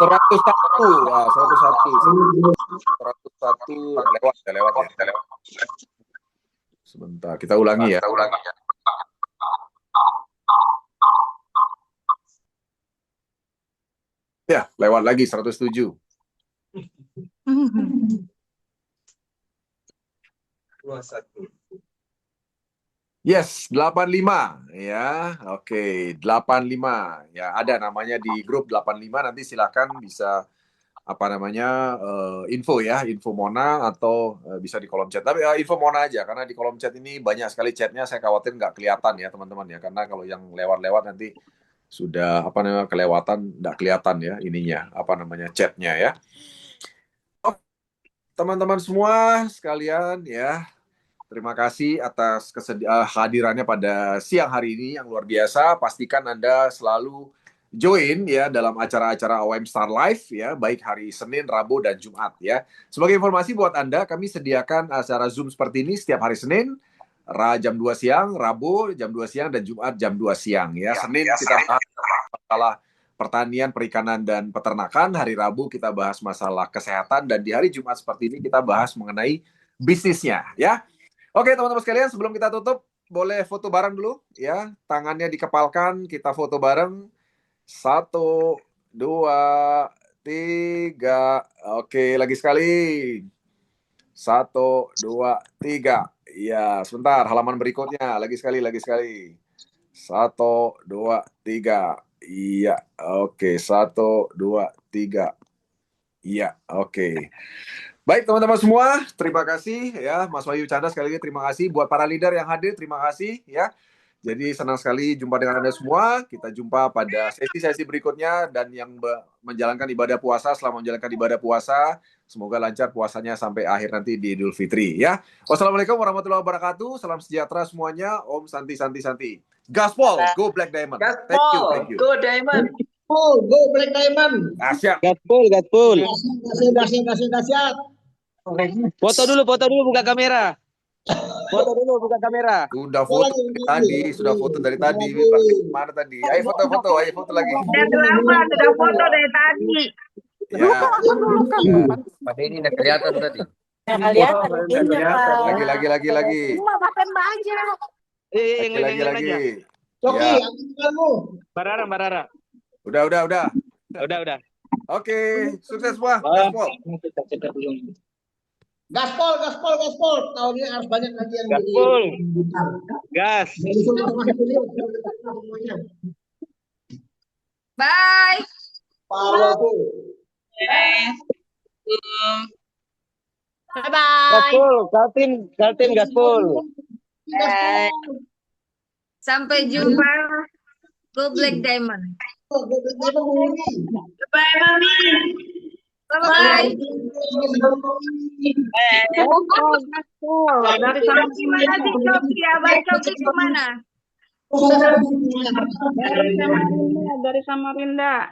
101, 101 lewat ya. Sebentar, kita ulangi ya. Ya, lewat lagi 107. Yes, 85 ya. Oke, 85. Ya, ada namanya di grup 85, nanti silakan bisa apa namanya info ya, info Mona atau bisa di kolom chat. Tapi info Mona aja karena di kolom chat ini banyak sekali chatnya, saya khawatir nggak kelihatan ya teman-teman ya, karena kalau yang lewat-lewat nanti sudah apa namanya kelewatan, nggak kelihatan ya ininya apa namanya chatnya ya. Teman-teman semua sekalian ya, terima kasih atas kehadirannya pada siang hari ini yang luar biasa. Pastikan Anda selalu join ya dalam acara-acara AWM Star Live ya, baik hari Senin, Rabu, dan Jumat ya. Sebagai informasi buat Anda, kami sediakan acara Zoom seperti ini setiap hari Senin, jam 2 siang, Rabu jam 2 siang, dan Jumat jam 2 siang ya. Senin kita bahas masalah pertanian, perikanan, dan peternakan. Hari Rabu kita bahas masalah kesehatan, dan di hari Jumat seperti ini kita bahas mengenai bisnisnya ya. Oke teman-teman sekalian, sebelum kita tutup, boleh foto bareng dulu ya. Tangannya dikepalkan, kita foto bareng. 1, 2, 3. Oke, lagi sekali. 1, 2, 3. Iya, sebentar, halaman berikutnya. Lagi sekali. 1, 2, 3. Iya, oke. 1, 2, 3. Iya, oke. Baik teman-teman semua, terima kasih ya Mas Wahyu Chandra, sekali lagi terima kasih buat para leader yang hadir, terima kasih ya. Jadi senang sekali jumpa dengan Anda semua. Kita jumpa pada sesi-sesi berikutnya, dan yang menjalankan ibadah puasa, selama menjalankan ibadah puasa, semoga lancar puasanya sampai akhir nanti di Idul Fitri ya. Wassalamualaikum warahmatullahi wabarakatuh. Salam sejahtera semuanya. Om Santi Santi Santi. Gaspol, go Black Diamond. Gaspol, go Diamond. Go Black Diamond. Asyik. Gaspol. Dahsyat. Foto dulu buka kamera. Buka kamera. Sudah foto dari tadi. Mana tadi? Ayo foto lagi. Sudah foto dari tadi. Ya. Pada ini udah kelihatan tadi. Lagi. Lagi. Coki, Ya. kamu. Barara. Udah. Udah. Oke, sukses semua. Gaspol. Tahun ini harus banyak lagi yang Gaspol. Gas. Bye. Bye-bye. Kaltim Gaspol. Sampai jumpa. Go Black Diamond. Bye, Mami. Bye-bye. Dari Samarinda di Coki, Abang Coki kemana? Dari Samarinda.